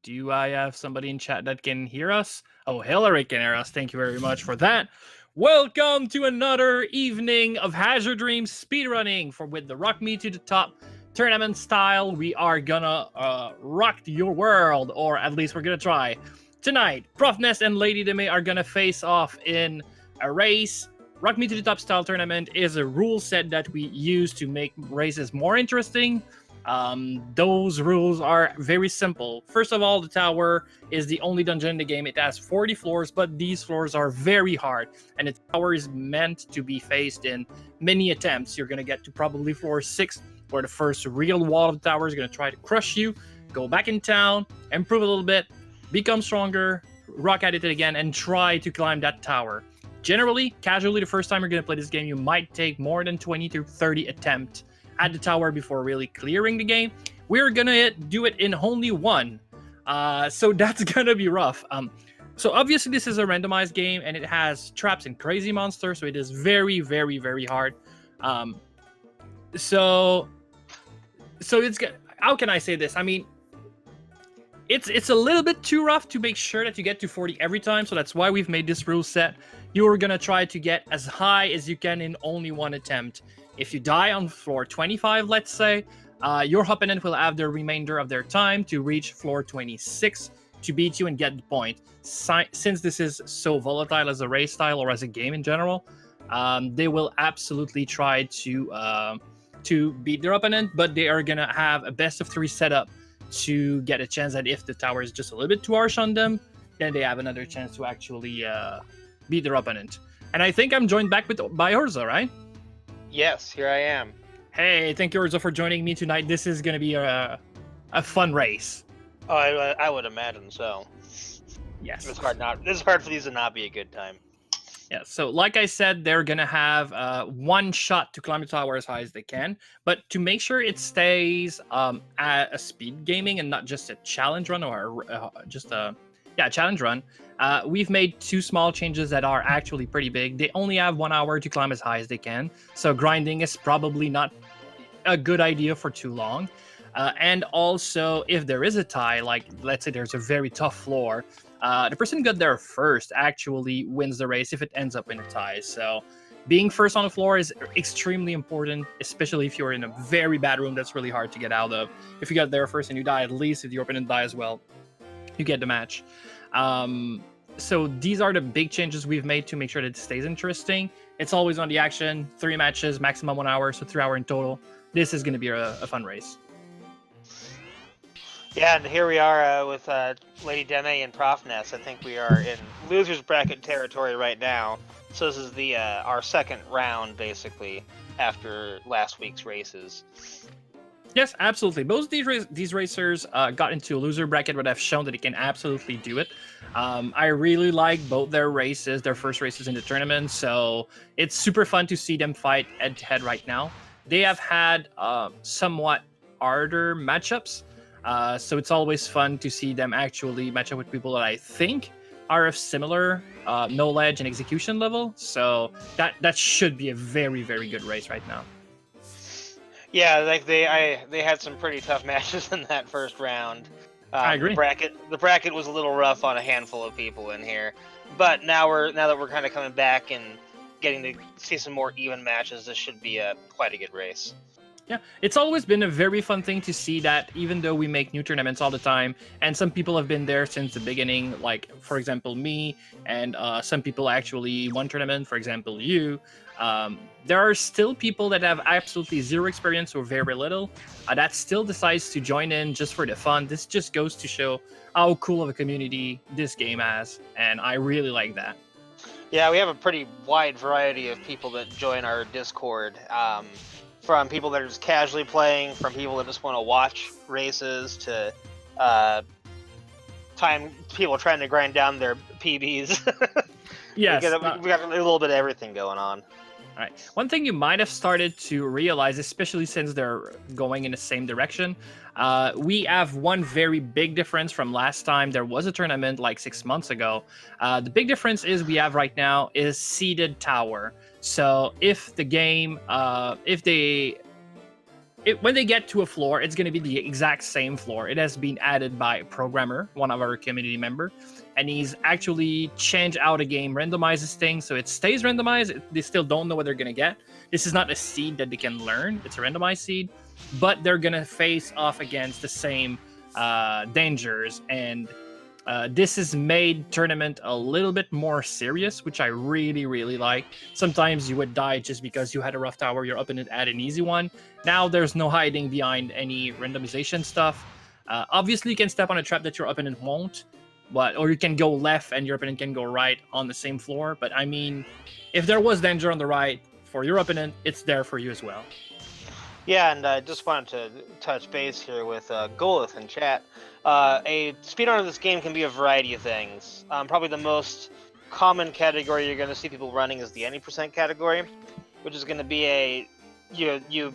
Do I have somebody in chat that can hear us? Oh, Hillary can hear us. Thank you very much for that. Welcome to another evening of Azure Dreams speedrunning for with the Rock Me to the Top tournament style. We are gonna rock your world, or at least we're gonna try. Tonight, ProfNES and Lady Deme are gonna face off in a race. Rock Me to the Top style tournament is a rule set that we use to make races more interesting. Those rules are very simple. First of all, the tower is the only dungeon in the game. It has 40 floors, but these floors are very hard, and the tower is meant to be faced in many attempts. You're going to get to probably floor 6, where the first real wall of the tower is going to try to crush you, go back in town, improve a little bit, become stronger, rock at it again, and try to climb that tower. Generally, casually, the first time you're going to play this game, you might take more than 20 to 30 attempts at the tower before really clearing the game. We're gonna do it in only one, so that's gonna be rough. So obviously this is a randomized game and it has traps and crazy monsters, so it is very, very, very hard. So it's good. How can I say this? I mean, it's a little bit too rough to make sure that you get to 40 every time, so that's why we've made this rule set. You're gonna try to get as high as you can in only one attempt. If you die on floor 25, let's say, your opponent will have the remainder of their time to reach floor 26 to beat you and get the point. Since this is so volatile as a race style or as a game in general, they will absolutely try to beat their opponent, but they are gonna have a best of 3 setup to get a chance that if the tower is just a little bit too harsh on them, then they have another chance to actually beat their opponent. And I think I'm joined back by Orza, right? Yes, here I am. Hey, thank you, Orza, for joining me tonight. This is going to be a fun race. Oh, I would imagine so. Yes. It's hard for these to not be a good time. Yeah, so like I said, they're going to have one shot to climb the tower as high as they can. But to make sure it stays at a speed gaming and not just a challenge run or just a challenge run, we've made 2 small changes that are actually pretty big. They only have 1 hour to climb as high as they can, so grinding is probably not a good idea for too long. And also, if there is a tie, like let's say there's a very tough floor, the person who got there first actually wins the race if it ends up in a tie. So being first on the floor is extremely important, especially if you're in a very bad room that's really hard to get out of. If you got there first and you die, at least if your opponent dies as well, you get the match. So these are the big changes we've made to make sure that it stays interesting. It's always on the action, 3 matches, maximum 1 hour, so 3 hours in total. This is going to be a fun race. Yeah, and here we are with Lady Deme and ProfNES. I think we are in losers bracket territory right now. So this is the our second round, basically, after last week's races. Yes, absolutely. Both these racers got into a loser bracket, but have shown that they can absolutely do it. I really like both their races, their first races in the tournament, so it's super fun to see them fight head-to-head right now. They have had somewhat harder matchups, so it's always fun to see them actually match up with people that I think are of similar knowledge and execution level, so that should be a very, very good race right now. Yeah, like they had some pretty tough matches in that first round. I agree. The bracket was a little rough on a handful of people in here, but now that we're kind of coming back and getting to see some more even matches, this should be quite a good race. Yeah, it's always been a very fun thing to see that even though we make new tournaments all the time, and some people have been there since the beginning, like, for example, me, and some people actually won tournament, for example, you, there are still people that have absolutely zero experience or very little that still decides to join in just for the fun. This just goes to show how cool of a community this game has, and I really like that. Yeah, we have a pretty wide variety of people that join our Discord. From people that are just casually playing, from people that just want to watch races, to people trying to grind down their PBs. Yes, we got a little bit of everything going on. All right. One thing you might have started to realize, especially since they're going in the same direction, we have one very big difference from last time there was a tournament like 6 months ago. The big difference is we have right now is seeded tower. So if the game, if they when they get to a floor, it's going to be the exact same floor. It has been added by a programmer, one of our community member, and he's actually changed out a game, randomizes things, so it stays randomized. They still don't know what they're going to get. This is not a seed that they can learn. It's a randomized seed, but they're going to face off against the same dangers, and this has made tournament a little bit more serious, which I really, really like. Sometimes you would die just because you had a rough tower, your opponent had an easy one. Now there's no hiding behind any randomization stuff. Obviously, you can step on a trap that your opponent won't, or you can go left and your opponent can go right on the same floor. But I mean, if there was danger on the right for your opponent, it's there for you as well. Yeah, and I just wanted to touch base here with Golith in chat. A speedrun of this game can be a variety of things. Probably the most common category you're going to see people running is the any percent category, which is going to be you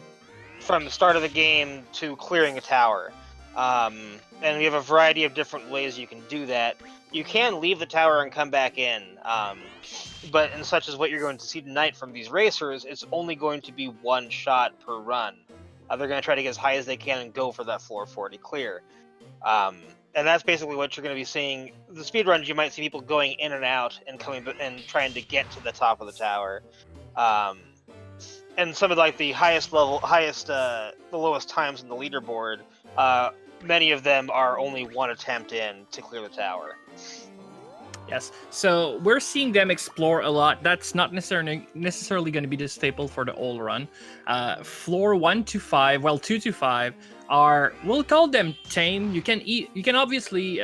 from the start of the game to clearing a tower. And we have a variety of different ways you can do that. You can leave the tower and come back in, but in such as what you're going to see tonight from these racers, it's only going to be one shot per run. They're going to try to get as high as they can and go for that floor 40 clear. And that's basically what you're going to be seeing. The speedruns, you might see people going in and out and coming and trying to get to the top of the tower. And some of the the lowest times in the leaderboard, many of them are only one attempt in to clear the tower. Yes, so we're seeing them explore a lot. That's not necessarily going to be the staple for the whole run. Floor 1 to 5, well, 2 to 5 are, we'll call them tame. You can obviously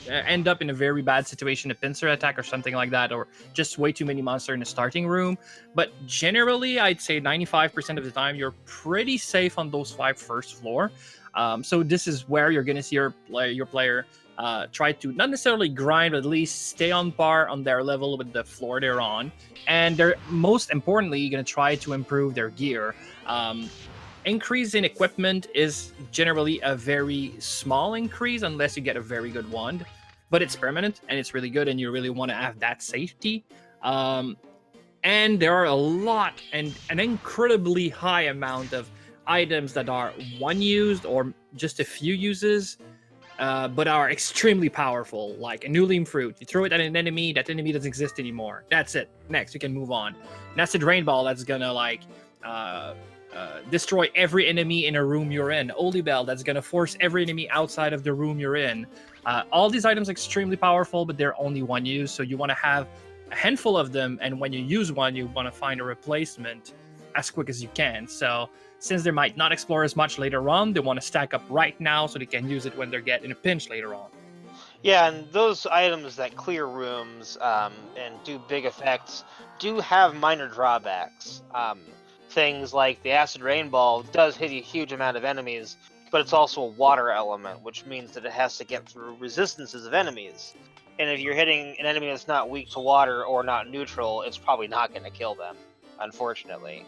end up in a very bad situation, a pincer attack or something like that, or just way too many monsters in the starting room. But generally, I'd say 95% of the time, you're pretty safe on those 5 first floor. So this is where you're going to see your player try to not necessarily grind, but at least stay on par on their level with the floor they're on. And they're most importantly going to try to improve their gear. Increase in equipment is generally a very small increase unless you get a very good wand, but it's permanent and it's really good, and you really want to have that safety. And there are a lot and an incredibly high amount of items that are one used or just a few uses, but are extremely powerful, like a Nulium fruit. You throw it at an enemy, that enemy doesn't exist anymore. That's it. Next, you can move on. An acid rain ball that's gonna destroy every enemy in a room you're in. Holy bell that's gonna force every enemy outside of the room you're in. All these items are extremely powerful, but they're only one use, so you want to have a handful of them, and when you use one, you want to find a replacement as quick as you can. So since they might not explore as much later on, they want to stack up right now so they can use it when they get in a pinch later on. Yeah, and those items that clear rooms and do big effects do have minor drawbacks. Things like the acid rain ball does hit a huge amount of enemies, but it's also a water element, which means that it has to get through resistances of enemies. And if you're hitting an enemy that's not weak to water or not neutral, it's probably not going to kill them, unfortunately.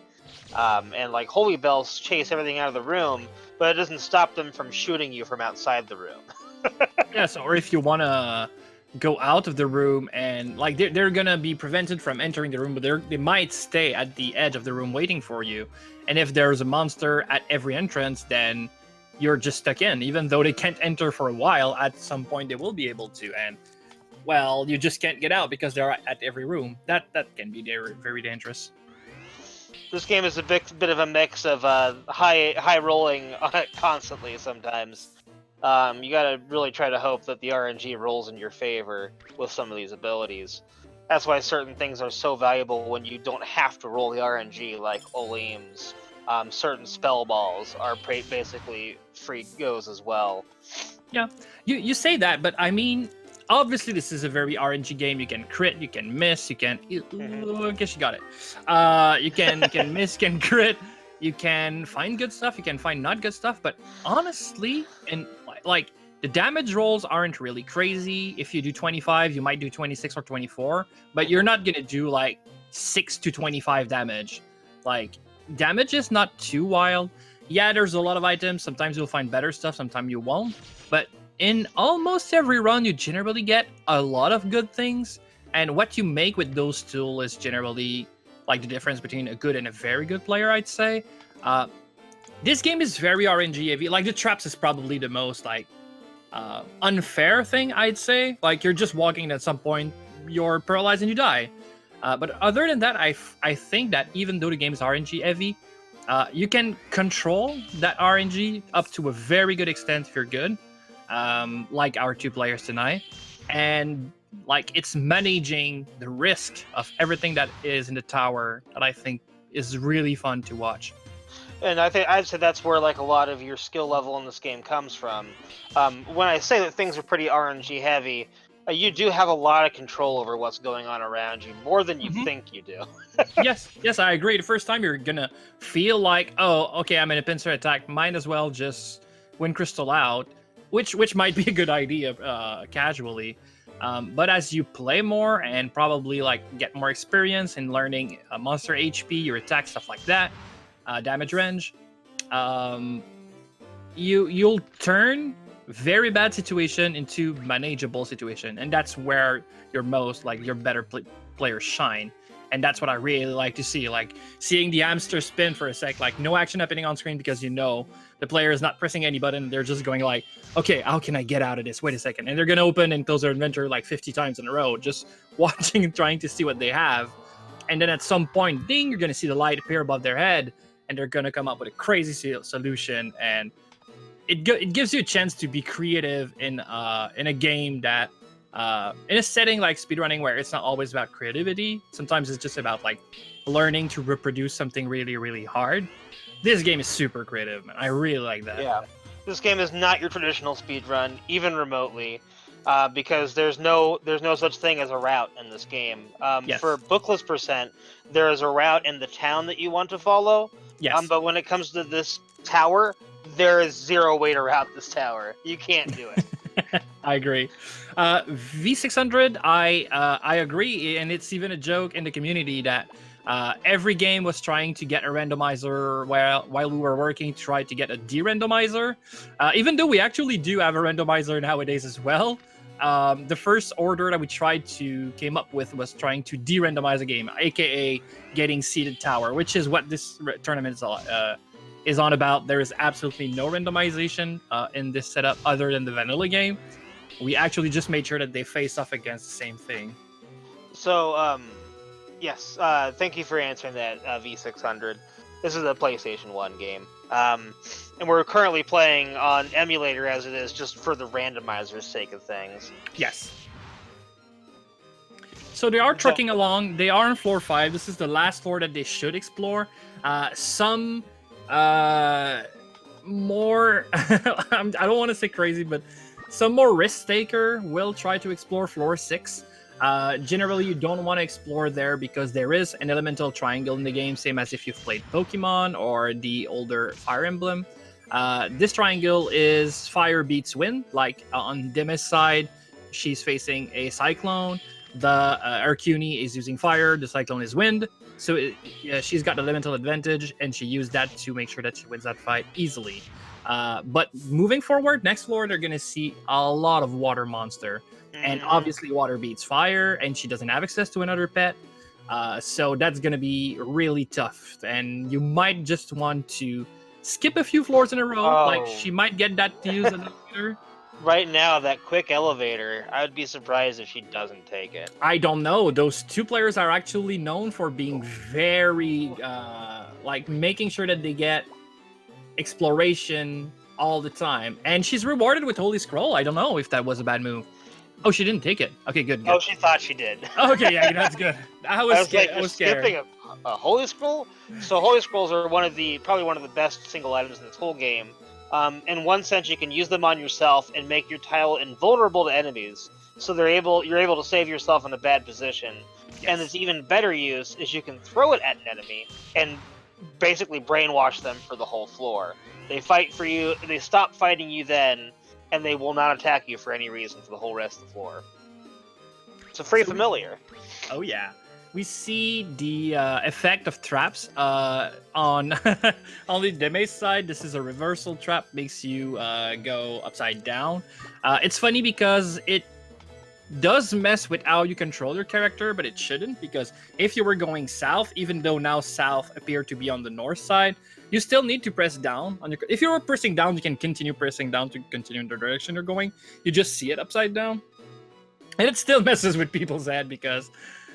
And holy bells chase everything out of the room, but it doesn't stop them from shooting you from outside the room. Yes, or if you want to go out of the room and they're gonna be prevented from entering the room, but they might stay at the edge of the room waiting for you. And if there's a monster at every entrance, then you're just stuck in. Even though they can't enter for a while, at some point they will be able to, and well, you just can't get out because they're at every room. That can be very dangerous. This game is a bit of a mix of high rolling constantly sometimes. You gotta really try to hope that the RNG rolls in your favor with some of these abilities. That's why certain things are so valuable when you don't have to roll the RNG, like Oleams. Certain spell balls are basically free goes as well. Yeah, you say that, but I mean, obviously this is a very RNG game. You can crit, you can miss, you can... I guess you got it. You can miss, you can crit, you can find good stuff, you can find not good stuff, but honestly, and the damage rolls aren't really crazy. If you do 25, you might do 26 or 24, but you're not gonna do 6 to 25 damage. Damage is not too wild. Yeah, there's a lot of items. Sometimes you'll find better stuff, sometimes you won't. But in almost every run, you generally get a lot of good things. And what you make with those tools is generally the difference between a good and a very good player, I'd say. This game is very RNG heavy. Like the traps is probably the most like unfair thing, I'd say. Like you're just walking, and at some point you're paralyzed and you die. But other than that, I think that even though the game is RNG heavy, you can control that RNG up to a very good extent if you're good, like our two players tonight. And like it's managing the risk of everything that is in the tower that I think is really fun to watch. And I think I'd say that's where like a lot of your skill level in this game comes from. When I say that things are pretty RNG heavy, you do have a lot of control over what's going on around you, more than you think you do. yes, I agree. The first time you're gonna feel like, oh, okay, I'm in a pincer attack. Might as well just win crystal out, which might be a good idea casually. But as you play more and probably like get more experience in learning monster HP, your attack, stuff like that, damage range, you'll turn very bad situation into manageable situation, and that's where your most like your better players shine. And that's what I really like to see, like seeing the hamster spin for a sec, like no action happening on screen because the player is not pressing any button. They're just going like, okay, how can I get out of this? Wait a second. And they're going to open and close their inventory like 50 times in a row, just watching and trying to see what they have. And then at some point, ding, you're going to see the light appear above their head, and they're going to come up with a crazy solution. And it gives you a chance to be creative in a game that in a setting like speedrunning where it's not always about creativity. Sometimes it's just about like learning to reproduce something really, really hard. This game is super creative, man. I really like that. Yeah, this game is not your traditional speedrun, even remotely, because there's no such thing as a route in this game. Yes. For bookless percent, there is a route in the town that you want to follow. Yes. But when it comes to this tower, there is zero way to route this tower. You can't do it. I agree. V600, I agree, and it's even a joke in the community that every game was trying to get a randomizer while we were working to try to get a de-randomizer. Even though we actually do have a randomizer nowadays as well. The first order that we came up with was trying to de-randomize a game, aka getting seeded tower, which is what this tournament is on about. There is absolutely no randomization in this setup other than the vanilla game. We actually just made sure that they face off against the same thing. So, yes, thank you for answering that, V600. This is a PlayStation 1 game. And we're currently playing on emulator as it is, just for the randomizer's sake of things. Yes. So they are trucking along. They are on floor 5. This is the last floor that they should explore. Some more... I don't want to say crazy, but some more risk taker will try to explore floor 6. Generally, you don't want to explore there because there is an elemental triangle in the game, same as if you've played Pokemon or the older Fire Emblem. This triangle is fire beats wind. Like on Deme's side, she's facing a cyclone. The Arcuni is using fire. The cyclone is wind. So she's got the elemental advantage, and she used that to make sure that she wins that fight easily. But moving forward, next floor, they're going to see a lot of water monster. And obviously water beats fire, and she doesn't have access to another pet. So that's going to be really tough. And you might just want to skip a few floors in a row. Oh. Like, she might get that to use later. Right now, that quick elevator, I would be surprised if she doesn't take it. I don't know. Those two players are actually known for being very, like, making sure that they get exploration all the time. And she's rewarded with Holy Scroll. I don't know if that was a bad move. Oh, she didn't take it. Okay, good. Oh, she thought she did. Okay, yeah, that's good. I was scared. Like, I was scared. skipping a Holy Scroll? So Holy Scrolls are probably one of the best single items in this whole game. In one sense, you can use them on yourself and make your tile invulnerable to enemies. So you're able to save yourself in a bad position. Yes. And its even better use is you can throw it at an enemy and basically brainwash them for the whole floor. They fight for you, they stop fighting you then, and they will not attack you for any reason for the whole rest of the floor. It's a free familiar. Oh yeah. We see the effect of traps on the Deme side. This is a reversal trap, makes you go upside down. It's funny because does mess with how you control your character, but it shouldn't, because if you were going south, even though now south appeared to be on the north side, you still need to press down on your. If you were pressing down, you can continue pressing down to continue in the direction you're going. You just see it upside down, and it still messes with people's head because,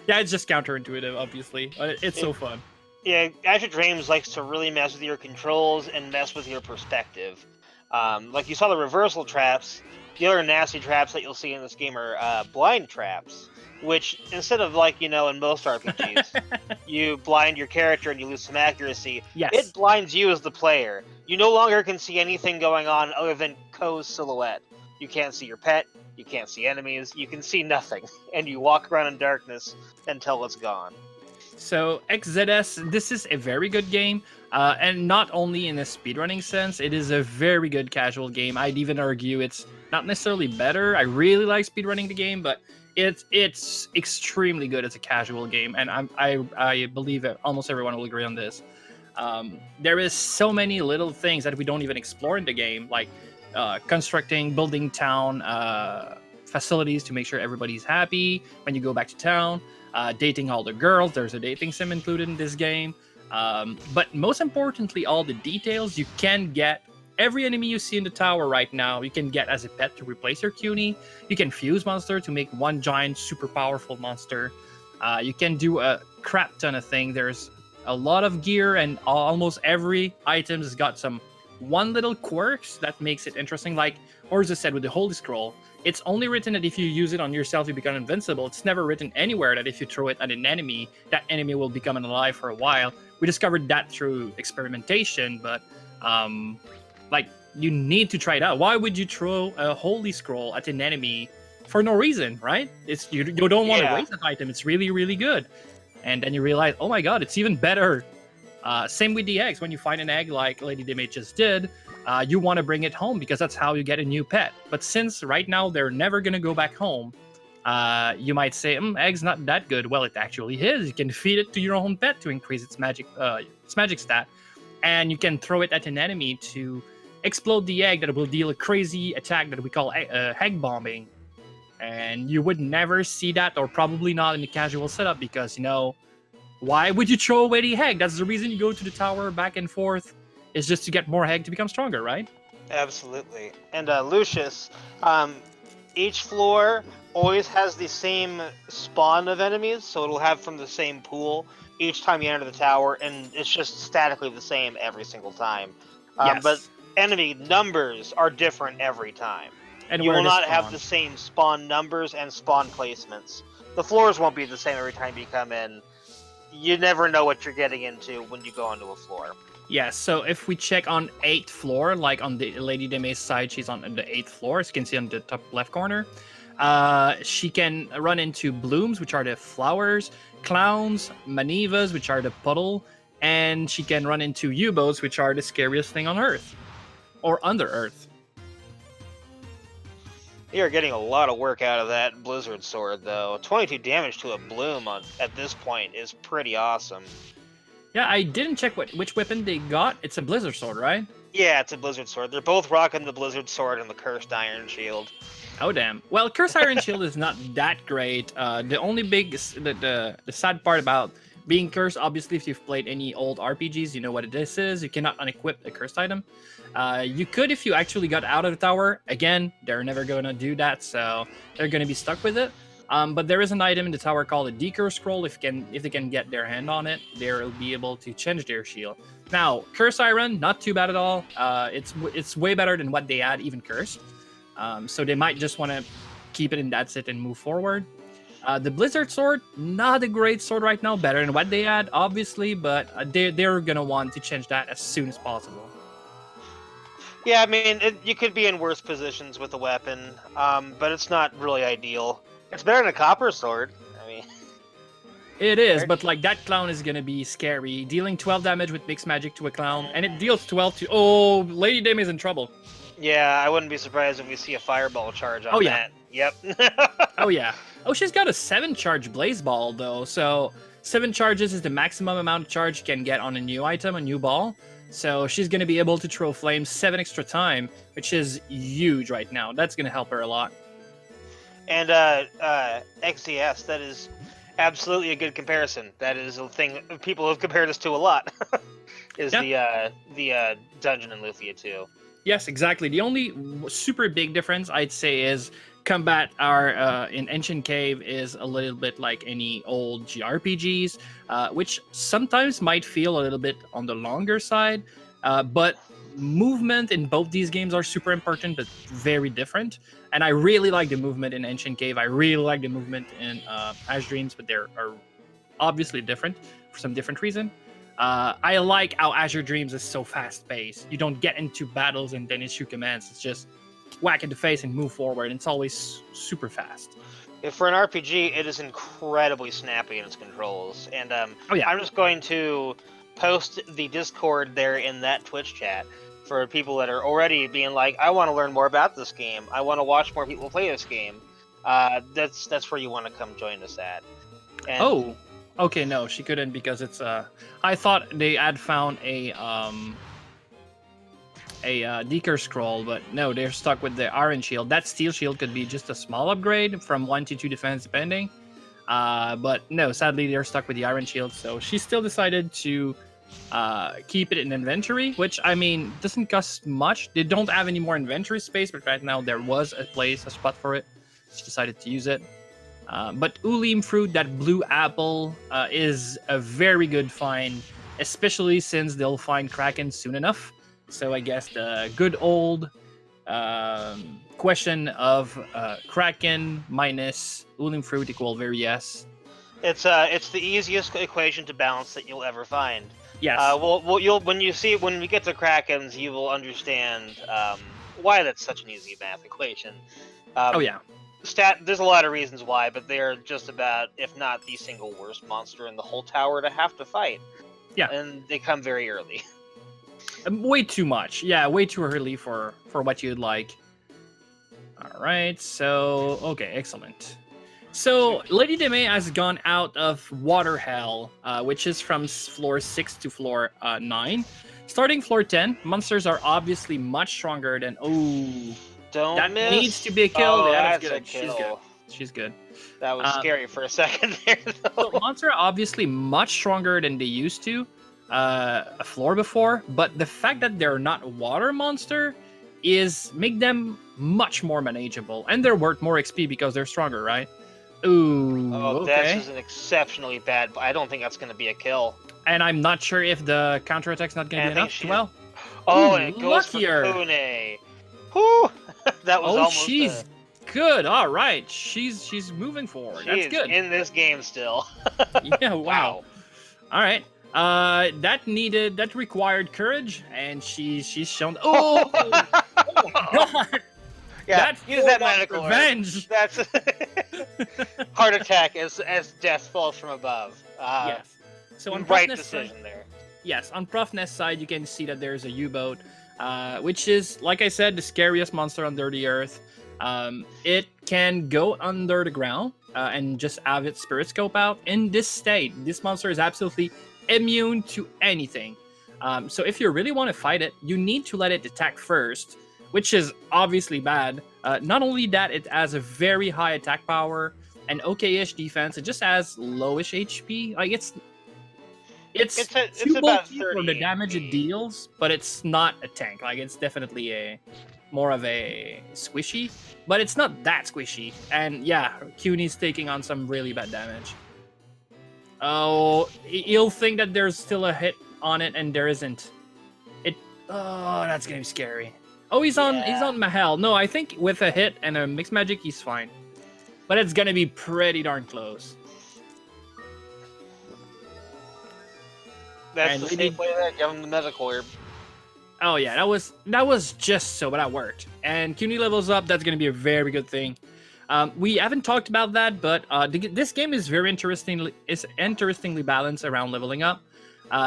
yeah, it's just counterintuitive, obviously. But it's so fun. Yeah, Azure Dreams likes to really mess with your controls and mess with your perspective. Like you saw the reversal traps. The other nasty traps that you'll see in this game are blind traps, which instead of like, in most RPGs, you blind your character and you lose some accuracy. Yes. It blinds you as the player. You no longer can see anything going on other than Ko's silhouette. You can't see your pet. You can't see enemies. You can see nothing, and you walk around in darkness until it's gone. So XZS, this is a very good game, and not only in a speedrunning sense, it is a very good casual game. I'd even argue it's not necessarily better. I really like speedrunning the game, but it's extremely good as a casual game, and I believe that almost everyone will agree on this. There is so many little things that we don't even explore in the game, like constructing, building town facilities to make sure everybody's happy when you go back to town. Dating all the girls. There's a dating sim included in this game. But most importantly, all the details you can get. Every enemy you see in the tower right now, you can get as a pet to replace your cutie. You can fuse monster to make one giant, super powerful monster. You can do a crap ton of things. There's a lot of gear, and almost every item has got some one little quirks that makes it interesting. Like Orza said with the Holy Scroll, it's only written that if you use it on yourself, you become invincible. It's never written anywhere that if you throw it at an enemy, that enemy will become alive for a while. We discovered that through experimentation, but you need to try it out. Why would you throw a Holy Scroll at an enemy for no reason, right? It's you don't want to waste that item. It's really, really good. And then you realize, oh my god, it's even better. Same with the eggs. When you find an egg like Lady Deme just did, you want to bring it home because that's how you get a new pet. But since right now they're never going to go back home, you might say, egg's not that good. Well, it actually is. You can feed it to your own pet to increase its magic stat. And you can throw it at an enemy to explode the egg that will deal a crazy attack that we call egg bombing. And you would never see that, or probably not in the casual setup, because, why would you throw away the egg? That's the reason you go to the tower back and forth, is just to get more egg to become stronger, right? Absolutely. And Lucius, each floor always has the same spawn of enemies, so it'll have from the same pool each time you enter the tower, and it's just statically the same every single time. Yes. But enemy numbers are different every time. And you will not have the same spawn numbers and spawn placements. The floors won't be the same every time you come in. You never know what you're getting into when you go onto a floor. Yeah, so if we check on 8th floor, like on the Lady Deme's side, she's on the 8th floor, as you can see on the top left corner. She can run into blooms, which are the flowers, clowns, manivas, which are the puddle, and she can run into U-boats, which are the scariest thing on Earth. Or under Earth. You're getting a lot of work out of that Blizzard Sword, though. 22 damage to a bloom at this point is pretty awesome. Yeah, I didn't check which weapon they got. It's a Blizzard Sword, right? Yeah, it's a Blizzard Sword. They're both rocking the Blizzard Sword and the Cursed Iron Shield. Oh, damn. Well, Cursed Iron Shield is not that great. The only the sad part about being cursed, obviously, if you've played any old RPGs, you know what this is. You cannot unequip a cursed item. You could if you actually got out of the tower. Again, they're never going to do that, so they're going to be stuck with it. But there is an item in the tower called a Decurse Scroll. If they can get their hand on it, they'll be able to change their shield. Now, Curse Iron, not too bad at all. It's way better than what they had, even Cursed. So they might just want to keep it and that's it and move forward. The Blizzard Sword, not a great sword right now. Better than what they had, obviously, but they're going to want to change that as soon as possible. Yeah, I mean, you could be in worse positions with the weapon, but it's not really ideal. It's better than a Copper Sword. I mean, it is, but like that clown is gonna be scary. Dealing 12 damage with mixed magic to a clown, and it deals 12 to. Oh, Lady Deme is in trouble. Yeah, I wouldn't be surprised if we see a fireball charge on that. Yep. Oh yeah. Oh, she's got a 7-charge blaze ball though, so 7 charges is the maximum amount of charge you can get on a new item, a new ball. So she's going to be able to throw flames 7 extra time, which is huge right now. That's going to help her a lot. And XDS, that is absolutely a good comparison. That is a thing people have compared us to a lot. Is the dungeon in Lufia 2. Yes, exactly. The only super big difference I'd say is combat in Ancient Cave is a little bit like any old JRPGs, which sometimes might feel a little bit on the longer side, but movement in both these games are super important but very different. And I really like the movement in Ancient Cave. I really like the movement in Azure Dreams, but they're are obviously different for some different reason. I like how Azure Dreams is so fast-paced. You don't get into battles and then issue commands. It's just whack in the face and move forward. It's always super fast. If for an RPG, it is incredibly snappy in its controls. And Oh, yeah. I'm just going to post the Discord there in that Twitch chat for people that are already being like, I want to learn more about this game. I want to watch more people play this game. That's where you want to come join us at. And Oh, okay, no, she couldn't because it's I thought they had found a Deeker scroll, but no, they're stuck with the Iron Shield. That Steel Shield could be just a small upgrade from 1 to 2 defense depending. But no, sadly they're stuck with the Iron Shield, so she still decided to keep it in inventory, which I mean doesn't cost much. They don't have any more inventory space, but right now there was a spot for it. She decided to use it. But Ulim fruit, that blue apple, is a very good find, especially since they'll find Kraken soon enough. So I guess the good old question of Kraken minus Ulim fruit equal very yes. it's the easiest equation to balance that you'll ever find. Yes. When we get to Krakens, you will understand why that's such an easy math equation. Oh yeah. There's a lot of reasons why, but they're just about, if not the single worst monster in the whole tower to have to fight. Yeah. And they come very early. Way too much. Yeah, way too early for what you'd like. All right. So okay, excellent. So Lady Deme has gone out of Water Hell, which is from floor 6 to floor 9. Starting floor 10, monsters are obviously much stronger than Don't miss. Needs to be a kill. Oh, Yeah, that's good. a kill. She's good. That was scary for a second there, though. So monsters are obviously much stronger than they used to a floor before, but the fact that they're not water monster make them much more manageable, and they're worth more XP because they're stronger, right? Ooh, okay. This is an exceptionally bad. I don't think that's going to be a kill. And I'm not sure if the counterattack's not going to be enough. Well, and it goes luckier. For Kune. Whew! That was almost. She's good. All right, she's moving forward. That's good. In this game still. Yeah. Wow. All right. That required courage, and she's shown. Oh, oh my God. Yeah, use that medical revenge. That's heart attack as death falls from above. Yes. So on right ProfNES decision side, there. Yes, on ProfNES side, you can see that there's a U-boat, which is, like I said, the scariest monster under the earth. It can go under the ground and just have its spirit scope out. In this state, this monster is absolutely immune to anything. So if you really want to fight it, you need to let it attack first, which is obviously bad. Not only that, it has a very high attack power and okay-ish defense. It just has lowish HP. Like it's too bulky for the damage it deals, but it's not a tank. Like it's definitely more of a squishy, but it's not that squishy. And yeah, Cunie's taking on some really bad damage. Oh, you'll think that there's still a hit on it, and there isn't. Oh, that's gonna be scary. Oh, he's on Mahal. No, I think with a hit and a mixed magic, he's fine. But it's gonna be pretty darn close. That's the safe way there. Give him the medical herb. Oh yeah, that was just so, but that worked. And Cunie levels up. That's gonna be a very good thing. We haven't talked about that, but this game is very interestingly balanced around leveling up.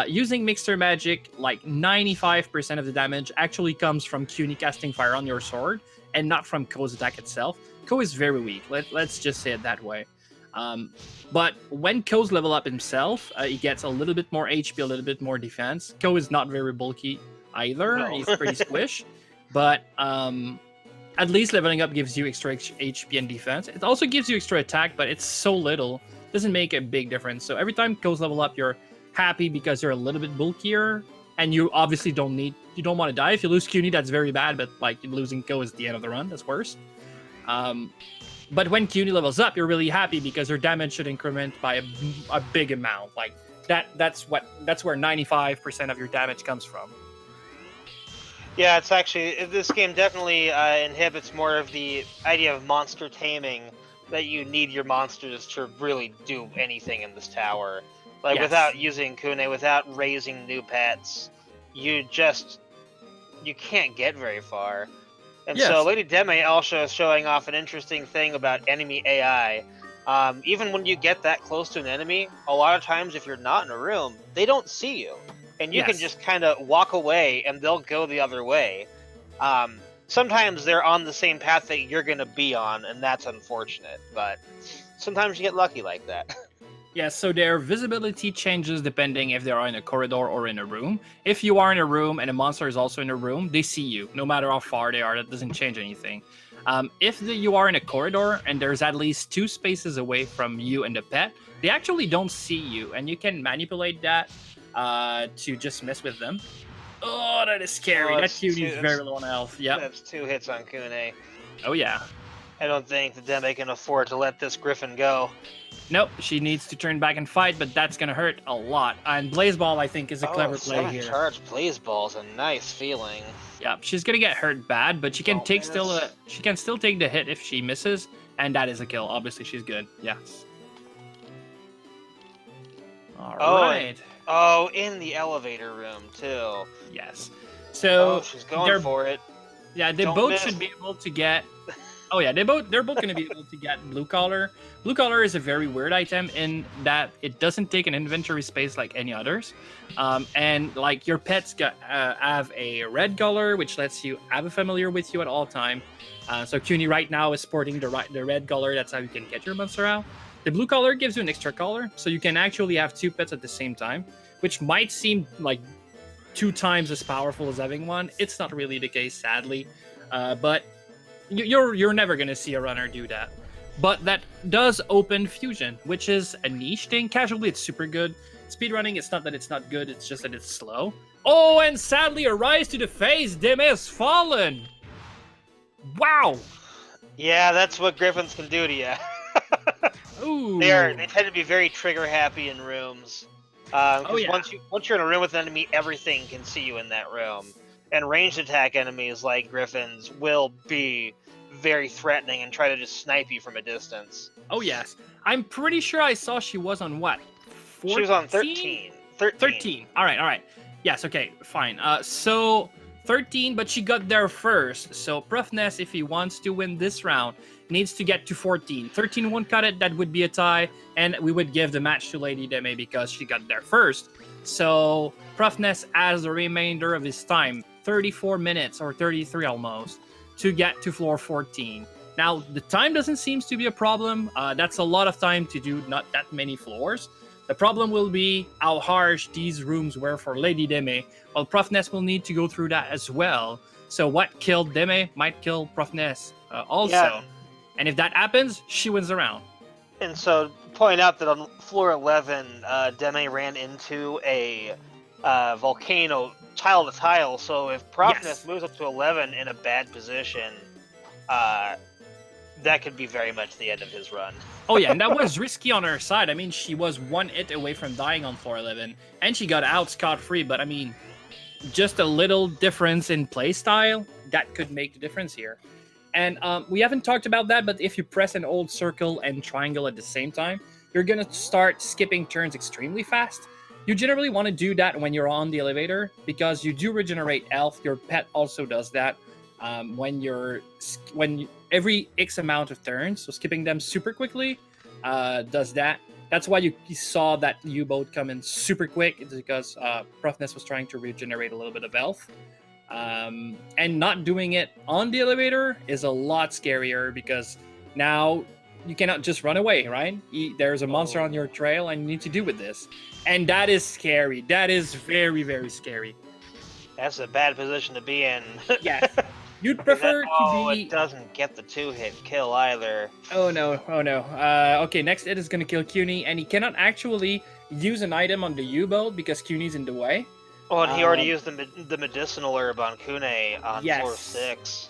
Using Mixer Magic, like 95% of the damage actually comes from Cunie casting fire on your sword, and not from Ko's attack itself. Ko is very weak. Let's just say it that way. But when Ko's level up himself, he gets a little bit more HP, a little bit more defense. Ko is not very bulky either. No. He's pretty squish. But at least leveling up gives you extra HP and defense. It also gives you extra attack, but it's so little. Doesn't make a big difference. So every time Ko's level up, you're happy because you're a little bit bulkier, and you obviously don't want to die. If you lose CUNY, that's very bad, but like losing Ko is the end of the run. That's worse. But when CUNY levels up, you're really happy because your damage should increment by a big amount. Like that's where 95% of your damage comes from. Yeah, it's actually, this game definitely inhibits more of the idea of monster taming, that you need your monsters to really do anything in this tower. Like, Yes. without using Kune, without raising new pets, you can't get very far. And Yes. so Lady Deme also is showing off an interesting thing about enemy AI. Even when you get that close to an enemy, a lot of times if you're not in a room, they don't see you. And you can Yes. just kind of walk away and they'll go the other way. Sometimes they're on the same path that you're going to be on, and that's unfortunate. But sometimes you get lucky like that. Yeah, so their visibility changes depending if they are in a corridor or in a room. If you are in a room and a monster is also in a room, they see you, no matter how far they are. That doesn't change anything. If you are in a corridor and there's at least 2 spaces away from you and the pet, they actually don't see you, and you can manipulate that to just mess with them. Oh, that is scary. That CUNY is very low on health. Yep. That's 2 hits on Kune. Oh, yeah. I don't think the Deme can afford to let this Griffin go. Nope, she needs to turn back and fight, but that's gonna hurt a lot. And Blaze Ball, I think, is a clever play 7 here. charge Blaze Ball's a nice feeling. Yeah, she's gonna get hurt bad, but she can Oh, take miss. she can still take the hit if she misses, and that is a kill. Obviously, she's good. Yes. All right. Oh, in the elevator room, too. Yes. So She's going they're- for it. yeah, they Don't both miss. should be able to get. Oh yeah, they're both gonna be able to get blue collar. Blue collar is a very weird item in that it doesn't take an inventory space like any others, and like your pets have a red color, which lets you have a familiar with you at all time. So CUNY right now is sporting the red color. That's how you can get your monster out. The blue color gives you an extra color, so you can actually have 2 pets at the same time, which might seem like 2 times as powerful as having one. It's not really the case, sadly, but you're never gonna see a runner do that. But that does open fusion, which is a niche thing. Casually, it's super good. Speedrunning, it's not that it's not good, it's just that it's slow. Oh, and sadly, a rise to the face. Deme has fallen. Wow. Yeah, that's what Griffins can do to you. Ooh. They tend to be very trigger happy in rooms. 'Cause Oh, yeah. once you're in a room with an enemy, everything can see you in that room. And ranged attack enemies like Griffins will be very threatening and try to just snipe you from a distance. Oh, yes. I'm pretty sure I saw she was on what? 14? She was on 13. 13. All right. Yes, okay, fine. So 13, but she got there first. So ProfNES, if he wants to win this round, needs to get to 14. 13 won't cut it. That would be a tie, and we would give the match to Lady Deme because she got there first. So ProfNES has the remainder of his time, 34 minutes or 33 almost, to get to floor 14. Now, the time doesn't seem to be a problem. That's a lot of time to do not that many floors. The problem will be how harsh these rooms were for Lady Deme. Well, ProfNES will need to go through that as well. So what killed Deme might kill ProfNES also. Yeah. And if that happens, she wins the round. And so, point out that on floor 11, Deme ran into a volcano tile to tile. So if ProfNES Yes. moves up to 11 in a bad position, that could be very much the end of his run. Oh yeah, and that was risky on her side. I mean, she was 1 hit away from dying on floor 11, and she got out scot-free. But I mean, just a little difference in playstyle, that could make the difference here. And we haven't talked about that, but if you press an old circle and triangle at the same time, you're gonna start skipping turns extremely fast. You generally want to do that when you're on the elevator because you do regenerate health. Your pet also does that when every X amount of turns. So skipping them super quickly does that. That's why you saw that U-boat come in super quick. It's because ProfNES was trying to regenerate a little bit of health. And not doing it on the elevator is a lot scarier because now you cannot just run away, right? There's a monster on your trail and you need to deal with this. And that is scary. That is very, very scary. That's a bad position to be in. Yeah. You'd prefer to Oh, be... it doesn't get the 2-hit kill either. Oh no, oh no. Okay, next it is gonna kill CUNY, and he cannot actually use an item on the U-boat because CUNY's in the way. Oh, and he already Um, used the medicinal herb on Kune on floor Yes. 6.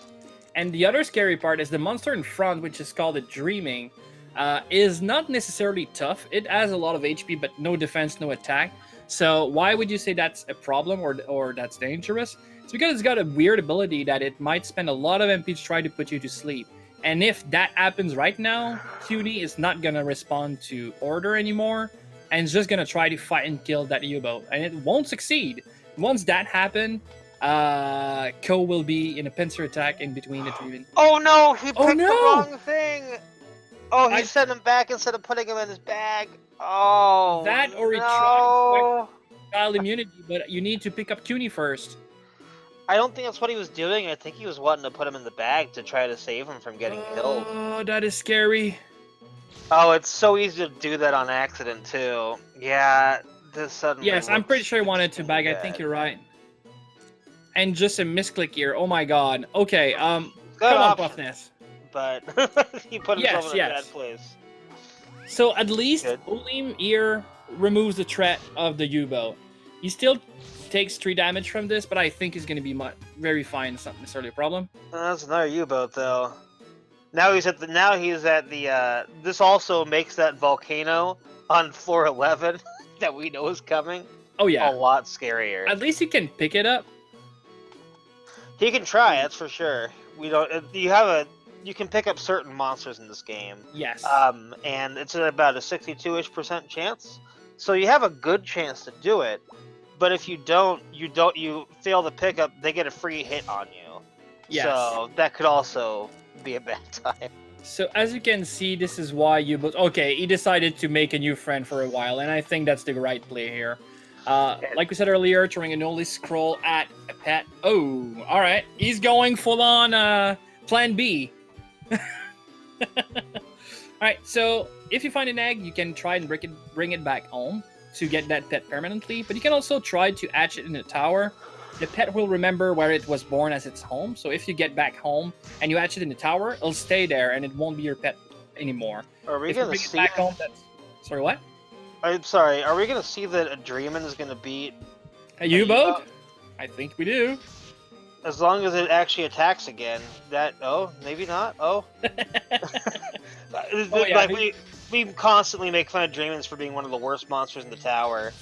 And the other scary part is the monster in front, which is called a Dreaming, is not necessarily tough. It has a lot of HP, but no defense, no attack. So why would you say that's a problem or that's dangerous? It's because it's got a weird ability that it might spend a lot of MP to try to put you to sleep. And if that happens right now, CUNY is not going to respond to order anymore, and it's just going to try to fight and kill that U-boat. And it won't succeed. Once that happens, Ko will be in a pincer attack in between the Dreaming. Oh no, he picked Oh, the no! wrong thing! Oh, he I- sent him back instead of putting him in his bag. Oh, That or he no. Child immunity, but you need to pick up CUNY first. I don't think that's what he was doing. I think he was wanting to put him in the bag to try to save him from getting killed. Oh, that is scary. Oh, it's so easy to do that on accident, too. Yeah, this suddenly Yes, I'm pretty sure I wanted to extremely bag. I think bad. you're right. And just a misclick here. Oh my god. Okay, Good come on, option, ProfNES. but he put himself in a bad place. So at least Good. Olim here removes the threat of the U-boat. He still takes 3 damage from this, but I think he's going to be very fine. It's not necessarily a problem. That's another U-boat, though. Now he's at the. This also makes that volcano on floor 11 that we know is coming Oh yeah. a lot scarier. At least he can pick it up. He can try, that's for sure. We don't. You can pick up certain monsters in this game. Yes. And it's at about a 62-ish% chance. So you have a good chance to do it. But if you you fail the pickup, they get a free hit on you. Yes. So that could also be a bad time. So as you can see, this is why U-boat... Okay, he decided to make a new friend for a while, and I think that's the right play here. Like we said earlier, throwing an only scroll at a pet. Oh, all right. He's going full on plan B. Alright, so if you find an egg, you can try and bring it back home to get that pet permanently, but you can also try to hatch it in a tower. The pet will remember where it was born as its home, so if you get back home and you hatch it in the tower, it'll stay there and it won't be your pet anymore. Are we If you gonna bring it see? back home, that's... Sorry, what? I'm sorry. Are we gonna see that a Dreamin is gonna beat A U-boat? I think we do. as long as it actually attacks again? Maybe not. Oh. Oh, yeah, Like we constantly make fun of Dreamins for being one of the worst monsters in the tower,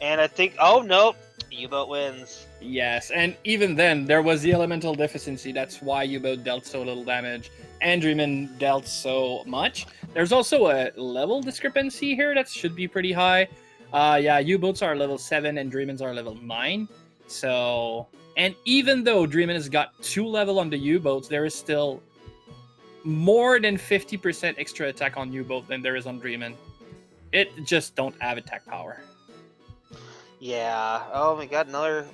and I think nope, U-boat wins. Yes, and even then, there was the elemental deficiency. That's why U-boat dealt so little damage, and Dreamin dealt so much. There's also a level discrepancy here that should be pretty high. Yeah, U-boats are level 7 and Dreamins are level 9. So, and even though Dreamin has got 2 level on the U-boats, there is still more than 50% extra attack on U-boat than there is on Dreamin. It just don't have attack power. Yeah. Oh, we got another,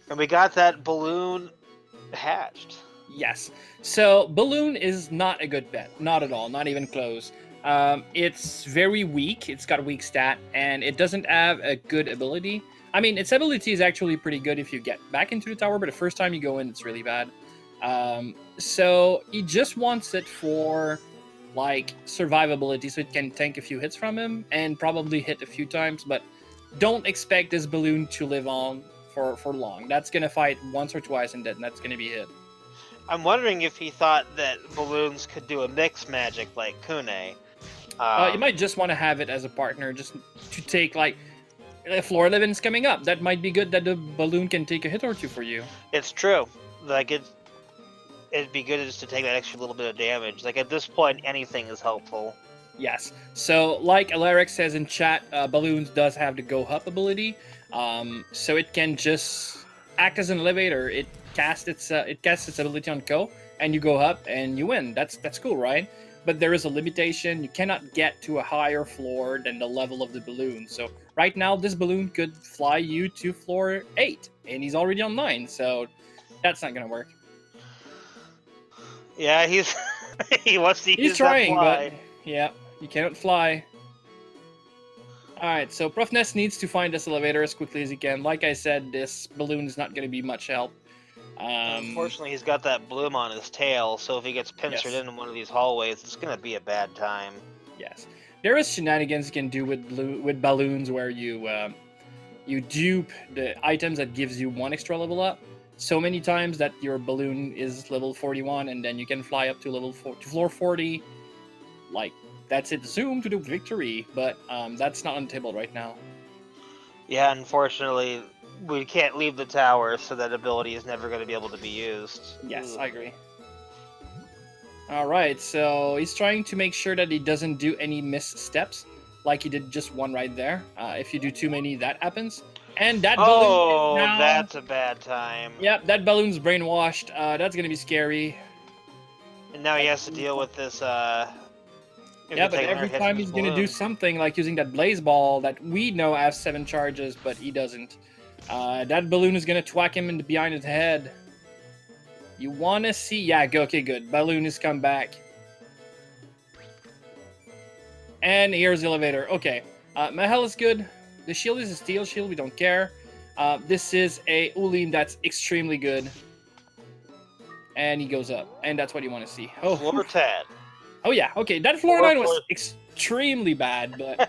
and we got that balloon hatched. Yes. So Balloon is not a good bet. Not at all. Not even close. It's very weak. It's got a weak stat, and it doesn't have a good ability. I mean, its ability is actually pretty good if you get back into the tower, but the first time you go in, it's really bad. So he just wants it for, like, survivability, so it can tank a few hits from him, and probably hit a few times, but don't expect this Balloon to live on for long. That's going to fight once or twice, and then that's going to be hit. I'm wondering if he thought that balloons could do a mix magic like Kune. You might just want to have it as a partner, just to take, like, floor 11's coming up. That might be good that the Balloon can take a hit or two for you. It's true. Like, it'd be good just to take that extra little bit of damage. Like, at this point, anything is helpful. Yes. So, like Alaric says in chat, Balloons does have the Go Up ability. So it can just act as an elevator. It casts its ability on Ko, and you go up and you win. That's cool, right? But there is a limitation. You cannot get to a higher floor than the level of the balloon. So right now, this balloon could fly you to floor 8, and he's already on 9. So that's not gonna work. Yeah, he wants to use He's trying, that fly. but yeah, you cannot fly. Alright, so ProfNES needs to find this elevator as quickly as he can. Like I said, this balloon is not going to be much help. Unfortunately, he's got that bloom on his tail, so if he gets pincered Yes. in one of these hallways, it's gonna be a bad time. Yes, there is shenanigans you can do with balloons where you dupe the items that gives you 1 extra level up so many times that your balloon is level 41, and then you can fly up to to floor 40. Like, that's it. Zoom to the victory, but that's not on the table right now. Yeah, unfortunately, we can't leave the tower, so that ability is never going to be able to be used. Yes, Ugh. I agree. All right, so he's trying to make sure that he doesn't do any missteps, like he did just one right there. If you do too many, that happens. And that balloon is now... that's a bad time. Yep, that balloon's brainwashed. That's gonna be scary. And now he has to deal with this. Yeah, but every time he's gonna do something like using that blaze ball that we know has 7 charges, but he doesn't. That balloon is gonna twack him in behind his head. You wanna see? Yeah, go. Okay, good. Balloon has come back. And here's the elevator. Okay, Mahel is good. The shield is a steel shield. We don't care. This is a Ulim that's extremely good. And he goes up, and that's what you want to see. Oh, Floor 10. Oh yeah, okay. That floor 9 was extremely bad, but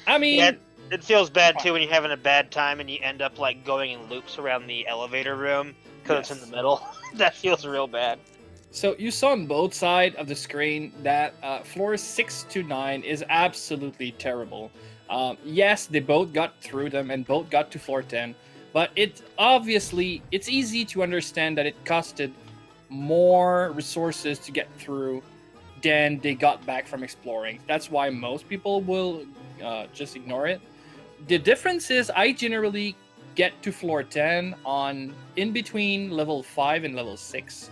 I mean, yeah, it feels bad too when you're having a bad time and you end up like going in loops around the elevator room because it's in the middle. That feels real bad. So you saw on both sides of the screen that floors 6 to 9 is absolutely terrible. Yes, they both got through them and both got to floor 10, but it's easy to understand that it costed more resources to get through than they got back from exploring. That's why most people will just ignore it. The difference is I generally get to floor 10 on in between level 5 and level 6.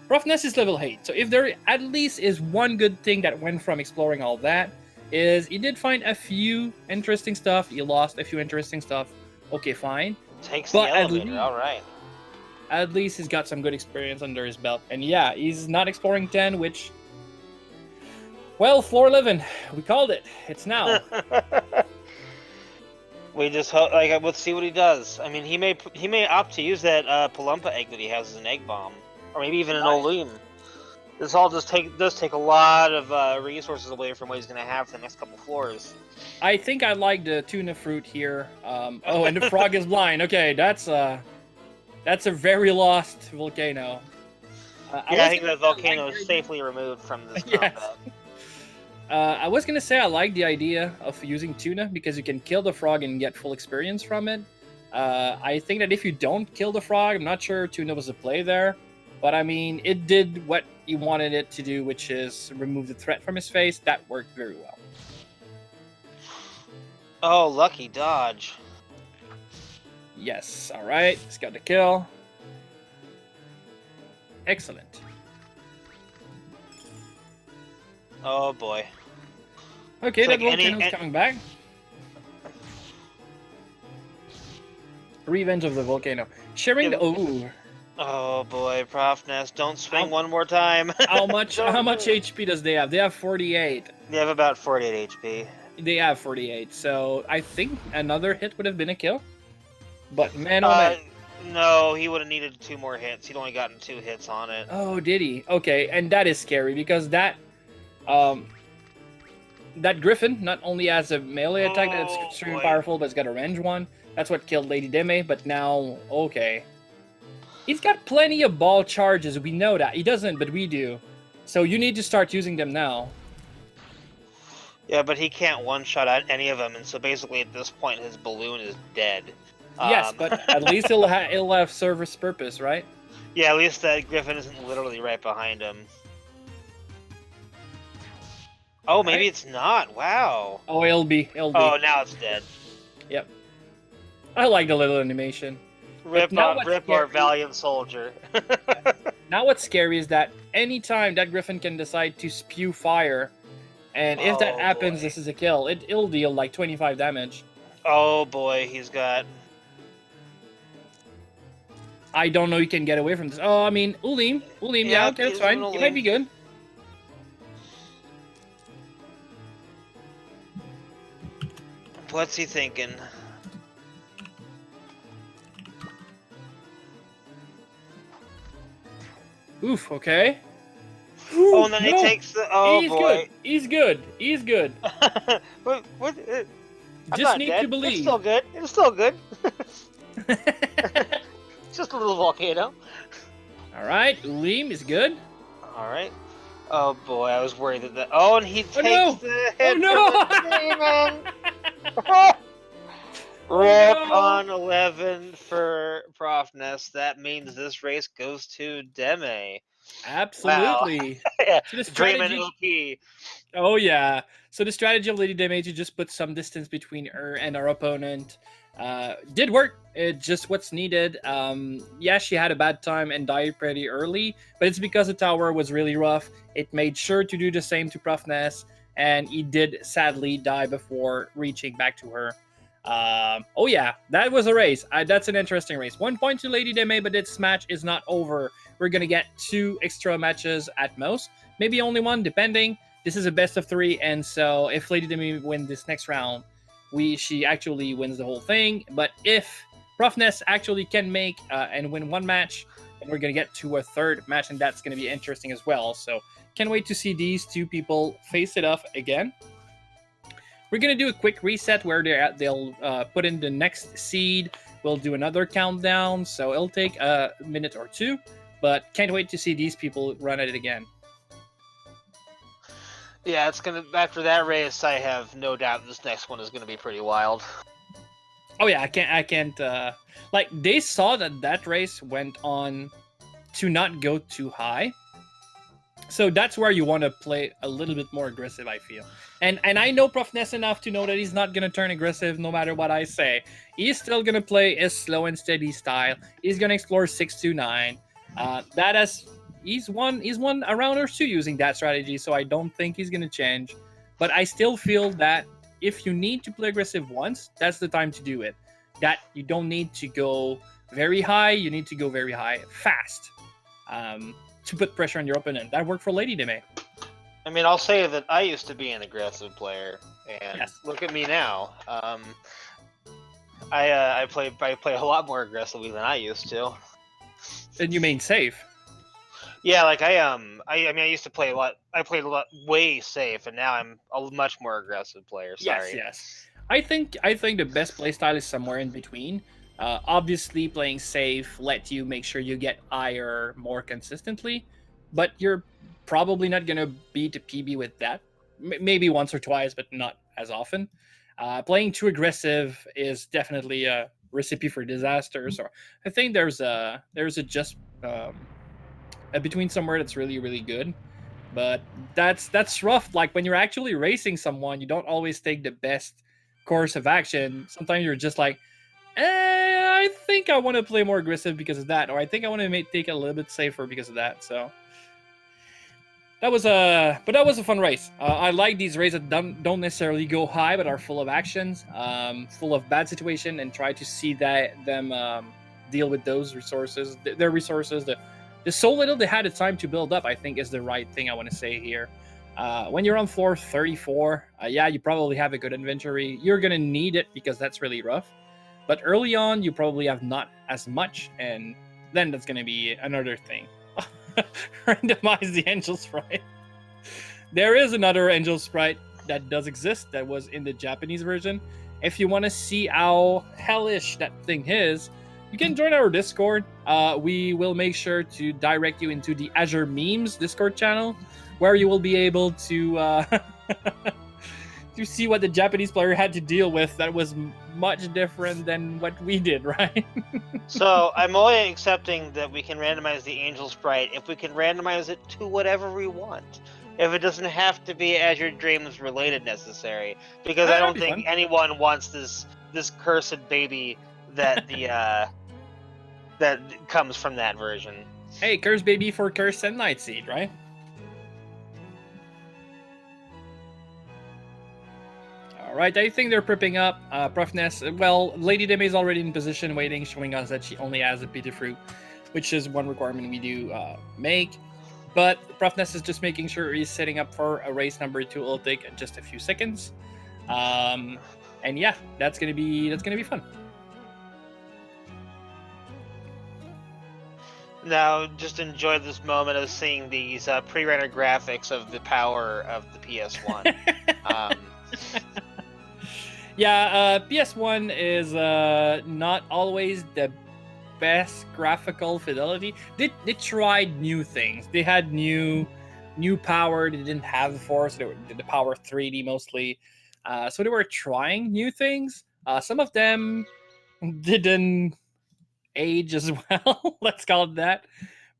ProfNES is level 8, so if there at least is one good thing that went from exploring all that, is he did find a few interesting stuff, he lost a few interesting stuff, okay, fine. Takes the elevator, alright. At least he's got some good experience under his belt. And yeah, he's not exploring 10, which... Well, floor 11, we called it. It's now. We just hope, let's see what he does. I mean, he may opt to use that Palumpa egg that he has as an egg bomb, or maybe even an Olim. This all does take a lot of resources away from what he's going to have for the next couple floors. I think I like the tuna fruit here. Oh, and the frog is blind. Okay, that's a very lost volcano. I think that volcano is safely removed from this combat. I was gonna say I like the idea of using tuna because you can kill the frog and get full experience from it. I think that if you don't kill the frog, I'm not sure tuna was a play there, but I mean it did what you wanted it to do, which is remove the threat from his face. That worked very well. Oh, lucky dodge. Yes. All right. He's got the kill. Excellent. Oh boy. Okay, that volcano's coming back. Revenge of the volcano. Sharing the... Ooh. Oh boy, ProfNES, don't swing one more time. How much HP does they have? They have 48. They have about 48 HP. They have 48, so I think another hit would have been a kill. But man, oh man. No, he would have needed 2 more hits. He'd only gotten 2 hits on it. Oh, did he? Okay, and that is scary because that Griffin not only has a melee attack that's extremely powerful, but it's got a range one. That's what killed Lady Deme, but now, okay. He's got plenty of ball charges, we know that. He doesn't, but we do. So you need to start using them now. Yeah, but he can't one-shot any of them, and so basically at this point his balloon is dead. Yes, but at least it'll have service purpose, right? Yeah, at least that Griffin isn't literally right behind him. Oh, maybe it's not. Wow. Oh, it'll be. Oh, now it's dead. Yep. I like the little animation. Rip our valiant soldier. Now what's scary is that anytime that Griffin can decide to spew fire, and if that happens, this is a kill. It'll deal like 25 damage. Oh boy, he's got... I don't know you can get away from this. Oh, I mean, Ulim, yeah, okay, that's fine. He might be good. What's he thinking? Oof. Okay. Oh, and then he No. takes the. Oh He's boy. good. He's good. He's good. what? I'm Just not need to dead. It's believe. still good. It's still good. It's just a little volcano. All right. Ulim is good. All right. Oh boy, I was worried that. Oh, and he Oh takes no. the Oh hit no. from the demon. Oh Rip no. on 11 for ProfNES. That means this race goes to Deme. Wow. Absolutely. Yeah, So the Dreamin' strategy. OP. Oh yeah. So the strategy of Lady Deme to just put some distance between her and our opponent did work. It just what's needed. Yeah, she had a bad time and died pretty early, but it's because the tower was really rough. It made sure to do the same to ProfNES, and he did sadly die before reaching back to her. Oh yeah, that was a race. That's an interesting race. 1 point to Lady Deme, but this match is not over. We're gonna get 2 extra matches at most, maybe only 1, depending. This is a best of 3, and so if Lady Demi wins this next round, she actually wins the whole thing. But if ProfNES actually can make and win 1 match, then we're gonna get to a 3rd match, and that's gonna be interesting as well. So can't wait to see these 2 people face it off again. We're gonna do a quick reset where they'll put in the next seed. We'll do another countdown, so it'll take a minute or 2. But can't wait to see these people run at it again. Yeah, it's gonna. After that race, I have no doubt this next one is gonna be pretty wild. Oh yeah, I can't. Like they saw that race went on to not go too high, so that's where you want to play a little bit more aggressive. I feel, and I know ProfNES enough to know that he's not gonna turn aggressive no matter what I say. He's still gonna play his slow and steady style. He's gonna explore 629. That has he's won a round or 2 using that strategy, so I don't think he's gonna change. But I still feel that if you need to play aggressive once, that's the time to do it. That you don't need to go very high, you need to go very high fast to put pressure on your opponent. That worked for Lady Deme. I mean, I'll say that I used to be an aggressive player, and Yes. look at me now. I play a lot more aggressively than I used to. And you mean safe. Yeah, like I mean, I used to play a lot. I played a lot way safe, and now I'm a much more aggressive player. Sorry. Yes. I think the best playstyle is somewhere in between. Obviously, playing safe let you make sure you get higher more consistently, but you're probably not gonna beat a PB with that. Maybe once or twice, but not as often. Playing too aggressive is definitely a recipe for disaster. So I think there's a just a between somewhere that's really good. But that's rough. Like when you're actually racing someone, you don't always take the best course of action. Sometimes you're just like, I think I want to play more aggressive because of that, or I think I want to take it a little bit safer because of that. So that was a fun race. I like these races that don't necessarily go high, but are full of actions, full of bad situation, and try to see them deal with those resources, their resources, the so little they had the time to build up. I think is the right thing I want to say here. When you're on floor 34, yeah, you probably have a good inventory. You're gonna need it because that's really rough. But early on, you probably have not as much, and then that's gonna be another thing. Randomize the angel sprite. There is another angel sprite that does exist that was in the Japanese version. If you want to see how hellish that thing is, you can join our Discord. We will make sure to direct you into the Azure Memes Discord channel, where you will be able to to see what the Japanese player had to deal with that was much different than what we did, right? So I'm only accepting that we can randomize the angel sprite if we can randomize it to whatever we want. If it doesn't have to be Azure Dreams related necessary, because I don't think anyone wants this cursed baby that the that comes from that version. Hey, curse baby for curse and night seed, right? All right, I think they're prepping up. ProfNES, well, Lady Deme is already in position waiting, showing us that she only has a Pity Fruit, which is one requirement we do make. But ProfNES is just making sure he's setting up for a race number 2. It'll take just a few seconds. And yeah, that's gonna be fun. Now, just enjoy this moment of seeing these pre-rendered graphics of the power of the PS1. um, Yeah, PS1 is not always the best graphical fidelity. They tried new things. They had new power they didn't have before, so they were the power 3D mostly. So they were trying new things. Some of them didn't age as well. Let's call it that.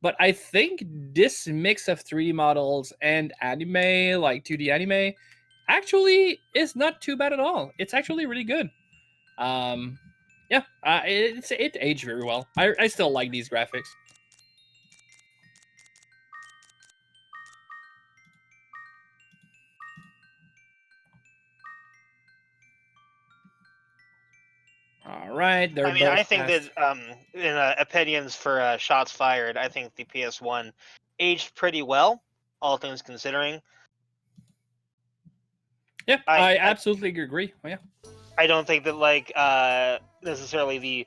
But I think this mix of 3D models and anime, like 2D anime, actually is not too bad at all. It's actually really good. Um, yeah, it aged very well. I still like these graphics. All right, they're I mean, both I think that fast. in opinions for shots fired, I think the PS1 aged pretty well, all things considering. Yeah, I, I I absolutely agree. Oh, yeah. I don't think that like necessarily the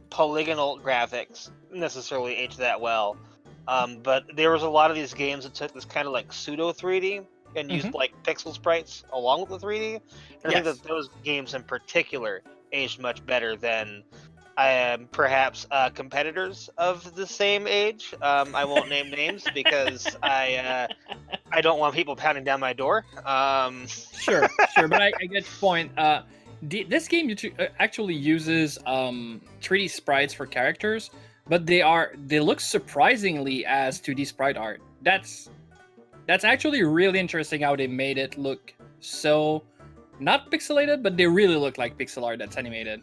polygonal graphics necessarily aged that well. But there was a lot of these games that took this kind of like pseudo 3D and used Hmm. like pixel sprites along with the 3D. And I think that Yes. those games in particular aged much better than perhaps competitors of the same age. I won't name names because I don't want people pounding down my door. Sure, but I get your point. This game actually uses 3D sprites for characters, but they look surprisingly as 2D sprite art. That's actually really interesting how they made it look so not pixelated, but they really look like pixel art that's animated.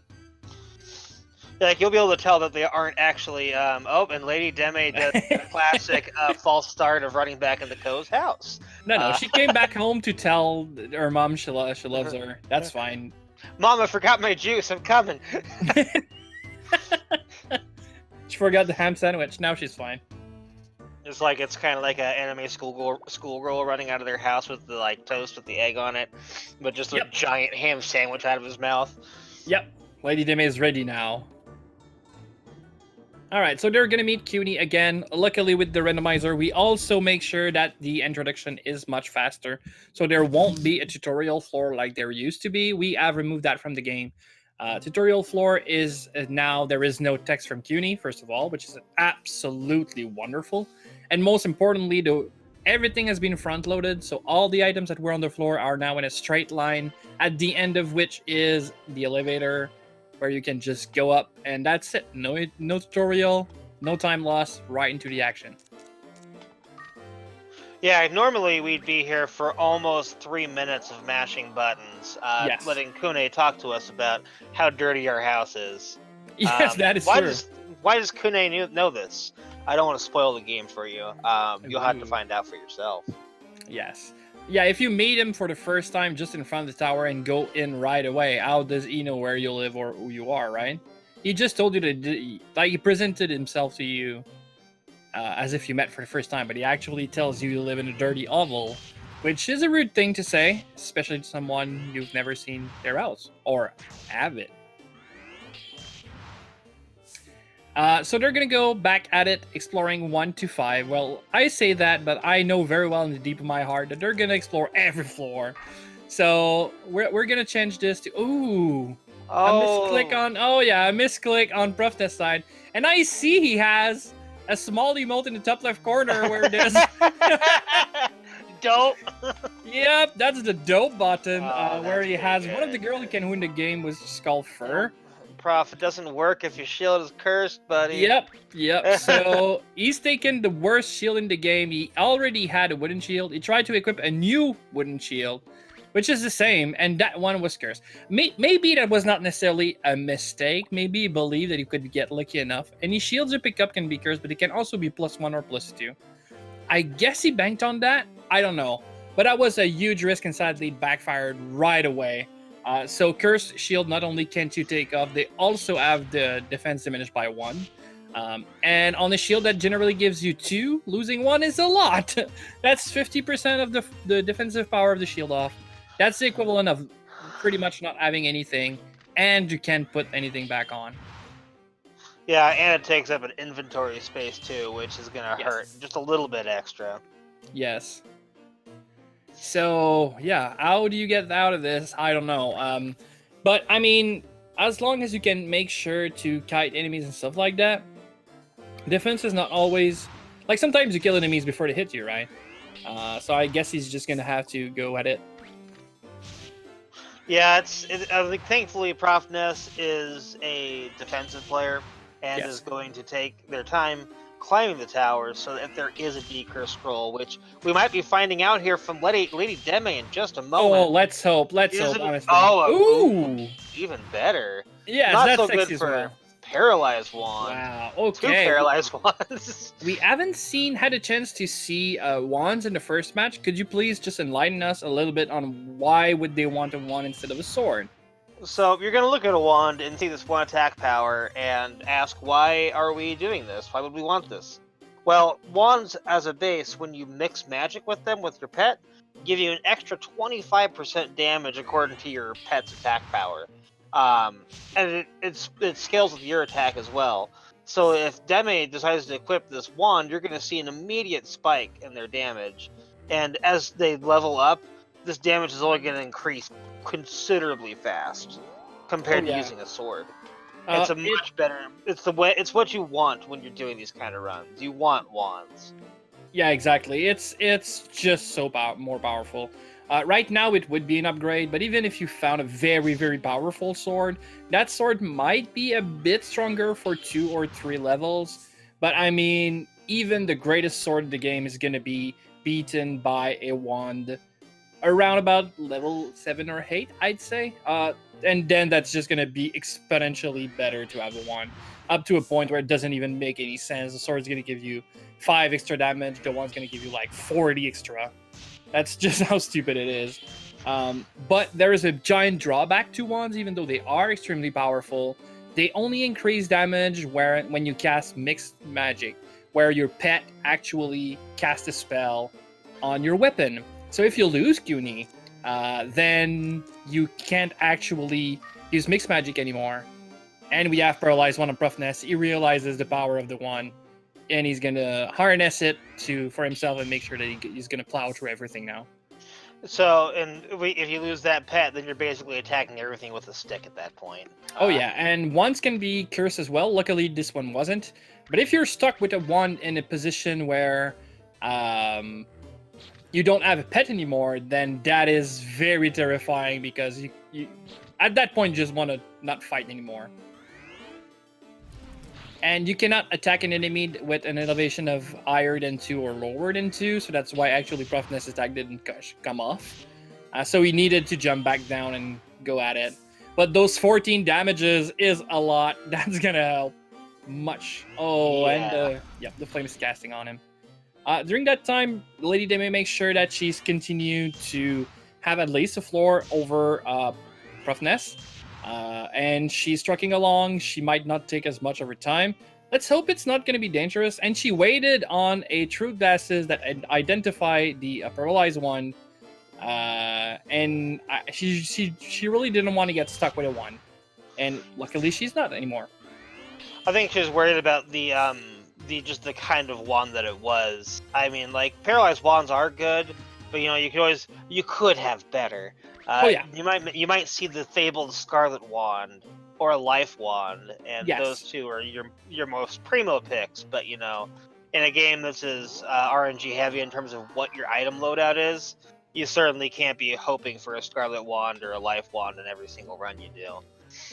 Like you'll be able to tell that they aren't actually. And Lady Deme does the classic false start of running back into Ko's house. No, Uh, she came back home to tell her mom she loves her. That's fine. Mom, I forgot my juice. I'm coming. She forgot the ham sandwich. Now she's fine. It's kind of like an anime schoolgirl running out of their house with the like toast with the egg on it, but just a Yep. giant ham sandwich out of his mouth. Yep. Lady Deme is ready now. All right, so they're gonna meet CUNY again. Luckily, with the randomizer, we also make sure that the introduction is much faster, so there won't be a tutorial floor like there used to be. We have removed that from the game. Tutorial floor is now there is no text from CUNY, first of all, which is absolutely wonderful, and most importantly, everything has been front loaded, so all the items that were on the floor are now in a straight line. At the end of which is the elevator, where you can just go up and that's it. No tutorial, no time loss, right into the action. Yeah, normally we'd be here for almost 3 minutes of mashing buttons, Yes. letting Kune talk to us about how dirty our house is. Yes, that is why true. why does Kune know this? I don't want to spoil the game for you. You'll have to Ooh. find out for yourself. Yes. Yeah, if you meet him for the first time just in front of the tower and go in right away, how does he know where you live or who you are, right? He just told you he presented himself to you as if you met for the first time, but he actually tells you live in a dirty hovel, which is a rude thing to say, especially to someone you've never seen their house or have it. So they're gonna go back at it, exploring 1 to 5. Well, I say that, but I know very well in the deep of my heart that they're gonna explore every floor. So we're gonna change this to a misclick on a misclick on ProfNES side, and I see he has a small emote in the top left corner where there's Dope. yep, that's the dope button Oh, where that's he pretty has one of the good. girl who can win the game was just called Fur. Prof, it doesn't work if your shield is cursed, buddy. Yep. So he's taken the worst shield in the game. He already had a wooden shield. He tried to equip a new wooden shield, which is the same, and that one was cursed. Maybe that was not necessarily a mistake. Maybe he believed that he could get lucky enough. Any shields you pick up can be cursed, but it can also be +1 or +2. I guess he banked on that. I don't know. But that was a huge risk and sadly backfired right away. So Cursed Shield not only can't you take off, they also have the defense diminished by 1. And on a shield that generally gives you 2, losing 1 is a lot. That's 50% of the defensive power of the shield off. That's the equivalent of pretty much not having anything, and you can't put anything back on. Yeah, and it takes up an inventory space too, which is gonna hurt Yes. just a little bit extra. Yes. So yeah, how do you get out of this? I don't know. But I mean, as long as you can make sure to kite enemies and stuff like that, defense is not always like sometimes you kill enemies before they hit you, right? So I guess he's just gonna have to go at it. Yeah, I think thankfully ProfNES is a defensive player and is Yes. going to take their time climbing the towers so that there is a decurse scroll, which we might be finding out here from Lady Deme in just a Oh, moment. let's hope. Let's Is hope. it? Honestly. Oh, Ooh. even better. Yes, Not that's so good sexy as for well. paralyzed wand. Wow. Two Okay. paralyzed wands. We haven't had a chance to see wands in the first match. Could you please just enlighten us a little bit on why would they want a wand instead of a sword? So you're gonna look at a wand and see this one attack power and ask, why are we doing this? Why would we want this? Well, wands as a base, when you mix magic with them with your pet, give you an extra 25% damage according to your pet's attack power. And it scales with your attack as well. So if Deme decides to equip this wand, you're going to see an immediate spike in their damage. And as they level up, this damage is only going to increase considerably fast compared to yeah. using a sword. It's a much better. It's the way. It's what you want when you're doing these kind of runs. You want wands. Yeah, exactly. It's just so more powerful. Right now, it would be an upgrade, but even if you found a very, very powerful sword, that sword might be a bit stronger for 2 or 3 levels. But I mean, even the greatest sword in the game is going to be beaten by a wand around about level 7 or 8, I'd say. And then that's just going to be exponentially better to have a wand, up to a point where it doesn't even make any sense. The sword's going to give you 5 extra damage, the one's going to give you like 40 extra. That's just how stupid it is. But there is a giant drawback to wands, even though they are extremely powerful. They only increase damage when you cast mixed magic, where your pet actually casts a spell on your weapon. So if you lose Cuny, then you can't actually use mixed magic anymore. And we have Paralyzed One on ProfNES. He realizes the power of the one, and he's gonna harness it for himself and make sure that he's gonna plow through everything now. So, if you lose that pet, then you're basically attacking everything with a stick at that point. Oh yeah, and wands can be cursed as well. Luckily, this one wasn't. But if you're stuck with a wand in a position where you don't have a pet anymore, then that is very terrifying because you at that point just want to not fight anymore. And you cannot attack an enemy with an elevation of higher than 2 or lower than 2, so that's why actually ProfNES attack didn't come off. So he needed to jump back down and go at it. But those 14 damages is a lot. That's gonna help much. Oh, Yeah. and the flame is casting on him. During that time, Lady Deme makes sure that she's continued to have at least a floor over ProfNES. And she's trucking along. She might not take as much of her time. Let's hope it's not going to be dangerous. And she waited on a true glasses that identify the paralyzed one. And she really didn't want to get stuck with a one. And luckily, she's not anymore. I think she was worried about the kind of wand that it was. I mean, like, paralyzed wands are good, but you could have better. Oh yeah. You might see the fabled Scarlet Wand or a Life Wand, and Yes. those two are your most primo picks. But in a game this is RNG heavy in terms of what your item loadout is, you certainly can't be hoping for a Scarlet Wand or a Life Wand in every single run you do.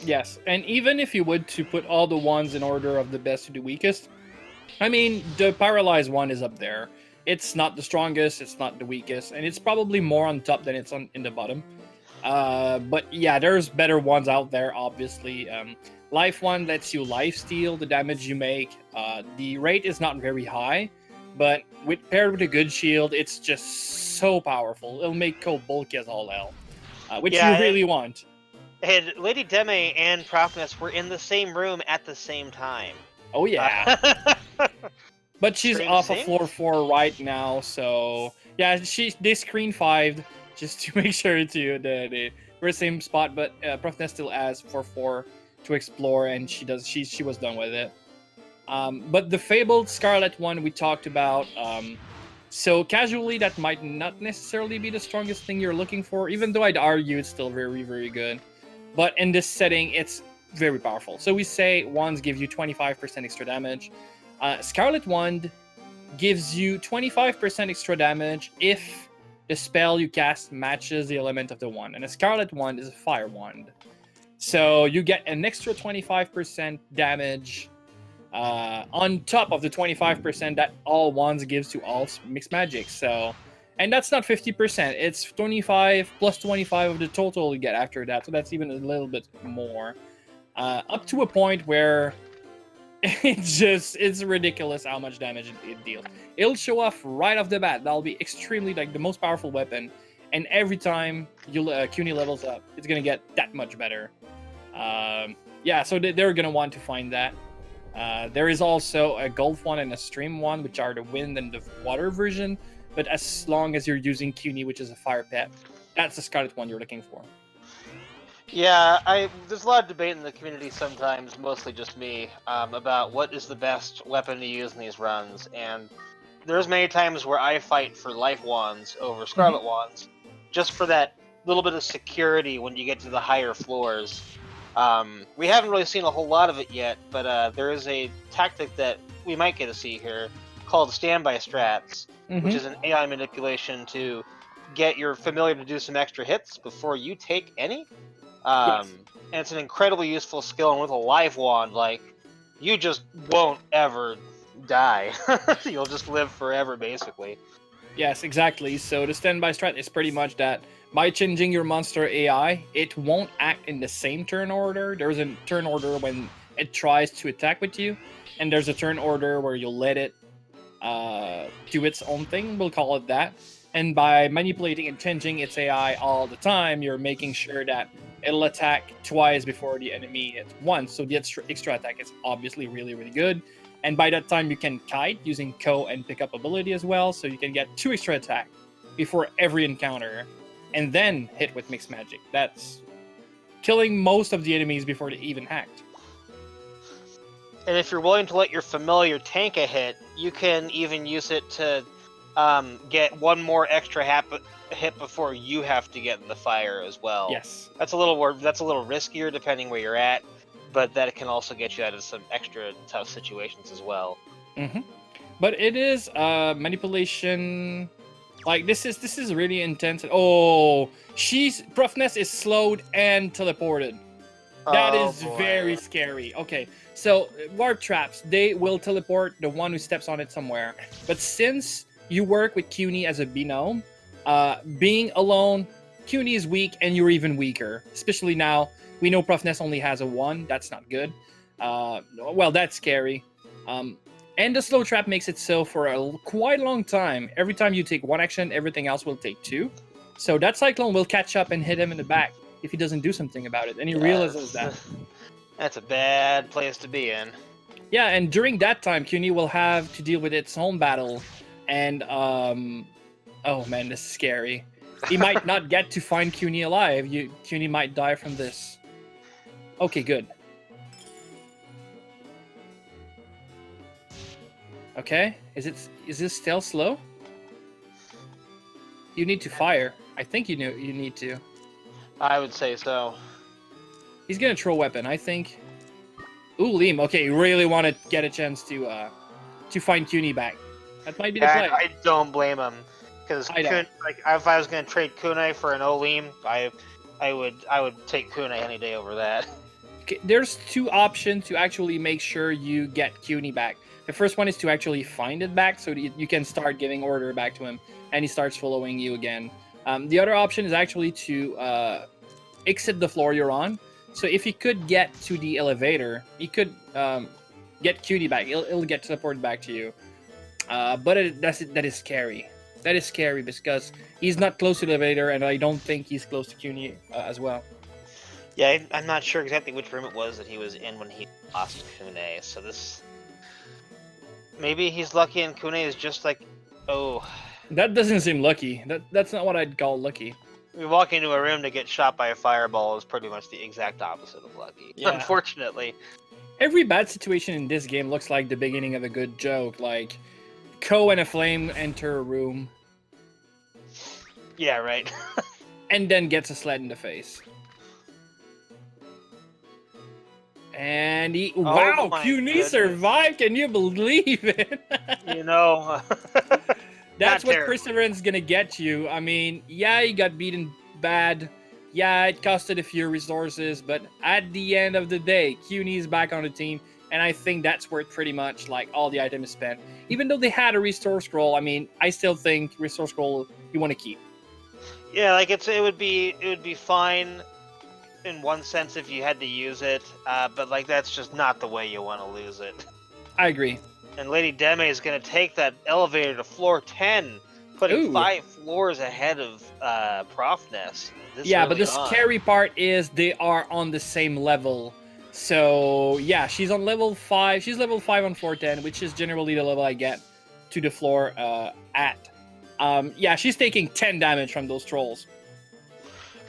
Yes, and even if you would to put all the wands in order of the best to the weakest, I mean, the paralyzed one is up there. It's not the strongest, it's not the weakest, and it's probably more on top than it's in the bottom. But yeah, there's better ones out there, obviously. Life one lets you life steal the damage you make. The rate is not very high, but paired with a good shield, it's just so powerful. It'll make Cole bulky as all hell, which you really want. And Lady Deme and ProfNES were in the same room at the same time. Oh yeah. But she's off of floor 4 right now, so yeah, they screen 5 just to make sure we're the same spot. But ProfNES still has floor 4 to explore, and she was done with it. But the fabled Scarlet one we talked about. So casually, that might not necessarily be the strongest thing you're looking for, even though I'd argue it's still very, very good. But in this setting, it's very powerful. So we say wands give you 25% extra damage. Scarlet Wand gives you 25% extra damage if the spell you cast matches the element of the wand. And a Scarlet Wand is a fire wand. So you get an extra 25% damage on top of the 25% that all wands gives to all mixed magic. So, and that's not 50%. It's 25 plus 25 of the total you get after that. So that's even a little bit more. Up to a point where it's ridiculous how much damage it deals. It'll show off right off the bat. That'll be extremely like the most powerful weapon. And every time CUNY levels up, it's gonna get that much better. Yeah, so they're gonna want to find that. There is also a Gulf one and a Stream one, which are the wind and the water version. But as long as you're using CUNY, which is a fire pet, that's the Scarlet one you're looking for. Yeah, there's a lot of debate in the community sometimes, mostly just me, about what is the best weapon to use in these runs. And there's many times where I fight for life wands over Scarlet wands, just for that little bit of security when you get to the higher floors. We haven't really seen a whole lot of it yet, but there is a tactic that we might get to see here called standby strats, which is an AI manipulation to get your familiar to do some extra hits before you take any. Yes. And it's an incredibly useful skill, and with a life wand, like, you just won't ever die. You'll just live forever, basically. Yes, exactly. So the standby strat is pretty much that by changing your monster AI, it won't act in the same turn order. There's a turn order when it tries to attack with you, and there's a turn order where you'll let it do its own thing, we'll call it that. And by manipulating and changing its AI all the time, you're making sure that it'll attack twice before the enemy hits once. So the extra attack is obviously really, really good. And by that time, you can kite using Co and pick up ability as well. So you can get 2 extra attack before every encounter and then hit with mixed magic. That's killing most of the enemies before they even hacked. And if you're willing to let your familiar tank a hit, you can even use it to get one more extra hit before you have to get in the fire as well. Yes. That's a little riskier depending where you're at, but that can also get you out of some extra tough situations as well. But it is manipulation. Like this is really intense. Oh, ProfNES is slowed and teleported. That is very scary. Okay, so warp traps, they will teleport the one who steps on it somewhere. But since you work with CUNY as a Binome, being alone, CUNY is weak and you're even weaker. Especially now, we know ProfNES only has a 1. That's not good. Well, that's scary. And the slow trap makes it so for quite a long time. Every time you take 1 action, everything else will take 2. So that Cyclone will catch up and hit him in the back if he doesn't do something about it. And he realizes that. That's a bad place to be in. Yeah, and during that time, CUNY will have to deal with its own battle. And, oh man, this is scary. He might not get to find CUNY alive. CUNY might die from this. Okay, good. Okay, is this still slow? You need to fire. I think you need to. I would say so. He's gonna throw a weapon, I think. Ooh, Liam. Okay, you really want to get a chance to find CUNY back. That might be the play. I don't blame him, because like if I was gonna trade Kunai for an Olim, I would take Kunai any day over that. Okay, there's 2 options to actually make sure you get CUNY back. The first one is to actually find it back, so you can start giving order back to him, and he starts following you again. The other option is actually to exit the floor you're on. So if he could get to the elevator, he could get CUNY back. It'll get teleported back to you. But that is scary. That is scary because he's not close to the elevator, and I don't think he's close to CUNY as well. Yeah, I'm not sure exactly which room it was that he was in when he lost Kunai. So this... Maybe he's lucky and Kunai is just like... Oh... That doesn't seem lucky. That's not what I'd call lucky. We walk into a room to get shot by a fireball is pretty much the exact opposite of lucky, yeah. Unfortunately. Every bad situation in this game looks like the beginning of a good joke. Like, Ko and a flame enter a room Yeah, right. and then gets a sled in the face. And he, Oh wow, my Cuny goodness. survived. Can you believe it? You know, That's what terribly. perseverance is gonna get you. I mean, yeah, he got beaten bad. Yeah, it costed a few resources, but at the end of the day, Cuny is back on the team, and I think that's where pretty much like all the items spent. Even though they had a restore scroll, I mean, I still think restore scroll you want to keep. Yeah, like it would be fine in one sense if you had to use it, but like that's just not the way you want to lose it. I agree. And Lady Deme is going to take that elevator to floor 10, putting Ooh. 5 floors ahead of ProfNES. Yeah, but the scary part is they are on the same level. So yeah, she's on level 5. She's level 5 on floor 10, which is generally the level I get to the floor at. Yeah, she's taking 10 damage from those trolls.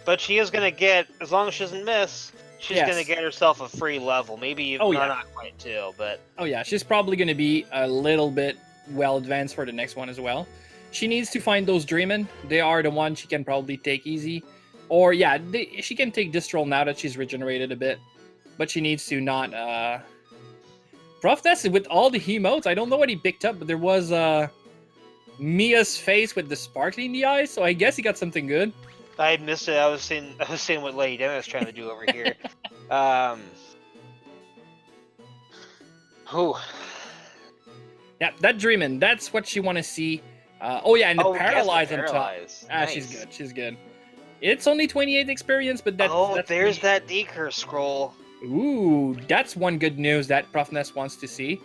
But she is going to get, as long as she doesn't miss, she's Yes. going to get herself a free level. Maybe not quite 2, but... Oh yeah, she's probably going to be a little bit well advanced for the next one as well. She needs to find those Dreamin'. They are the ones she can probably take easy. Or yeah, she can take this troll now that she's regenerated a bit. But she needs to not... ProfNES, with all the emotes, I don't know what he picked up, but there was Mia's face with the sparkle in the eyes, so I guess he got something good. I missed it. I was seeing what Lady Deme was trying to do over here. Yeah, that Dreamin', that's what you want to see. Oh yeah, and the Paralyze on top. Nice. She's good, she's good. It's only 28 experience, but that's... there's that decur scroll. Ooh, that's one good news that ProfNES wants to see.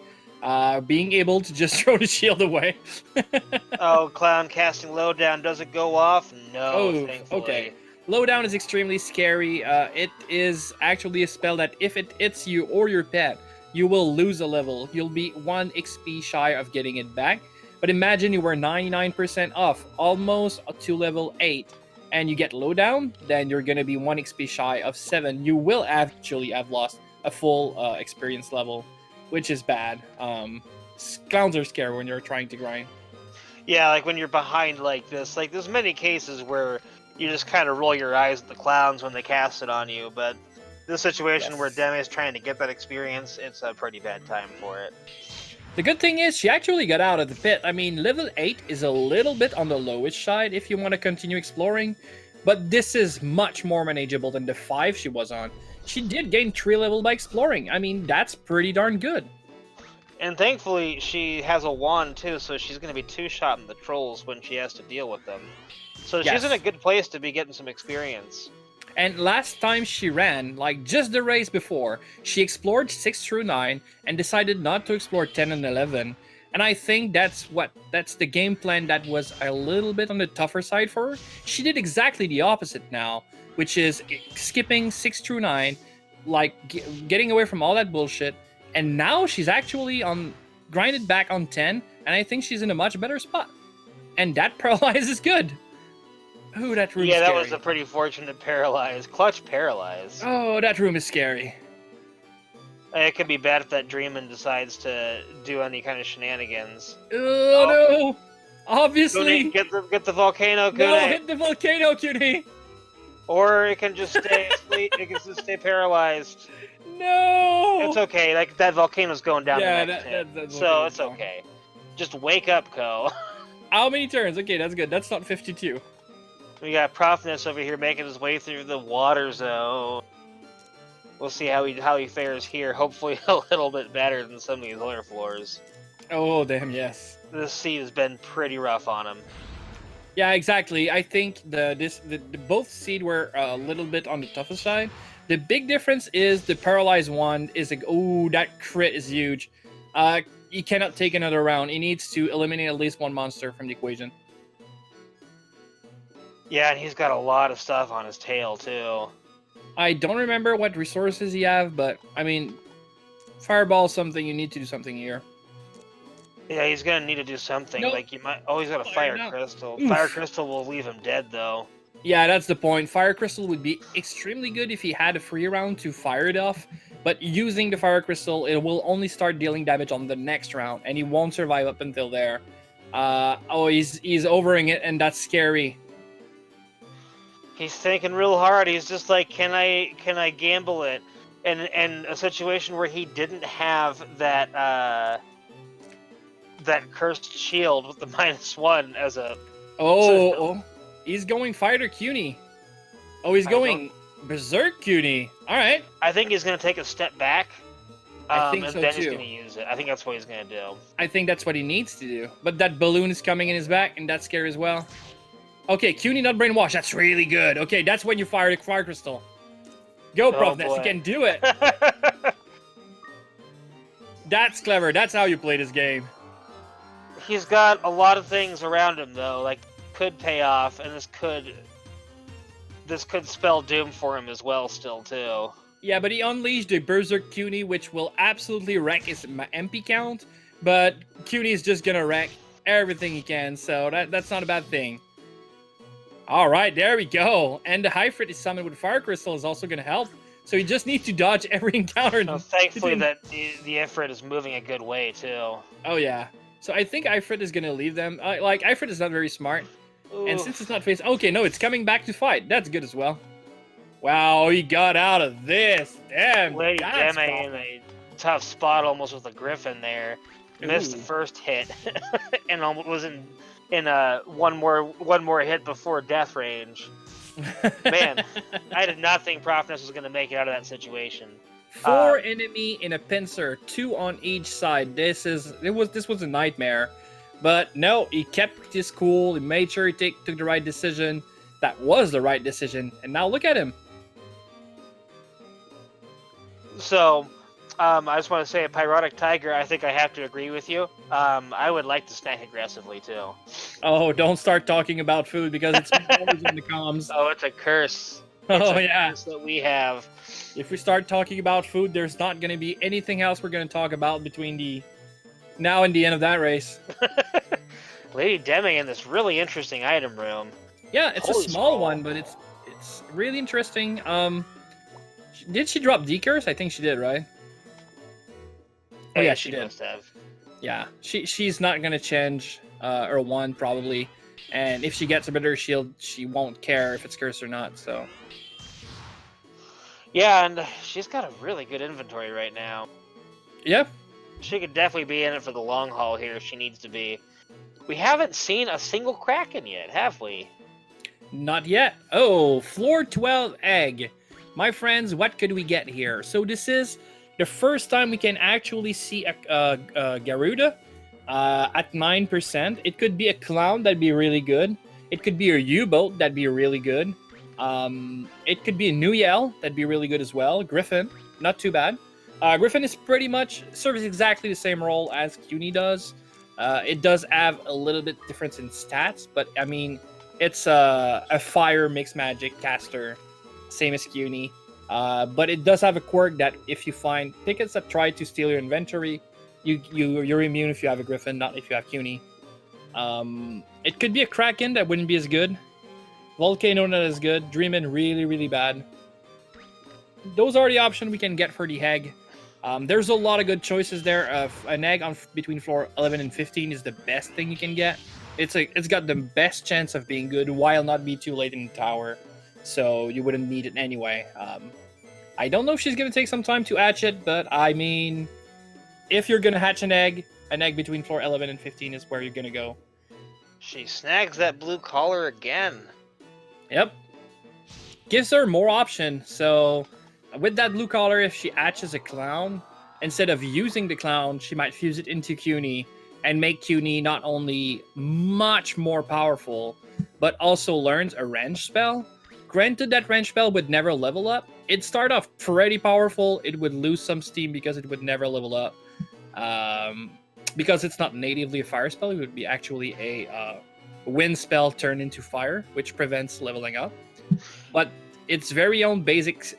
Being able to just throw the shield away. Oh, Clown casting Lowdown, does it go off? No, thankfully. Okay. Lowdown is extremely scary. It is actually a spell that if it hits you or your pet, you will lose a level. You'll be 1 XP shy of getting it back. But imagine you were 99% off, almost to level 8, and you get Lowdown, then you're going to be 1 XP shy of 7. You will actually have lost a full experience level, which is bad. Clowns are scary when you're trying to grind. Yeah, like when you're behind like this. Like there's many cases where you just kind of roll your eyes at the clowns when they cast it on you, but this situation where Deme is trying to get that experience, it's a pretty bad time for it. The good thing is she actually got out of the pit. I mean, level 8 is a little bit on the lowest side if you want to continue exploring, but this is much more manageable than the 5 she was on. She did gain 3 level by exploring. I mean, that's pretty darn good. And thankfully, she has a wand too, so she's going to be 2-shotting the trolls when she has to deal with them. So she's in a good place to be getting some experience. And last time she ran, like just the race before, she explored 6 through 9 and decided not to explore 10 and 11. And I think that's the game plan that was a little bit on the tougher side for her. She did exactly the opposite now, which is skipping 6 through 9, like getting away from all that bullshit. And now she's actually grinded back on 10, and I think she's in a much better spot. And that paralyze is good. Ooh, that room is scary. Yeah, that was a pretty fortunate paralyze. Clutch paralyze. Oh, that room is scary. It could be bad if that Dreamin' decides to do any kind of shenanigans. Oh no! Obviously! Kune, get the volcano, Kune. No, hit the volcano, Kune! Or it can just stay asleep. It can just stay paralyzed. No! It's okay. Like that volcano's going down the next hit, so it's okay. Just wake up, Ko. How many turns? Okay, that's good. That's not 52. We got ProfNES over here making his way through the water zone. We'll see how he fares here. Hopefully a little bit better than some of these other floors. Oh, damn, yes. This seed has been pretty rough on him. Yeah, exactly. I think the both seed were a little bit on the tougher side. The big difference is the paralyzed one is like, oh, that crit is huge. He cannot take another round. He needs to eliminate at least one monster from the equation. Yeah, and he's got a lot of stuff on his tail, too. I don't remember what resources he have, but, I mean, Fireball something, you need to do something here. Yeah, he's gonna need to do something. Nope. Like, you might... Oh, he's got a Fire Crystal. Oof. Fire Crystal will leave him dead, though. Yeah, that's the point. Fire Crystal would be extremely good if he had a free round to fire it off, But using the Fire Crystal, it will only start dealing damage on the next round, and he won't survive up until there. He's overing it, and that's scary. He's thinking real hard. He's just like, can I gamble it? And a situation where he didn't have that cursed shield with the -1 as a. He's going Fighter Cuny. Oh, he's going Berserk Cuny. All right. I think he's going to take a step back. I think and so then too. he's going to use it. I think that's what he's going to do. I think that's what he needs to do. But that balloon is coming in his back, and that's scary as well. Okay, Cuny not brainwash. That's really good. Okay, that's when you fire the Fire Crystal. Go, ProfNES. You can do it. That's clever. That's how you play this game. He's got a lot of things around him, though. Like, could pay off, and this could spell doom for him as well, still, too. Yeah, but he unleashed the Berserk Cuny, which will absolutely wreck his MP count. But Cuny is just gonna wreck everything he can, so that's not a bad thing. All right, there we go. And the Hyfrit is summoned with Fire Crystal is also gonna help. So you just need to dodge every encounter. So thankfully, that the Ifrit is moving a good way, too. Oh yeah. So I think Ifrit is gonna leave them. Like Ifrit is not very smart, and since it's not facing, okay, no, it's coming back to fight. That's good as well. Wow, he got out of this. Damn. Lady Deme in a tough spot, almost with a Griffin there. Missed the first hit, and almost was in one more hit before death range. Man, I did not think ProfNES was going to make it out of that situation. 4 enemy in a pincer, 2 on each side. This was a nightmare, but no, he kept his cool. He made sure he took the right decision. That was the right decision, and now look at him. So, I just want to say, a Pyrotic Tiger, I think I have to agree with you. I would like to snack aggressively, too. Oh, don't start talking about food, because it's always in the comms. Oh, it's a curse. Curse that we have. If we start talking about food, there's not going to be anything else we're going to talk about between the now and the end of that race. Lady Deme in this really interesting item room. Yeah, it's a small one, but it's really interesting. Did she drop D-Curse? I think she did, right? Oh yeah, she did. Must have. Yeah, she's not gonna change her wand probably, and if she gets a better shield, she won't care if it's cursed or not. So. Yeah, and she's got a really good inventory right now. Yeah. She could definitely be in it for the long haul here if she needs to be. We haven't seen a single Kraken yet, have we? Not yet. Oh, floor 12 egg. My friends, what could we get here? So this is the first time we can actually see a Garuda at 9%. It could be a clown, that'd be really good. It could be a U-boat, that'd be really good. It could be a Nuyel, that'd be really good as well. Griffin, not too bad. Griffin is pretty much serves exactly the same role as Cuny does. It does have a little bit difference in stats, but I mean, it's a fire mixed magic caster, same as Cuny. But it does have a quirk that if you find tickets that try to steal your inventory, you're immune if you have a Griffin, not if you have Cuny. It could be a Kraken, that wouldn't be as good. Volcano, not as good. Dreamin', really, really bad. Those are the options we can get for the egg. There's a lot of good choices there. An egg on between floor 11 and 15 is the best thing you can get. It's got the best chance of being good while not be too late in the tower. So you wouldn't need it anyway. I don't know if she's going to take some time to hatch it, but I mean, if you're going to hatch an egg between floor 11 and 15 is where you're going to go. She snags that blue collar again. Yep. Gives her more option. So with that blue collar, if she hatches a clown, instead of using the clown, she might fuse it into Cuny and make Cuny not only much more powerful, but also learns a range spell. Granted, that range spell would never level up. It'd start off pretty powerful. It would lose some steam because it would never level up. Because it's not natively a fire spell, it would be actually a wind spell turned into fire, which prevents leveling up. But its very own basic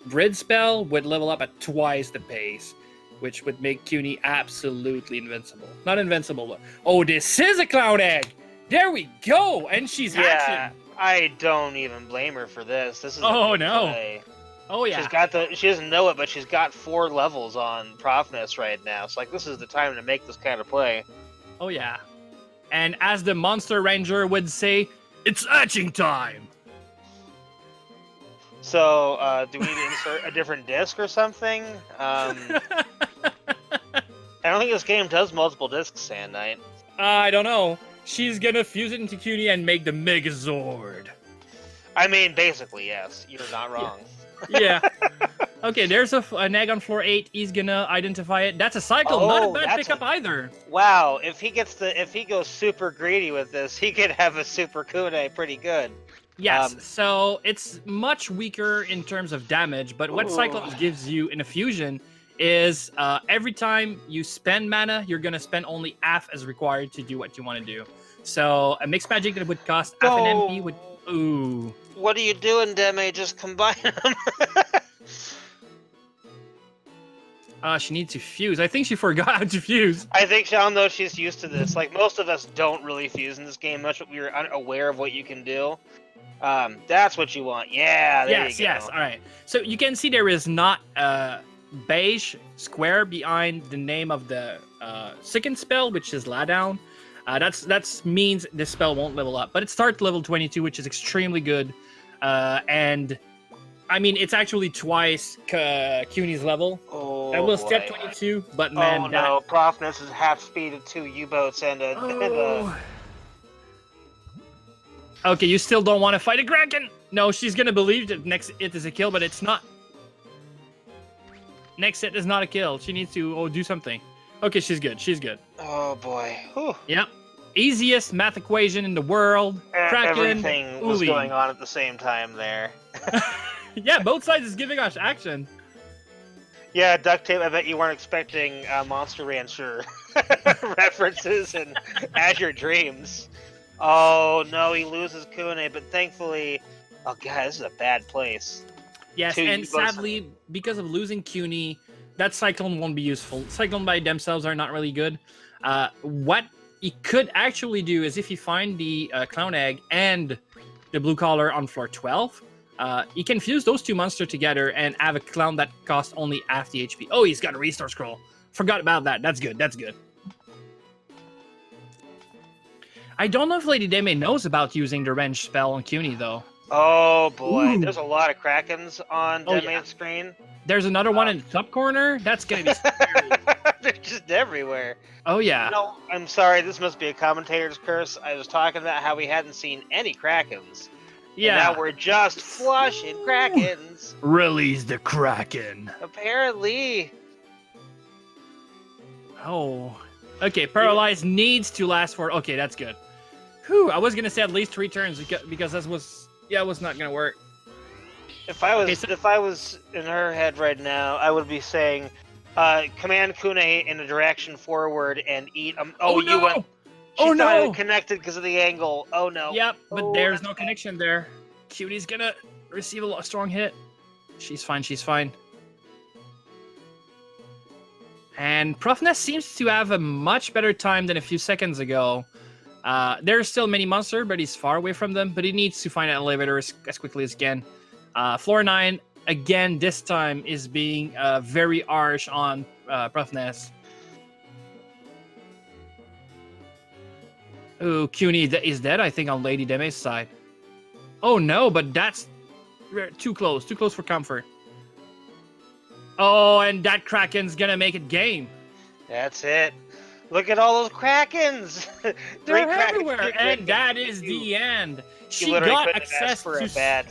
grid spell would level up at twice the pace, which would make Cuny absolutely invincible. Not invincible, but... Oh, this is a clown egg! There we go! And she's hatching! I don't even blame her for this. This is no. play. Oh yeah. She doesn't know it, but she's got 4 levels on ProfNES right now. So like this is the time to make this kind of play. Oh yeah. And as the Monster Ranger would say, it's hatching time. So do we need to insert a different disc or something? I don't think this game does multiple discs, Sand Knight. I don't know. She's gonna fuse it into Cutie and make the Megazord. I mean, basically, yes. You're not wrong. Yeah. Okay, there's an egg on floor 8. He's gonna identify it. That's a cycle. Oh, Not a bad that's pickup either. Wow, if he goes super greedy with this, he could have a Super Kunai pretty good. Yes, so it's much weaker in terms of damage, but what Cyclones gives you in a fusion is every time you spend mana, you're gonna spend only half as required to do what you want to do. So a mixed magic that would cost half an MP would... Ooh. What are you doing, Deme? Just combine them. She needs to fuse. I think she forgot how to fuse. I think she, I don't know if she's used to this. Like, most of us don't really fuse in this game much, but we were unaware of what you can do. That's what you want. Yeah, there you go. Yes, all right. So you can see there is not a beige square behind the name of the second spell, which is Laydown. That's means this spell won't level up, but it starts level 22, which is extremely good. And I mean, it's actually twice CUNY's level. Oh, I will step 22, but man, oh no, ProfNES is half speed of 2 U-boats and a... Okay, you still don't want to fight a Kraken? No, she's gonna believe that next hit is a kill, but it's not. Next hit is not a kill. She needs to do something. Okay, she's good. She's good. Oh boy. Whew. Yep. Easiest math equation in the world. Kraken. Everything was going on at the same time there. Yeah, both sides is giving us action. Yeah, Duct Tape, I bet you weren't expecting Monster Rancher references and Azure Dreams. Oh no, he loses Kunai, but thankfully... Oh god, this is a bad place. Yes, and sadly, because of losing CUNY, that Cyclone won't be useful. Cyclone by themselves are not really good. What he could actually do is if you find the Clown Egg and the Blue Collar on floor 12, he can fuse those 2 monsters together and have a Clown that costs only half the HP. Oh, he's got a Restore Scroll. Forgot about that. That's good. That's good. I don't know if Lady Deme knows about using the wrench spell on CUNY, though. Oh boy, Ooh. There's a lot of Krakens on Deme's screen. There's another one in the top corner. That's gonna be scary. They're just everywhere. Oh yeah. No, I'm sorry, this must be a commentator's curse. I was talking about how we hadn't seen any Krakens. Yeah. And now we're just flush in Krakens. Release the Kraken. Apparently. Oh. Okay, Paralyzed needs to last for... Okay, that's good. Whew, I was gonna say at least 3 turns because that was... Yeah, it was not gonna work. If I was in her head right now, I would be saying, command Kunai in a direction forward and eat. Oh no! You went. Oh no! It connected because of the angle. Oh no! Yep, but there's no connection there. Cutie's gonna receive a strong hit. She's fine. She's fine. And ProfNES seems to have a much better time than a few seconds ago. There's still many monsters, but he's far away from them. But he needs to find an elevator as quickly as he can. Floor 9, again, this time is being very harsh on ProfNES. Ooh, CUNY is dead, I think, on Lady Deme's side. Oh no, but that's too close for comfort. Oh, and that Kraken's gonna make it game. That's it. Look at all those Krakens. They're everywhere, and that is the end. She got access to...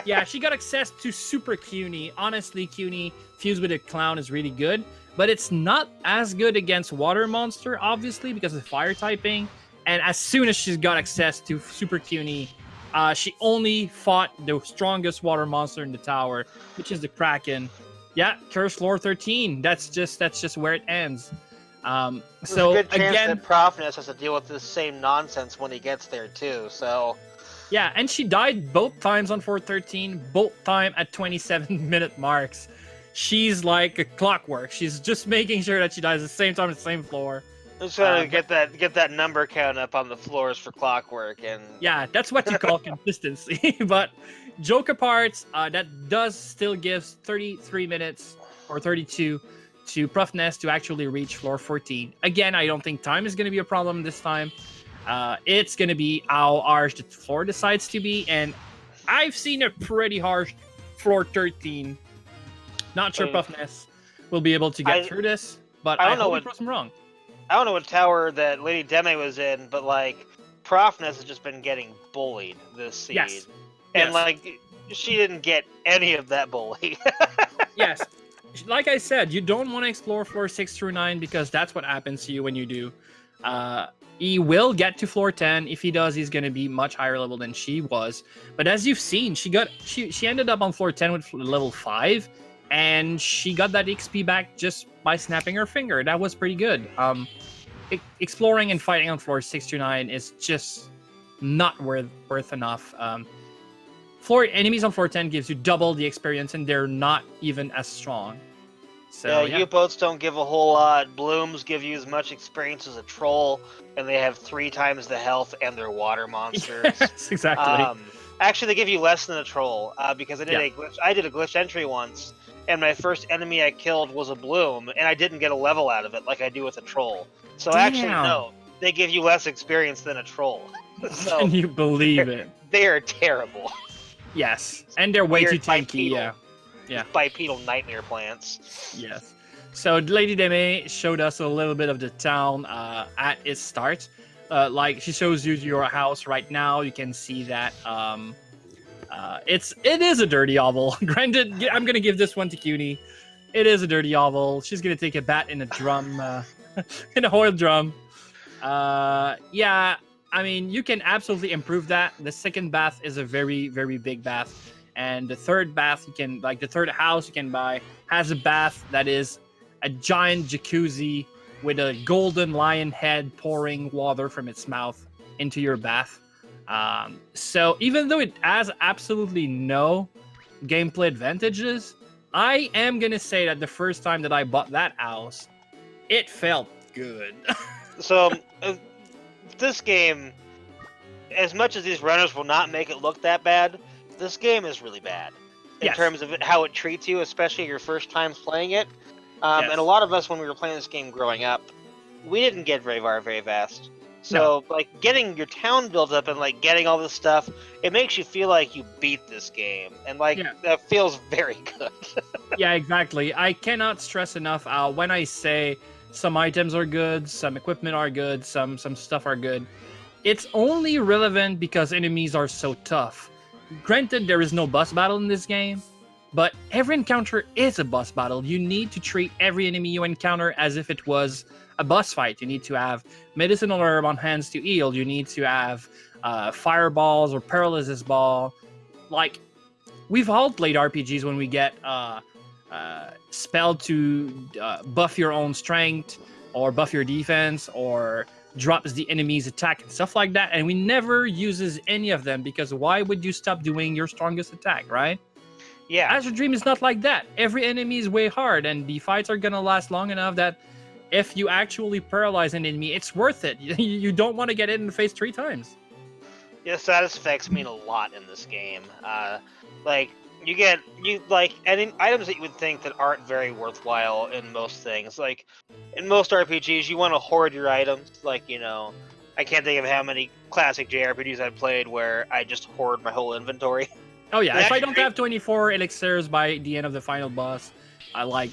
Yeah, she got access to Super CUNY. Honestly, CUNY fused with a Clown is really good, but it's not as good against Water Monster, obviously, because of Fire typing. And as soon as she's got access to Super CUNY, she only fought the strongest Water Monster in the tower, which is the Kraken. Yeah, Curse Floor 13. That's just where it ends. So a good chance again, that ProfNES has to deal with this same nonsense when he gets there too. So. Yeah, and she died both times on 413, both time at 27-minute marks. She's like a clockwork. She's just making sure that she dies at the same time, at the same floor. I'm trying to get that number count up on the floors for clockwork, and Yeah, that's what you call consistency. But joke apart, that does still gives 33 minutes or 32 to ProfNES to actually reach floor 14. Again, I don't think time is going to be a problem this time. It's going to be how harsh the floor decides to be, and I've seen a pretty harsh floor 13. Not sure ProfNES will be able to get through this, but I hope it proves them wrong. I don't know what tower that Lady Deme was in, but like ProfNES has just been getting bullied this seed. Yes. And like she didn't get any of that bully. Yes. Like I said, you don't want to explore floor 6 through 9 because that's what happens to you when you do. He will get to floor 10. If he does, he's going to be much higher level than she was. But as you've seen, she ended up on floor 10 with level 5, and she got that XP back just by snapping her finger. That was pretty good. Exploring and fighting on floor 6 to 9 is just not worth enough. Floor enemies on floor 10 gives you double the experience, and they're not even as strong. So yeah, U-boats don't give a whole lot. Blooms give you as much experience as a troll, and they have 3 times the health, and they're water monsters. Yes, exactly. Actually, they give you less than a troll because I did a glitch entry once, and my first enemy I killed was a bloom, and I didn't get a level out of it like I do with a troll. So actually, no, they give you less experience than a troll. So can you believe it? They are terrible. Yes, and they're way too tanky. Yeah. Bipedal nightmare plants. Yes. So Lady Deme showed us a little bit of the town at its start. Like she shows you your house right now. You can see that it is a dirty hovel. Granted, I'm gonna give this one to CUNY. It is a dirty hovel. She's gonna take a bat in a drum, in a oil drum. Yeah. I mean, you can absolutely improve that. The second bath is a very, very big bath. And the third bath the third house you can buy has a bath that is a giant jacuzzi with a golden lion head pouring water from its mouth into your bath. So even though it has absolutely no gameplay advantages, I am going to say that the first time that I bought that house, it felt good. So this game, as much as these runners will not make it look that bad, this game is really bad in terms of how it treats you, especially your first times playing it. And a lot of us, when we were playing this game growing up, we didn't get very far very fast. So, like, getting your town built up and, like, getting all this stuff, it makes you feel like you beat this game. And, like, that feels very good. Yeah, exactly. I cannot stress enough when I say some items are good, some equipment are good, some stuff are good, it's only relevant because enemies are so tough. Granted, there is no boss battle in this game, but every encounter is a boss battle. You need to treat every enemy you encounter as if it was a boss fight. You need to have medicinal herb on hands to heal. You need to have fireballs or paralysis ball. Like, we've all played RPGs when we get spell to buff your own strength or buff your defense or drops the enemy's attack and stuff like that, and we never uses any of them because why would you stop doing your strongest attack, right? Yeah. Azure Dream is not like that. Every enemy is way hard, and the fights are gonna last long enough that if you actually paralyze an enemy, it's worth it. You don't want to get it in the face 3 times. Yeah, status effects mean a lot in this game. Like, any items that you would think that aren't very worthwhile in most things. Like, in most RPGs, you want to hoard your items. Like, I can't think of how many classic JRPGs I've played where I just hoard my whole inventory. Oh yeah, if I don't have 24 elixirs by the end of the final boss,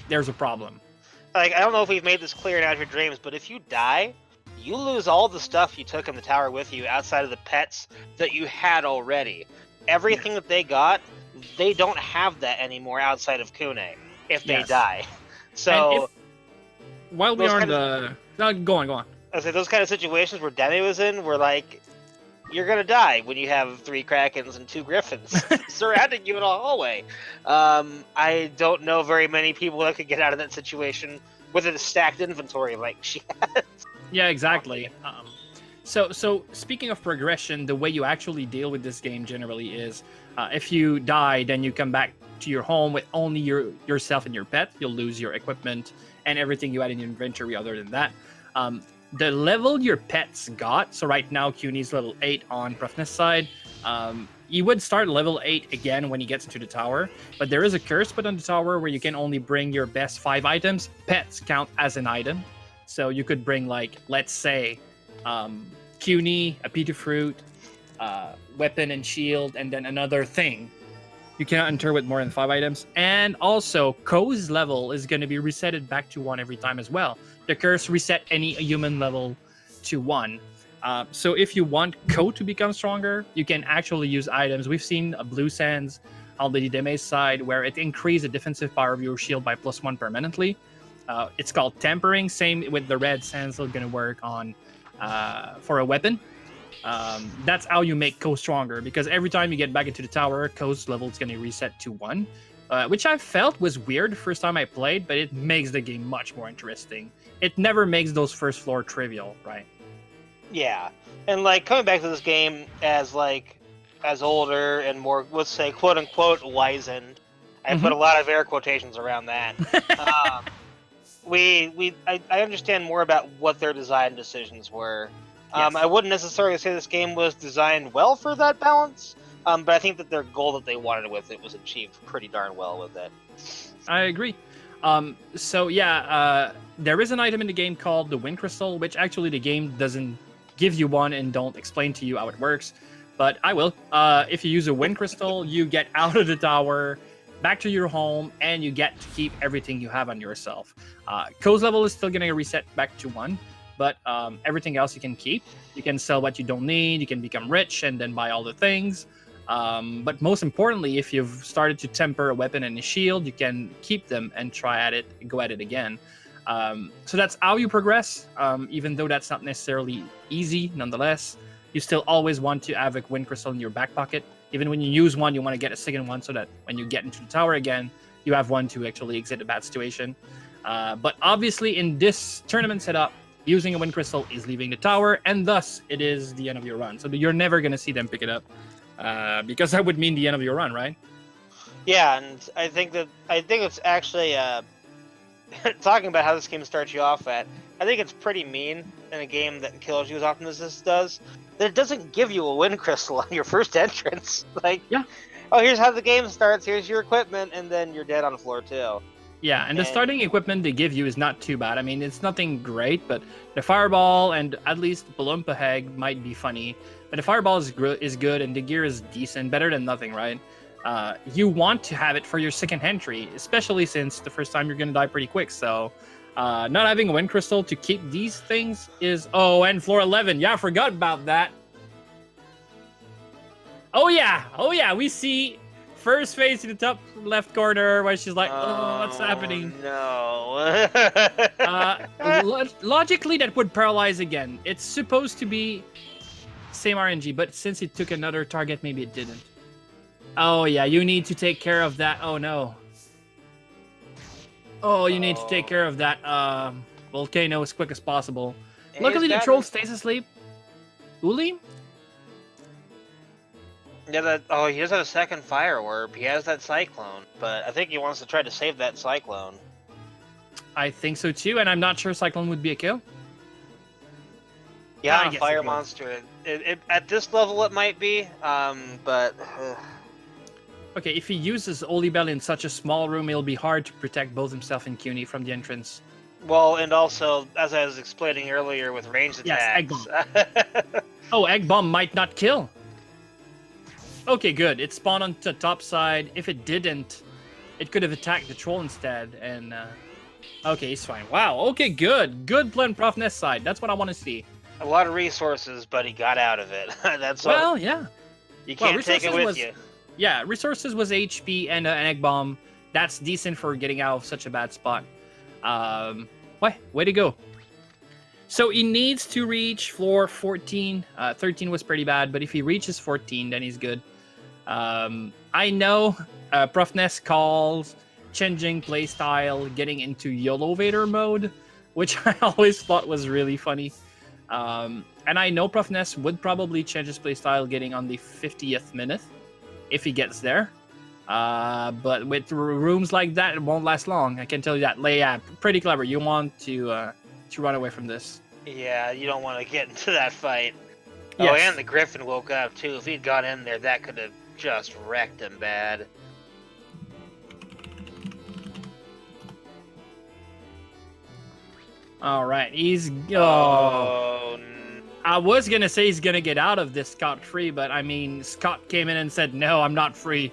there's a problem. Like, I don't know if we've made this clear in Azure Dreams, but if you die, you lose all the stuff you took in the tower with you outside of the pets that you had already. Everything that they got, they don't have that anymore outside of Kune if they die. So, while we are in the... No, go on. I say those kind of situations where Deme was in, were like, you're gonna die when you have 3 Krakens and 2 Griffins surrounding you in a hallway. I don't know very many people that could get out of that situation with a stacked inventory like she has. Yeah, exactly. So speaking of progression, the way you actually deal with this game generally is if you die, then you come back to your home with only yourself and your pet. You'll lose your equipment and everything you had in your inventory other than that. the level your pets got. So right now, CUNY's level 8 on ProfNES side. You would start level 8 again when he gets into the tower, but there is a curse put on the tower where you can only bring your best 5 items. Pets count as an item. So you could bring, like, let's say, CUNY, a Peter Fruit, weapon and shield, and then another thing. You cannot enter with more than 5 items. And also, Ko's level is going to be resetted back to 1 every time as well. The curse reset any human level to 1. So if you want Ko to become stronger, you can actually use items. We've seen Blue Sands on the Deme's side where it increased the defensive power of your shield by +1 permanently. It's called Tempering. Same with the Red Sands, going to work on for a weapon. That's how you make Ko stronger, because every time you get back into the tower, Ko's level is going to reset to 1, which I felt was weird the first time I played, but it makes the game much more interesting. It never makes those first floor trivial, right? Yeah, and like coming back to this game as older and more, let's say, quote unquote, wizened. I put a lot of air quotations around that. I understand more about what their design decisions were. Yes. I wouldn't necessarily say this game was designed well for that balance, but I think that their goal that they wanted with it was achieved pretty darn well with it. I agree. So yeah, there is an item in the game called the Wind Crystal, which actually the game doesn't give you one and don't explain to you how it works, but I will. If you use a Wind Crystal, you get out of the tower, back to your home, and you get to keep everything you have on yourself. Ko's level is still going to reset back to 1, but everything else you can keep. You can sell what you don't need, you can become rich and then buy all the things. But most importantly, if you've started to temper a weapon and a shield, you can keep them and go at it again. So that's how you progress, even though that's not necessarily easy. Nonetheless, you still always want to have a Wind Crystal in your back pocket. Even when you use one, you want to get a second one so that when you get into the tower again, you have one to actually exit a bad situation. But obviously in this tournament setup, using a Wind Crystal is leaving the tower, and thus it is the end of your run. So you're never going to see them pick it up, because that would mean the end of your run, right? Yeah, and I think it's actually talking about how this game starts you off at. I think it's pretty mean in a game that kills you as often as this does, that it doesn't give you a Wind Crystal on your first entrance. Like, yeah, oh, here's how the game starts. Here's your equipment, and then you're dead on floor 2. Yeah, and the starting equipment they give you is not too bad. I mean, it's nothing great, but the Fireball and at least Balloompa Heg might be funny. But the Fireball is good, and the gear is decent, better than nothing, right? You want to have it for your second entry, especially since the first time you're going to die pretty quick. So not having a Wind Crystal to keep these things is... Oh, and floor 11. Yeah, I forgot about that. Oh, yeah. We see... First face in the top left corner where she's like, oh, what's happening? No. Logically, that would paralyze again. It's supposed to be same RNG, but since it took another target, maybe it didn't. Oh, yeah, you need to take care of that. Oh, no. Oh, you need to take care of that volcano as quick as possible. Luckily, the troll stays asleep. Uli? Yeah, he does have a second fire orb. He has that cyclone, but I think he wants to try to save that cyclone. I think so too, and I'm not sure cyclone would be a kill. Yeah, fire monster. At this level, it might be, but. Okay, if he uses Holy Bell in such a small room, it'll be hard to protect both himself and CUNY from the entrance. Well, and also, as I was explaining earlier, with ranged attacks. Yes, Egg Bomb. Oh, Egg Bomb might not kill. Okay, good. It spawned on the top side. If it didn't, it could have attacked the troll instead. And okay, he's fine. Wow. Okay, good. Good plan, ProfNES side. That's what I want to see. A lot of resources, but he got out of it. That's well, yeah. You can't take it with you. Yeah, resources was HP and an Egg Bomb. That's decent for getting out of such a bad spot. Way to go. So he needs to reach floor 14. 13 was pretty bad, but if he reaches 14, then he's good. I know ProfNES calls changing playstyle getting into YOLOvator mode, which I always thought was really funny. And I know ProfNES would probably change his playstyle getting on the 50th minute if he gets there. But with rooms like that, it won't last long. I can tell you that. Yeah, pretty clever. You want to run away from this. Yeah, you don't want to get into that fight. Yes. Oh, and the Griffin woke up too. If he'd got in there, that could have just wrecked him bad. All right, he's. Oh. I was gonna say he's gonna get out of this scot-free, but I mean, Scott came in and said, "No, I'm not free."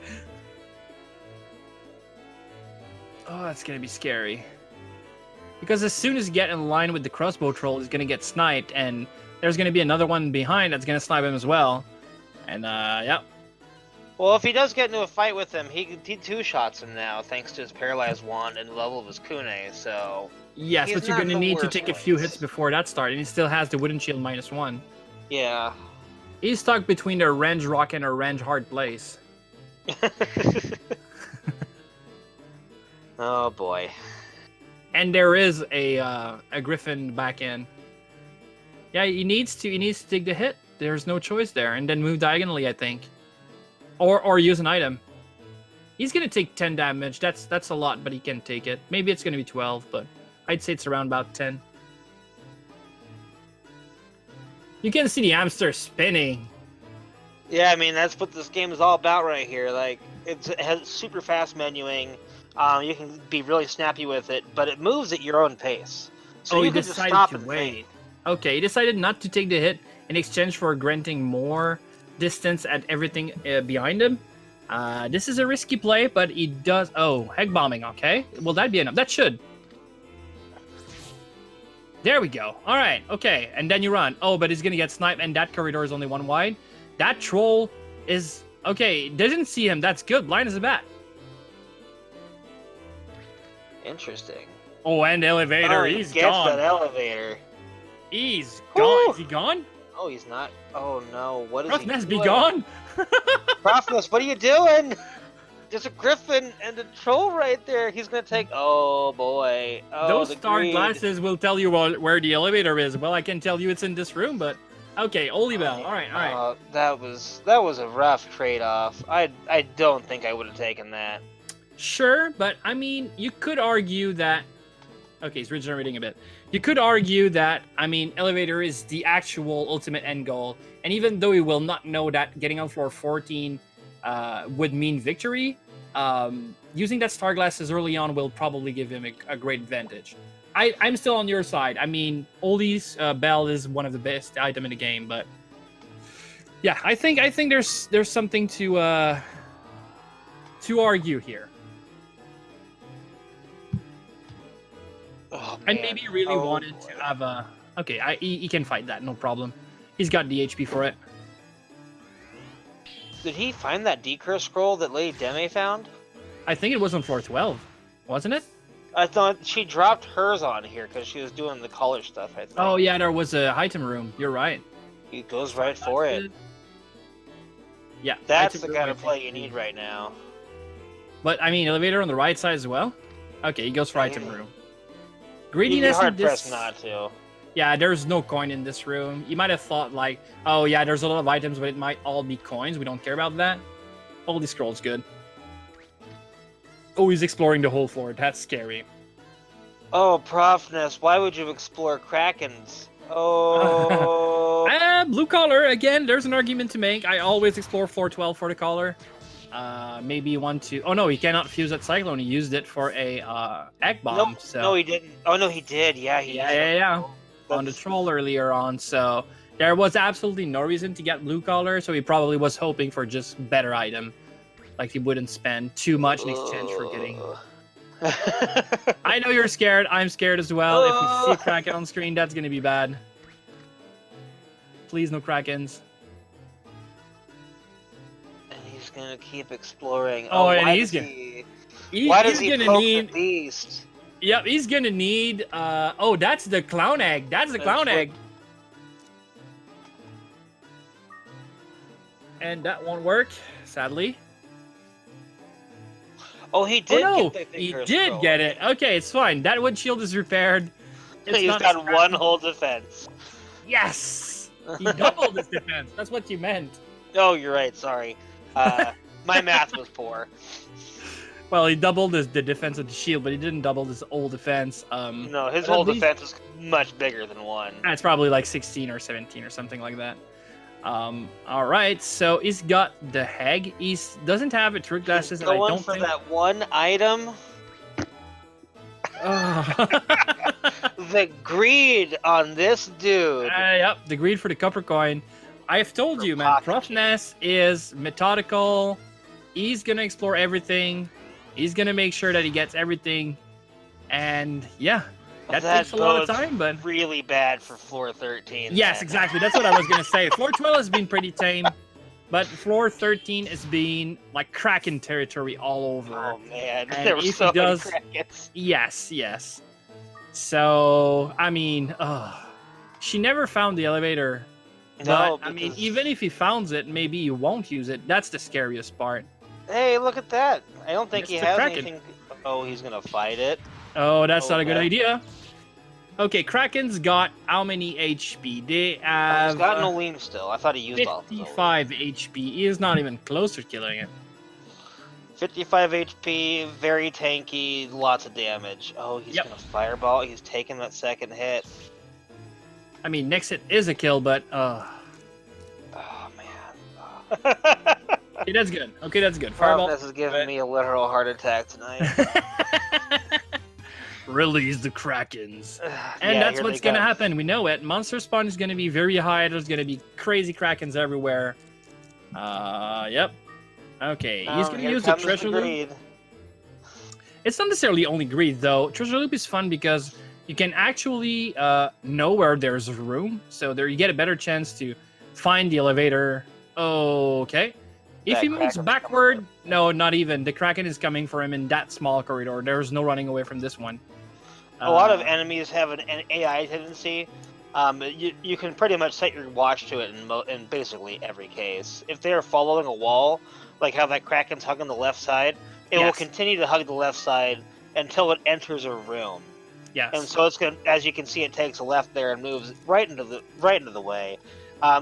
Oh, that's gonna be scary. Because as soon as you get in line with the crossbow troll, he's gonna get sniped, and there's gonna be another one behind that's gonna snipe him as well. And yep. Well, if he does get into a fight with him, he two-shots him now, thanks to his paralyzed wand and the level of his kune. So. Yes, He's but you're not gonna the need to worst take a few ones. hits before that start, and he still has the wooden shield -1. Yeah. He's stuck between the range rock and a range hard place. Oh boy. And there is a griffin back in. Yeah, he needs to take the hit. There's no choice there, and then move diagonally, I think, or use an item. He's gonna take 10 damage. That's a lot, but he can take it. Maybe it's gonna be 12, but I'd say it's around about 10. You can see the hamster spinning. Yeah, I mean that's what this game is all about right here. Like it has super fast menuing. You can be really snappy with it, but it moves at your own pace. So Oh, you he can just decided stop to and wait. think. Okay, he decided not to take the hit in exchange for granting more distance at everything behind him. This is a risky play, but he does. Oh, heck bombing. Okay, well that'd be enough. That should. There we go. All right. Okay, and then you run. Oh, but he's gonna get sniped, and that corridor is only 1 wide. That troll is okay. Didn't see him. That's good. Blind as a bat. Interesting. Oh, and elevator. Oh, he He's gets gone. that elevator. He's gone. Whew. Is he gone? Oh, he's not. Oh no, what is he ProfNES doing? be gone. ProfNES, what are you doing? There's a griffin and a troll right there. He's gonna take. Oh boy. Oh, Those the star greed. glasses will tell you where the elevator is. Well, I can tell you it's in this room, but okay, Holy Bell. All right, all right. That was a rough trade-off. I don't think I would have taken that. Sure, but I mean, you could argue that. Okay, he's regenerating a bit. You could argue that, I mean, elevator is the actual ultimate end goal, and even though he will not know that getting on floor 14 would mean victory, using that star glasses early on will probably give him a great advantage. I'm still on your side. I mean, Oldie's bell is one of the best item in the game, but yeah, I think there's something to argue here. Oh, And man. maybe he really Oh, wanted boy. to have a. Okay, he can fight that, no problem. He's got the HP for it. Did he find that decurse scroll that Lady Deme found? I think it was on floor 12, wasn't it? I thought she dropped hers on here because she was doing the collar stuff, I think. Oh yeah, there was a item room. You're right. He goes right for it. Yeah, That's item the room, kind I of think. play you need right now. But I mean, elevator on the right side as well. Okay, he goes for item room. You'd be Greediness in hard this. pressed not to. Yeah, there's no coin in this room. You might have thought like, oh yeah, there's a lot of items, but it might all be coins. We don't care about that. All these scrolls good. Oh, he's exploring the whole floor. That's scary. Oh, ProfNES, why would you explore Krakens? Oh. Blue collar again. There's an argument to make. I always explore floor 12 for the collar. Maybe you want to. Oh no, he cannot fuse that cyclone. He used it for a egg bomb. Nope. So No, he didn't. Oh, no, he did. Yeah, he yeah. On the troll earlier on. So there was absolutely no reason to get blue collar. So he probably was hoping for just better item. Like he wouldn't spend too much in exchange for getting. I know you're scared. I'm scared as well. If we see a Kraken on screen, that's gonna be bad. Please, no Krakens. And he's gonna keep exploring. Oh, and why he's does gonna- he... Why does he gonna poke need. the beast? Yep, he's gonna need. Oh, that's the clown egg. That's the clown what- egg. And that won't work, sadly. Oh, he did Oh no, get the he Thinker's did Scroll. get it. Okay, it's fine. That wood shield is repaired. It's He's not got scratched. one whole defense. Yes, he doubled his defense. That's what you meant. Oh, you're right. Sorry. My math was poor. Well, he doubled the defense of the shield, but he didn't double his old defense. No, his but at whole least- defense is much bigger than 1. It's probably like 16 or 17 or something like that. All right, so he's got the hag. He doesn't have a truth glasses, He's and I going don't for think. that one item. The greed on this dude. Yep, the greed for the copper coin. I've told For you, man. pocket ProfNES is methodical. He's gonna explore everything. He's gonna make sure that he gets everything. And yeah, that takes a lot of bodes time, but really bad for floor 13. yes, then. exactly. That's what I was gonna say. Floor 12 has been pretty tame, but floor 13 has been like Kraken territory all over. Oh man, And there were if so he many does- Krakens. Yes. So I mean, she never found the elevator. No, But, I mean, because- even if he founds it, maybe he won't use it. That's the scariest part. Hey, look at that! I don't think he Mr. has Kraken. anything. Oh, he's gonna fight it. Oh, that's Oh, not a good man. idea. Okay, Kraken's got how many HP? They He's have got an Olim still. I thought he used all of his Olim. 55 HP. He is not even close to killing it. 55 HP, very tanky, lots of damage. Oh, he's Yep. gonna fireball. He's taking that second hit. I mean, next hit is a kill, but Oh man. okay, that's good. Okay, that's good. Fireball. This is giving me a literal heart attack tonight. Release the Krakens. And Yeah, that's here what's they gonna come. happen. We know it. Monster spawn is gonna be very high. There's gonna be crazy Krakens everywhere. Yep. Okay, he's gonna Here use the comes treasure loop. greed. It's not necessarily only greed though. Treasure loop is fun because you can actually know where there's room. So there you get a better chance to find the elevator. Okay. If That he moves Kraken's coming backward, no, not even. The Kraken is coming for him in that small corridor. There's no running away from this one. A lot of enemies have an AI tendency. You can pretty much set your watch to it in basically every case. If they are following a wall, like how that Kraken's hugging the left side, it will Yes. continue to hug the left side until it enters a room. Yes. And so it's gonna, as you can see, it takes a left there and moves right into the way.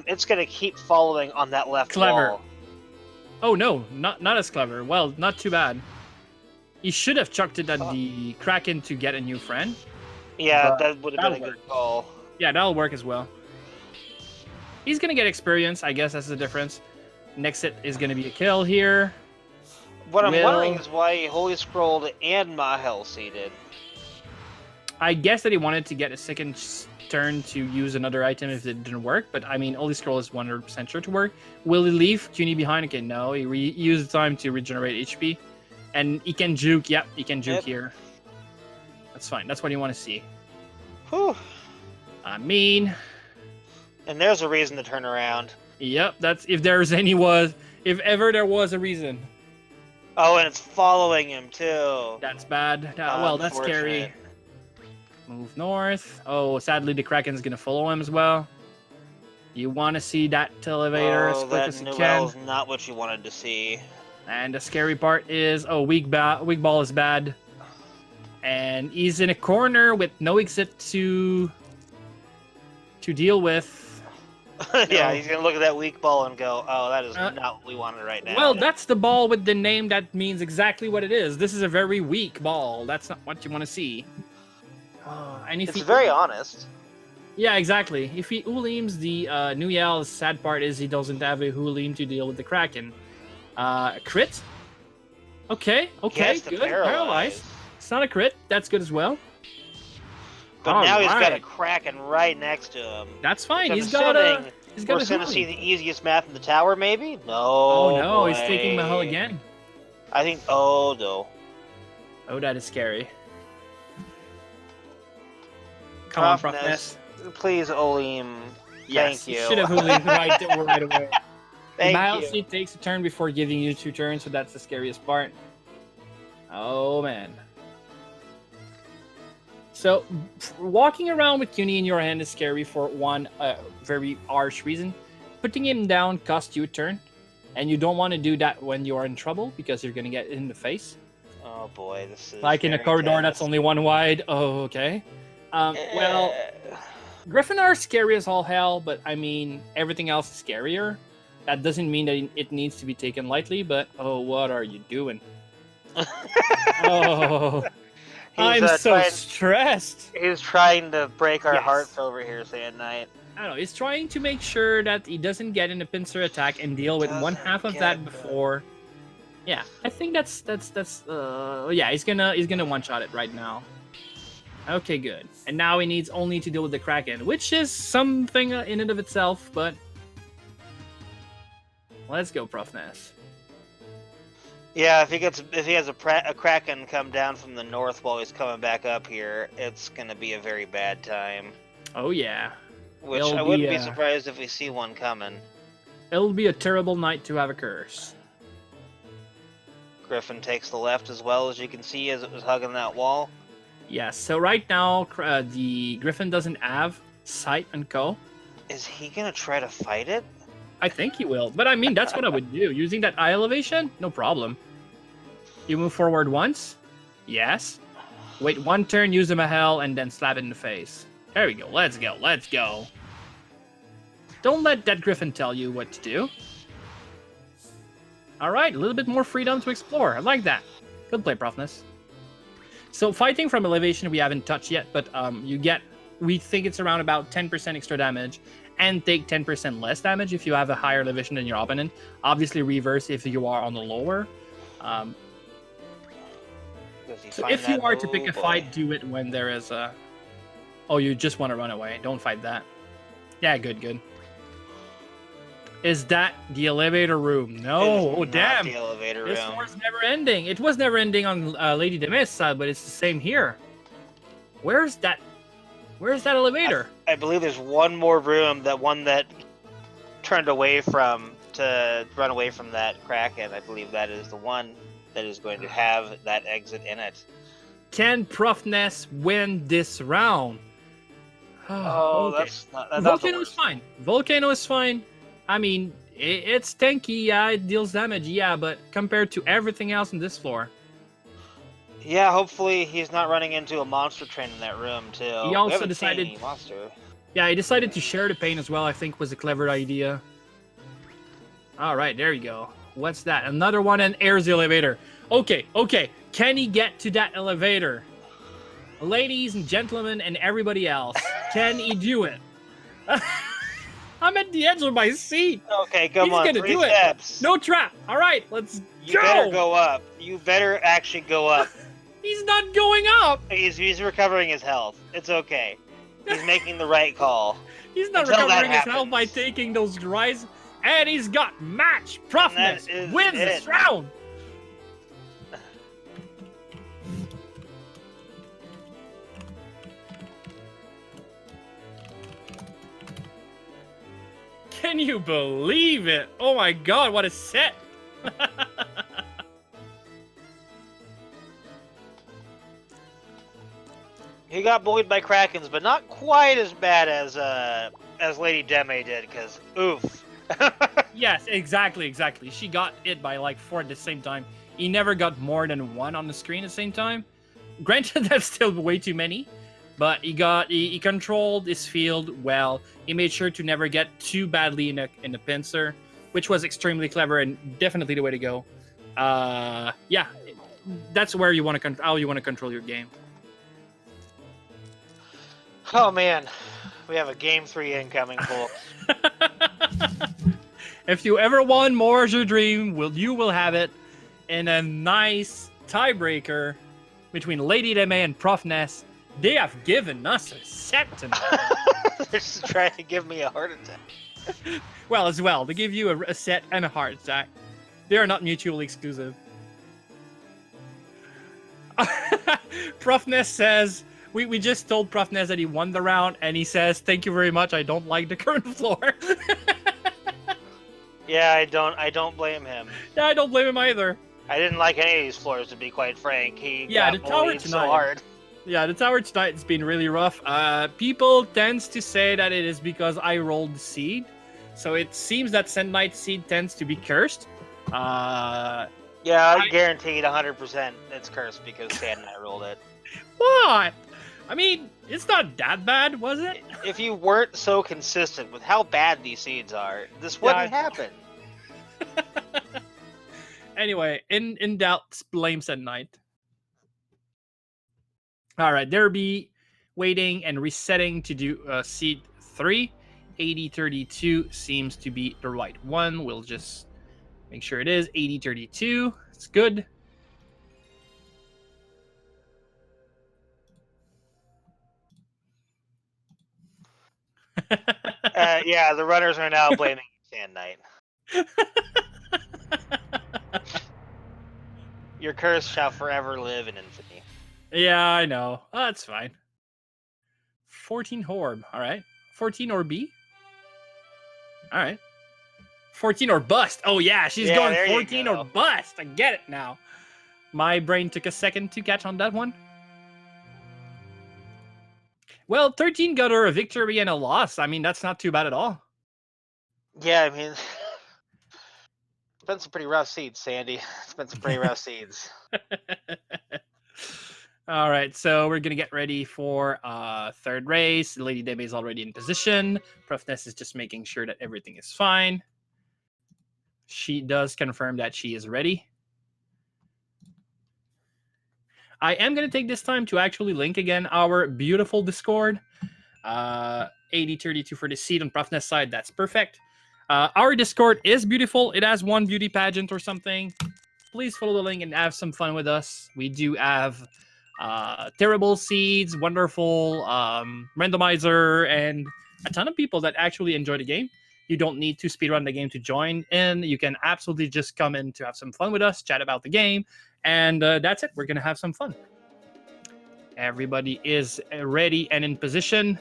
It's gonna keep following on that left Clever. wall. Oh no, not as clever. Well, not too bad. He should have chucked it at the Kraken to get a new friend. Yeah, But that would have been a that'll good call. Yeah, that'll work as well. He's gonna get experience, I guess that's the difference. Next hit is gonna be a kill here. What I'm Will- wondering is why he Holy Scrolled and Mahel seeded. I guess that he wanted to get a second turn to use another item if it didn't work, but I mean, Holy Scroll is 100% sure to work. Will he leave CUNY behind? Okay, no, he used the time to regenerate HP. And he can juke, yep, he can juke Yep. here. That's fine, that's what you want to see. Whew. I mean, And there's a reason to turn around. yep, that's if ever there was a reason. Oh, and it's following him too. That's bad. Well, that's scary. Unfortunate. Move north. Oh, sadly, the Kraken's gonna follow him as well. You want to see that elevator as Oh, quick that as you Newell can. is not what you wanted to see. And the scary part is, weak ball is bad. And he's in a corner with no exit to deal with. Yeah, No. he's gonna look at that weak ball and go, "Oh, that is Uh, not what we wanted right now." Well, that's the ball with the name that means exactly what it is. This is a very weak ball. That's not what you want to see. And if it's he, very honest. Yeah, exactly. If he Ulims the Nuyel, the sad part is he doesn't have a Ulim to deal with the Kraken. Crit? Okay, Gets to good. paralyze. It's not a crit. That's good as well. But now he's got a Alright. Kraken right next to him. That's fine. I'm He's got assuming a We're gonna see the easiest map in the tower, maybe? No. Oh no, he's boy. taking Mahal again. I think. Oh no. Oh, that is scary. Come on, ProfNES. ProfNES. Please, Olim. Yes, Thank you. should have Ulim right away. Thank Mahal you. seed takes a turn before giving you 2 turns, so that's the scariest part. Oh man. So, walking around with CUNY in your hand is scary for one very harsh reason. Putting him down costs you a turn, and you don't want to do that when you are in trouble because you're going to get in the face. Oh boy, this is Like in a very corridor tense. that's only 1 wide. Oh, okay. Well, Eh, Griffin are scary as all hell, but I mean, everything else is scarier. That doesn't mean that it needs to be taken lightly, but oh, what are you doing? Oh, He's I'm so trying. stressed. He's trying to break our Yes. hearts over here, Sand Knight. I don't know. He's trying to make sure that he doesn't get in a pincer attack and deal with one half of that before. Yeah, I think that's yeah. He's gonna one shot it right now. Okay, good. And now he needs only to deal with the Kraken, which is something in and of itself. But let's go, ProfNES. Yeah, if he has a Kraken come down from the north while he's coming back up here, it's gonna be a very bad time. Oh yeah. Which I wouldn't be surprised if we see one coming. It'll be a terrible night to have a curse. Griffin takes the left as well, as you can see, as it was hugging that wall. Yes. So right now, the Griffin doesn't have sight and co. Is he gonna try to fight it? I think he will, but I mean that's what I would do. Using that eye elevation, no problem. You move forward once, yes. Wait one turn, use the Mahel, and then slap it in the face. There we go. Let's go. Let's go. Don't let that Griffin tell you what to do. All right, a little bit more freedom to explore. I like that. Good play, ProfNES. So fighting from elevation we haven't touched yet, but we think it's around about 10% extra damage and take 10% less damage if you have a higher elevation than your opponent. Obviously reverse if you are on the lower. So if you are to pick a fight, do it when there is a... Oh, you just want to run away. Don't fight that. Yeah, good, good. Is that the elevator room? No. Oh, damn. The elevator room. This war's never ending. It was never ending on Lady Deme's side, but it's the same here. Where's that elevator? I believe there's one more room, that one that turned away from to run away from that Kraken. I believe that is the one that is going to have that exit in it. Can ProfNES win this round? Oh, okay. Volcano is fine. Volcano is fine. I mean, it's tanky, yeah, it deals damage, yeah, but compared to everything else in this floor. Yeah, hopefully he's not running into a monster train in that room, too. He also decided... Yeah, he decided to share the pain as well, I think was a clever idea. Alright, there you go. What's that? Another one and airs the elevator. Okay, okay. Can he get to that elevator? Ladies and gentlemen and everybody else, can he do it? I'm at the edge of my seat. Okay, come on. He's gonna do steps. it. No trap. All right, let's go. You better go up. You better actually go up. He's not going up. He's recovering his health. It's okay. He's making the right call. He's not recovering his health by taking those rise. And he's got match. ProfNES wins this round. Can you believe it? Oh my god, what a set! He got bullied by Krakens, but not quite as bad as Lady Deme did, because oof. Yes, exactly. She got it by like 4 at the same time. He never got more than 1 on the screen at the same time. Granted, that's still way too many. But he controlled his field well. He made sure to never get too badly in a pincer, which was extremely clever and definitely the way to go. Yeah, that's where you want to how you want to control your game. Oh man, we have a game 3 incoming, folks. If you ever want more Azure Dream, you will have it in a nice tiebreaker between Lady Deme and ProfNES. They have given us a set tonight. They're just trying to give me a heart attack. Well, as well. They give you a set and a heart attack. They are not mutually exclusive. ProfNES says... We just told ProfNES that he won the round, and he says, "Thank you very much, I don't like the current floor." Yeah, I don't blame him. Yeah, I don't blame him either. I didn't like any of these floors, to be quite frank. He got the tower tonight. So hard. Yeah, the tower tonight has been really rough. People tends to say that it is because I rolled the seed. So it seems that Sand Knight seed tends to be cursed. Yeah, I guaranteed 100% it's cursed because Sand Knight rolled it. What? I mean, it's not that bad, was it? If you weren't so consistent with how bad these seeds are, this wouldn't happen. Anyway, in doubt, blame said knight. All right, there be waiting and resetting to do seed 3. 8032 seems to be the right one. We'll just make sure it is 8032. It's good. Yeah, the runners are now blaming Sand Knight. Your curse shall forever live in infamy. Yeah, I know. Oh, that's fine. 14 Horb. All right. 14 or B. All right. 14 or bust. Oh, yeah. She's going 14 or bust. I get it now. My brain took a second to catch on that one. Well, 13 got her a victory and a loss. I mean, that's not too bad at all. Yeah, I mean, it's been some pretty rough seeds, Sandy. It's been some pretty rough seeds. All right, so we're going to get ready for third race. Lady Deme is already in position. ProfNES is just making sure that everything is fine. She does confirm that she is ready. I am going to take this time to actually link again our beautiful Discord. 8032 for the seed on ProfNES side. That's perfect. Our Discord is beautiful. It has one beauty pageant or something. Please follow the link and have some fun with us. We do have terrible seeds, wonderful randomizer, and a ton of people that actually enjoy the game. You don't need to speedrun the game to join in. You can absolutely just come in to have some fun with us, chat about the game, and that's it. We're going to have some fun. Everybody is ready and in position.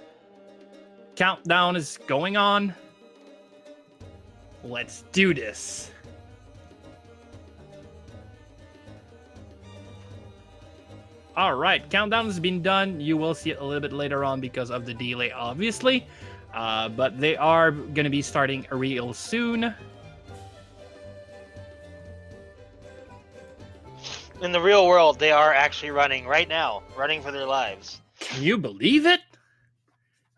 Countdown is going on. Let's do this. All right, countdown has been done. You will see it a little bit later on because of the delay, obviously. But they are going to be starting real soon. In the real world, they are actually running right now, running for their lives. Can you believe it?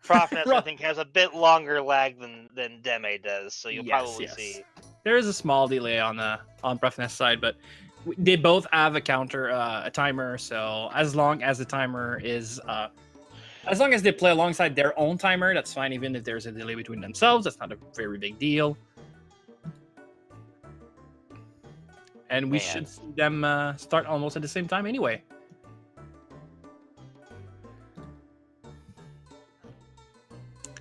ProfNES, I think, has a bit longer lag than Deme does, so you'll probably see. There is a small delay on ProfNES side, but they both have a counter, a timer. So as long as the timer is, as long as they play alongside their own timer, that's fine. Even if there's a delay between themselves, that's not a very big deal. And we should see them start almost at the same time anyway.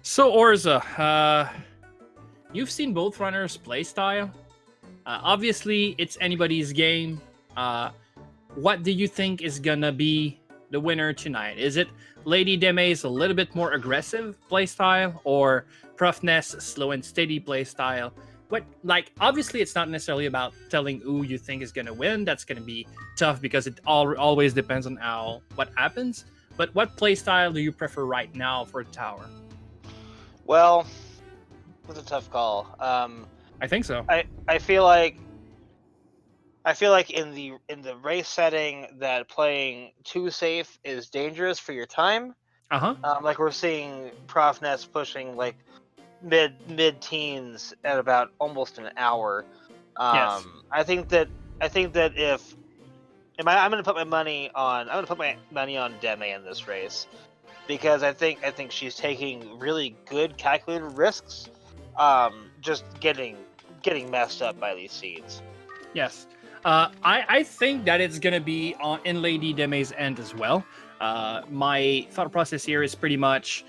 So Orza, you've seen both runners' play style. Obviously, it's anybody's game. What do you think is gonna be the winner tonight? Is it Lady Deme's a little bit more aggressive playstyle, or ProfNES slow and steady playstyle? Obviously, it's not necessarily about telling who you think is gonna win. That's gonna be tough because it always depends on what happens. But what playstyle do you prefer right now for Tower? Well, it's a tough call. I think so. I feel like in the race setting that playing too safe is dangerous for your time. Like we're seeing ProfNES pushing like mid teens at about almost an hour. Yes. I think that if I'm going to put my money on Deme in this race, because I think she's taking really good calculated risks. Just getting messed up by these seeds. Yes. I think that it's going to be in Lady Deme's end as well. My thought process here is pretty much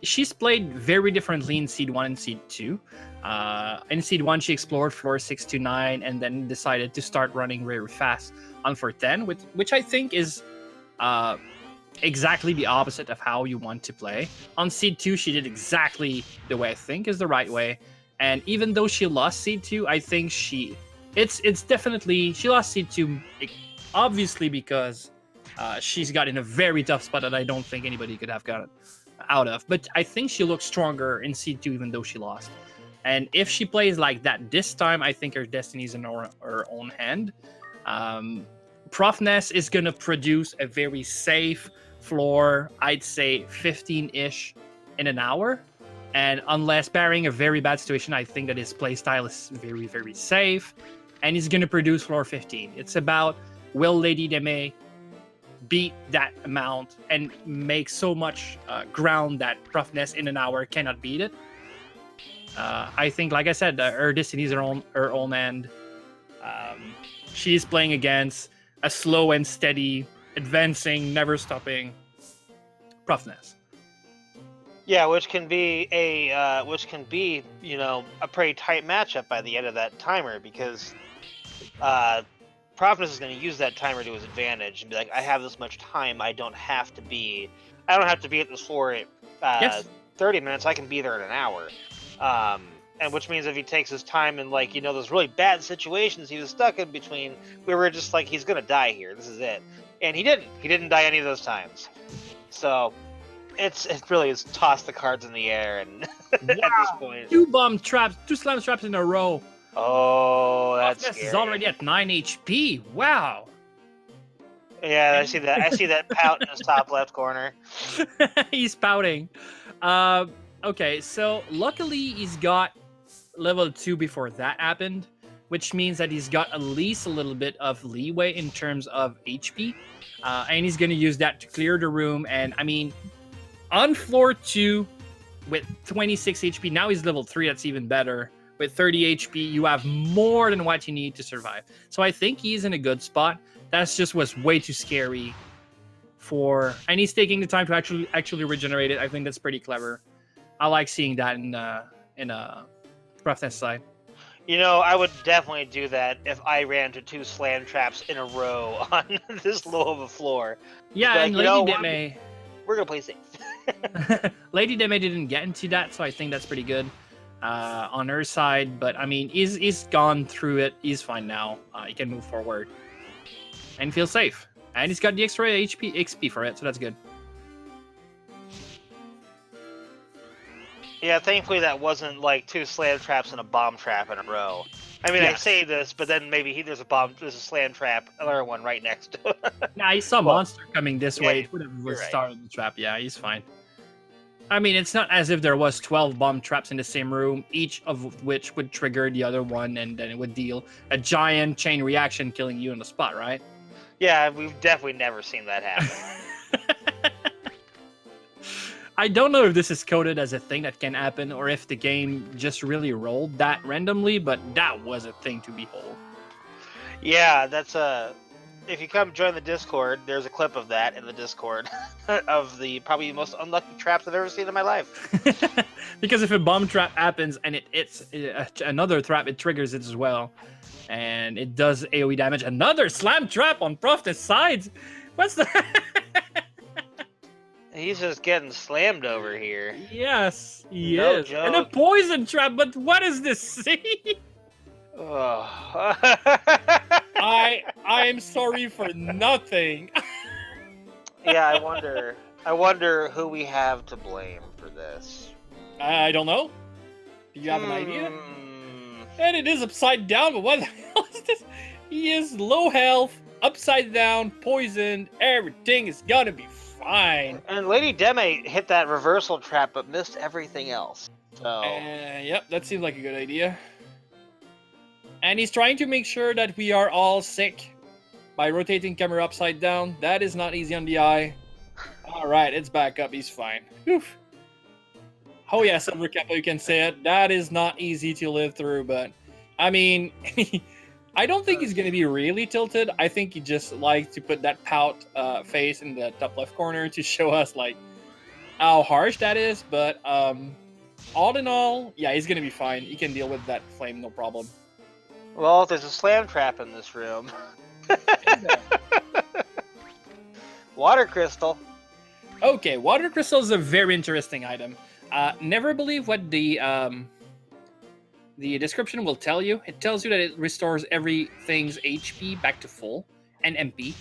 she's played very differently in Seed 1 and Seed 2. In Seed 1, she explored floor 6 to 9 and then decided to start running very fast on floor 10, which I think is exactly the opposite of how you want to play. On Seed 2, she did exactly the way I think is the right way. And even though she lost Seed 2, I think it's definitely, she lost Seed 2 obviously because she's got in a very tough spot that I don't think anybody could have gotten out of. But I think she looks stronger in Seed 2 even though she lost. And if she plays like that this time, I think her destiny is in her own hand. ProfNES is going to produce a very safe floor, I'd say 15-ish in an hour. And unless barring a very bad situation, I think that his playstyle is very, very safe. and he's going to produce floor 15. It's about, will Lady Deme beat that amount and make so much ground that ProfNES in an hour cannot beat it? I think, like I said, her destiny is her own end. She's playing against a slow and steady, advancing, never stopping ProfNES. Yeah, which can be a pretty tight matchup by the end of that timer, because ProfNES is going to use that timer to his advantage and be like, I have this much time, I don't have to be at this floor at 30 minutes, I can be there in an hour. And which means if he takes his time and those really bad situations he was stuck in between, we were just like, he's gonna die here, this is it. And he didn't die any of those times. So it really is toss the cards in the air, and at this point. Two slam traps in a row. Oh, that's ProfNES scary. is already at 9 HP. Wow. Yeah, I see that. I see that pout in his top left corner. He's pouting. Okay, so luckily he's got level 2 before that happened, which means that he's got at least a little bit of leeway in terms of HP. And he's going to use that to clear the room. And I mean, on floor 2 with 26 HP, now he's level 3. That's even better. With 30 HP, you have more than what you need to survive. So I think he's in a good spot. That's just was way too scary and he's taking the time to actually regenerate it. I think that's pretty clever. I like seeing that in a ProfNES side. I would definitely do that if I ran into 2 slam traps in a row on this low of a floor. Yeah, and Lady Deme, we're gonna play safe. Lady Deme didn't get into that, so I think that's pretty good on her side. But I mean, he's gone through it. He's fine now. He can move forward and feel safe. And he's got the extra XP for it, so that's good. Yeah, thankfully that wasn't like 2 slam traps and a bomb trap in a row. I mean, I say this, but then maybe there's a slam trap, another one right next to it. Nah, he saw a monster coming this way. Whatever was starting the trap. Yeah, he's fine. I mean, it's not as if there was 12 bomb traps in the same room, each of which would trigger the other one, and then it would deal a giant chain reaction, killing you on the spot, right? Yeah, we've definitely never seen that happen. I don't know if this is coded as a thing that can happen, or if the game just really rolled that randomly, but that was a thing to behold. Yeah, that's if you come join the Discord, there's a clip of that in the Discord of the probably most unlucky traps I've ever seen in my life. Because if a bomb trap happens and it's another trap, it triggers it as well. And it does AoE damage. Another slam trap on ProfNES sides. What's that? He's just getting slammed over here. Yes, he No is. joke. And a poison trap, but what is this scene? Oh. I am sorry for nothing. Yeah, I wonder who we have to blame for this. I don't know. Do you have an idea? And it is upside down, but what the hell is this? He is low health, upside down, poisoned. Everything is gonna be fine. And Lady Deme hit that reversal trap, but missed everything else. So. Yep, that seems like a good idea. And he's trying to make sure that we are all sick by rotating camera upside down. That is not easy on the eye. All right, it's back up. He's fine. Oof. Oh yeah, Silver Kappa, you can say it. That is not easy to live through, but I mean, I don't think he's going to be really tilted. I think he just likes to put that pout face in the top left corner to show us like how harsh that is. But all in all, yeah, he's going to be fine. He can deal with that flame, no problem. Well, there's a slam trap in this room. Water crystal. Okay, water crystal is a very interesting item. Never believe what the description will tell you. It tells you that it restores everything's HP back to full and MP.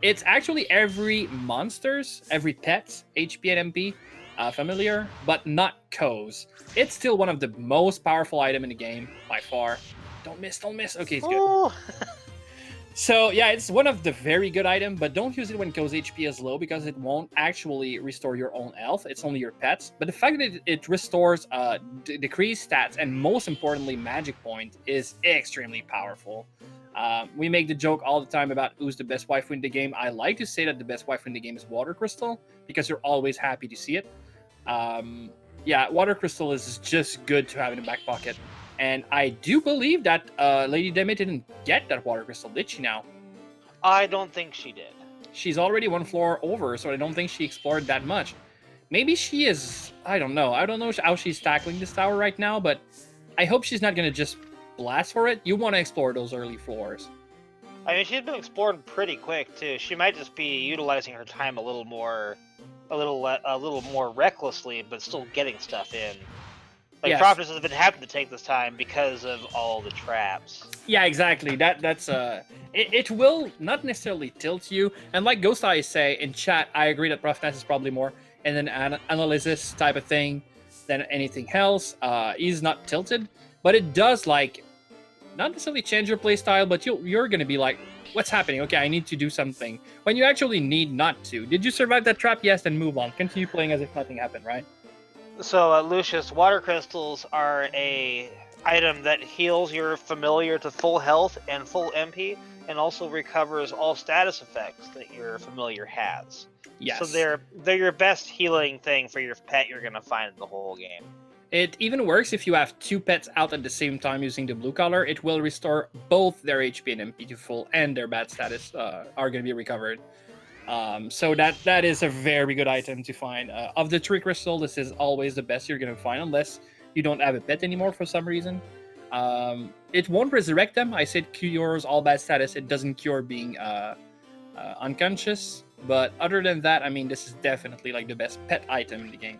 It's actually every monster's, every pet's HP and MP familiar, but not Ko's. It's still one of the most powerful item in the game by far. Don't miss. Okay, it's good. So yeah, it's one of the very good item, but don't use it when Ko's HP is low because it won't actually restore your own health. It's only your pets. But the fact that it restores decreased stats and most importantly magic point is extremely powerful. We make the joke all the time about who's the best waifu in the game. I like to say that the best waifu in the game is Water Crystal because you're always happy to see it. Yeah, Water Crystal is just good to have in the back pocket. And I do believe that Lady Deme didn't get that Water Crystal, did she now? I don't think she did. She's already one floor over, so I don't think she explored that much. Maybe she is, I don't know. I don't know how she's tackling this tower right now, but I hope she's not going to just blast for it. You want to explore those early floors. I mean, she's been explored pretty quick, too. She might just be utilizing her time a little more recklessly, but still getting stuff in. Like, Yes. ProfNES has been having to take this time because of all the traps. Yeah, exactly. That's it will not necessarily tilt you. And like Ghost Eyes say in chat, I agree that ProfNES is probably more and then analysis type of thing than anything else. He's not tilted, but it does like not necessarily change your playstyle, but you're gonna be like, what's happening? Okay, I need to do something. When you actually need not to. Did you survive that trap? Yes, then move on. Continue playing as if nothing happened, right? So, Lucius, water crystals are a item that heals your familiar to full health and full MP, and also recovers all status effects that your familiar has. Yes. So they're your best healing thing for your pet you're gonna find in the whole game. It even works if you have two pets out at the same time using the blue color. It will restore both their HP and MP to full, and their bad status are going to be recovered. So that is a very good item to find. Of the three crystal, this is always the best you're going to find, unless you don't have a pet anymore for some reason. It won't resurrect them. I said cures all bad status. It doesn't cure being unconscious. But other than that, I mean, this is definitely like the best pet item in the game.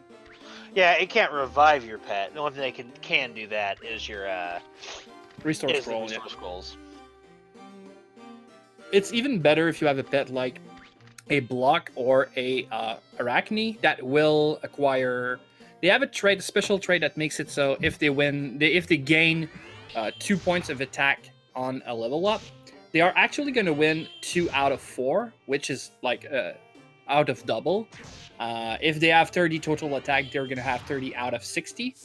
Yeah, it can't revive your pet. The only thing they can do that is your Restore scroll. restore scrolls. It's even better if you have a pet like a block or a arachne that will acquire. They have a special trait that makes it so if they gain 2 points of attack on a level up, they are actually going to win 2 out of 4, which is like out of double. If they have 30 total attack, they're going to have 30 out of 60.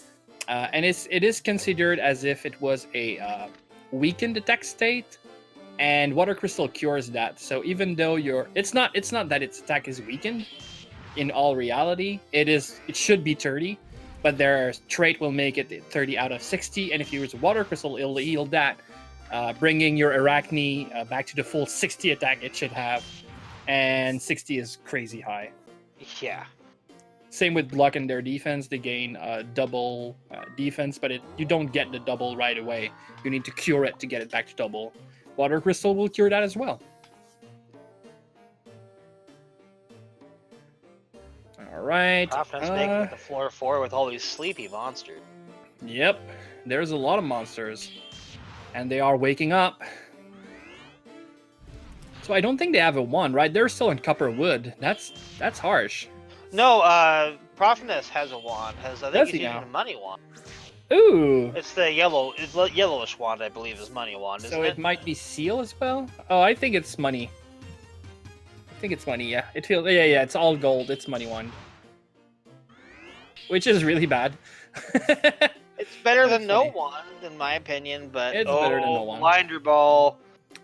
And it is considered as if it was a weakened attack state, and Water Crystal cures that. So even though it's not that its attack is weakened, in all reality, it should be 30, but their trait will make it 30 out of 60, and if you use Water Crystal, it'll heal that, bringing your Arachne back to the full 60 attack it should have, and 60 is crazy high. Yeah. Same with block and their defense. They gain double defense, but you don't get the double right away. You need to cure it to get it back to double. Water Crystal will cure that as well. All right. ProfNES making it to floor 4 with all these sleepy monsters. Yep. There's a lot of monsters. And they are waking up. So I don't think they have a 1, right? They're still in copper wood. That's harsh. No, ProfNES has a wand. I think Does he's he using now? a money wand. Ooh. It's the yellowish wand, I believe, is money wand, isn't So it might be seal as well? Oh, I think it's money. Yeah. It feels yeah, it's all gold. It's money wand. Which is really bad. It's better than no funny. wand, in my opinion, but It's better than no wand. Blinder Ball.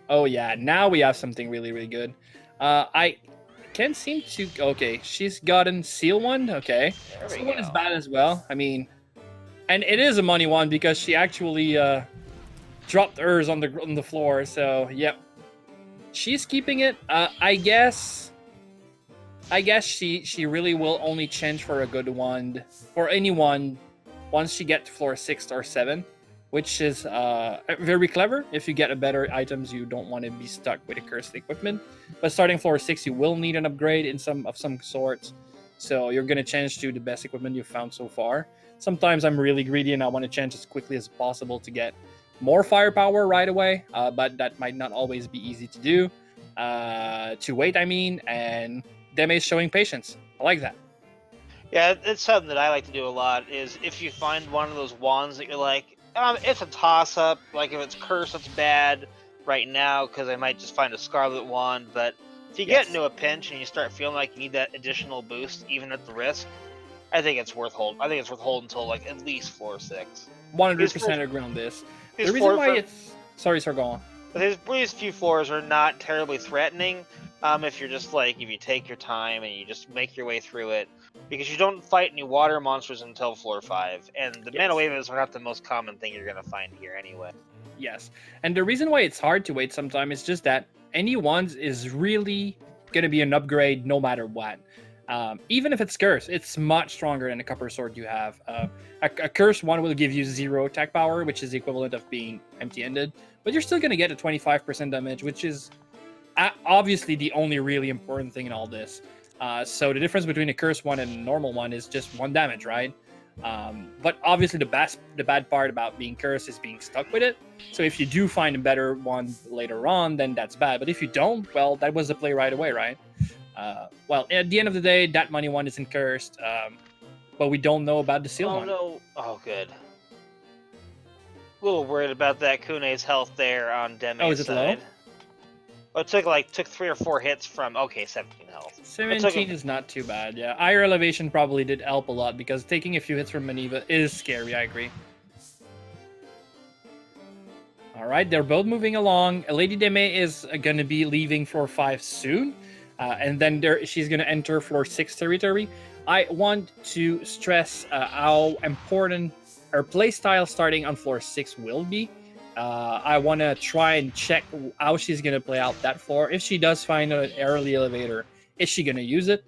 Oh yeah, now we have something really, really good. I can't seem to. Okay, she's gotten seal wand. Okay, There seal we wand go. is bad as well. I mean, and it is a money wand because she actually dropped hers on the floor. So yep, she's keeping it. I guess she really will only change for a good wand for anyone once she gets to floor 6 or 7. Which is very clever. If you get a better items, you don't want to be stuck with a cursed equipment. But starting floor 6, you will need an upgrade in some sorts. So you're gonna change to the best equipment you've found so far. Sometimes I'm really greedy and I want to change as quickly as possible to get more firepower right away. But that might not always be easy to do. To wait, I mean, and Deme is showing patience. I like that. Yeah, it's something that I like to do a lot, is if you find one of those wands that you're like, it's a toss-up, like if it's cursed, it's bad, right now because I might just find a Scarlet Wand. But if you Yes. get into a pinch and you start feeling like you need that additional boost, even at the risk, I think it's worth holding. I think it's worth holding until like at least floor 6. 100% agree on this. The These reason floor why it's... Sorry, sir, go on. these few floors are not terribly threatening. If you're just like, if you take your time and you just make your way through it, because you don't fight any water monsters until floor 5, and the mana waves are not the most common thing you're gonna find here anyway. Yes, and the reason why it's hard to wait sometimes is just that any wands is really gonna be an upgrade no matter what. Even if it's cursed, it's much stronger than a copper sword you have. A cursed one will give you 0 attack power, which is the equivalent of being empty-ended, but you're still gonna get a 25% damage, which is obviously the only really important thing in all this. So the difference between a cursed one and a normal one is just 1 damage, right? But obviously the bad part about being cursed is being stuck with it. So if you do find a better one later on, then that's bad. But if you don't, well, that was the play right away, right? Well, at the end of the day, that money one isn't cursed. But we don't know about the seal one. No. Oh, good. A little worried about that Kune's health there on Deme's Oh, is it side. low? Well, it took 3 or 4 hits from 17 health. 17 is not too bad, yeah. Higher elevation probably did help a lot because taking a few hits from Maniva is scary, I agree. Alright, they're both moving along. Lady Deme is going to be leaving floor 5 soon. And then she's going to enter floor 6 territory. I want to stress how important her playstyle starting on floor 6 will be. I want to try and check how she's going to play out that floor. If she does find an early elevator, is she going to use it?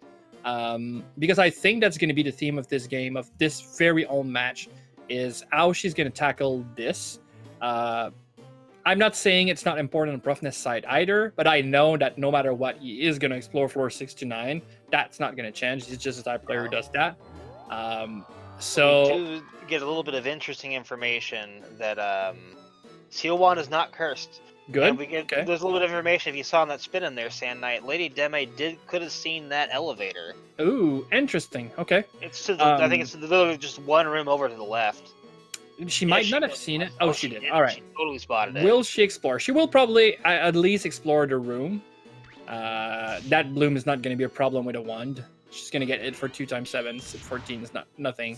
Because I think that's going to be the theme of this game, of this very own match, is how she's going to tackle this. I'm not saying it's not important on ProfNES side either, but I know that no matter what, he is going to explore floor 6 to 9. That's not going to change. He's just a type player who does that. So we do get a little bit of interesting information that Seal Wand is not cursed. good. And we get there's a little bit of information if you saw on that spin in there, Sand Knight. Lady Deme could have seen that elevator. Ooh, interesting. Okay. It's to the, I think it's literally just one room over to the left. She might not have seen it. Oh, she did. All right. She totally spotted it. Will she explore? She will probably at least explore the room. That bloom is not going to be a problem with a wand. She's going to get it for 2 times 7. 14 is nothing.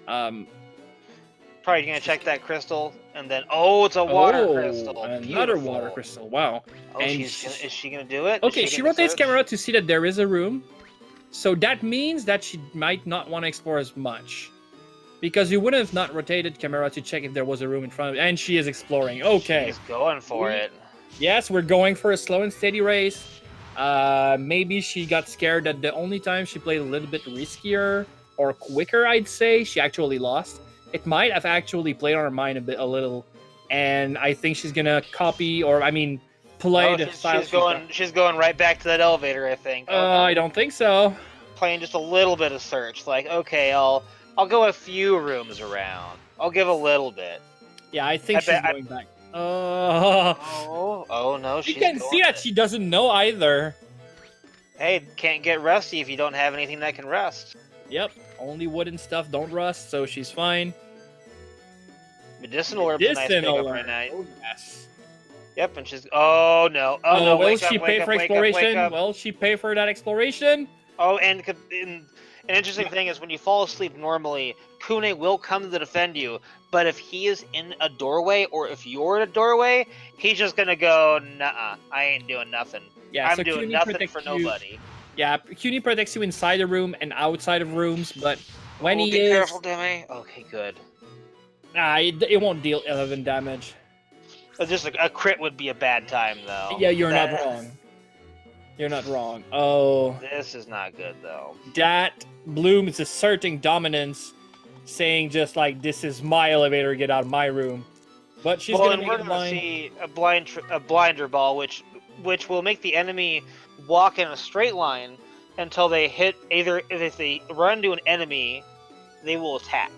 Probably gonna check that crystal, and then it's a water crystal. Another Beautiful. water crystal. Wow. Oh, And is she gonna do it? Okay, she rotates camera to see that there is a room. So that means that she might not want to explore as much. Because you would have not rotated camera to check if there was a room in front of it. And she is exploring. Okay. She's going for it. Yes, we're going for a slow and steady race. Maybe she got scared that the only time she played a little bit riskier or quicker, I'd say, she actually lost. It might have actually played on her mind a little. And I think she's going to copy, or play the style. She's going right back to that elevator, I think. I don't think so. Playing just a little bit of search. Like, okay, I'll go a few rooms around. I'll give a little bit. Yeah, I think she's going back. Oh no, you can see that she doesn't know either. Hey, can't get rusty if you don't have anything that can rust. Yep, only wooden stuff don't rust, so she's fine. Medicinal herb is a nice pickup right now. Oh, yes. Yep, and she's... Oh, no. Oh, no, will she pay for exploration? Will she pay for that exploration? Oh, and an interesting thing is when you fall asleep normally, Kune will come to defend you, but if he is in a doorway or if you're in a doorway, he's just gonna go, nuh-uh, I ain't doing nothing. Yeah, I'm so doing Kune nothing for nobody. Yeah, Kune protects you inside the room and outside of rooms, but when he be is... careful, Deme. Okay, good. Nah, it won't deal 11 damage. Just a crit would be a bad time, though. Yeah, you're not wrong. You're not wrong. Oh. This is not good, though. That Bloom is asserting dominance, saying just like, this is my elevator, get out of my room. But she's going to make a see a blinder ball, which will make the enemy walk in a straight line until they hit either if they run to an enemy, they will attack.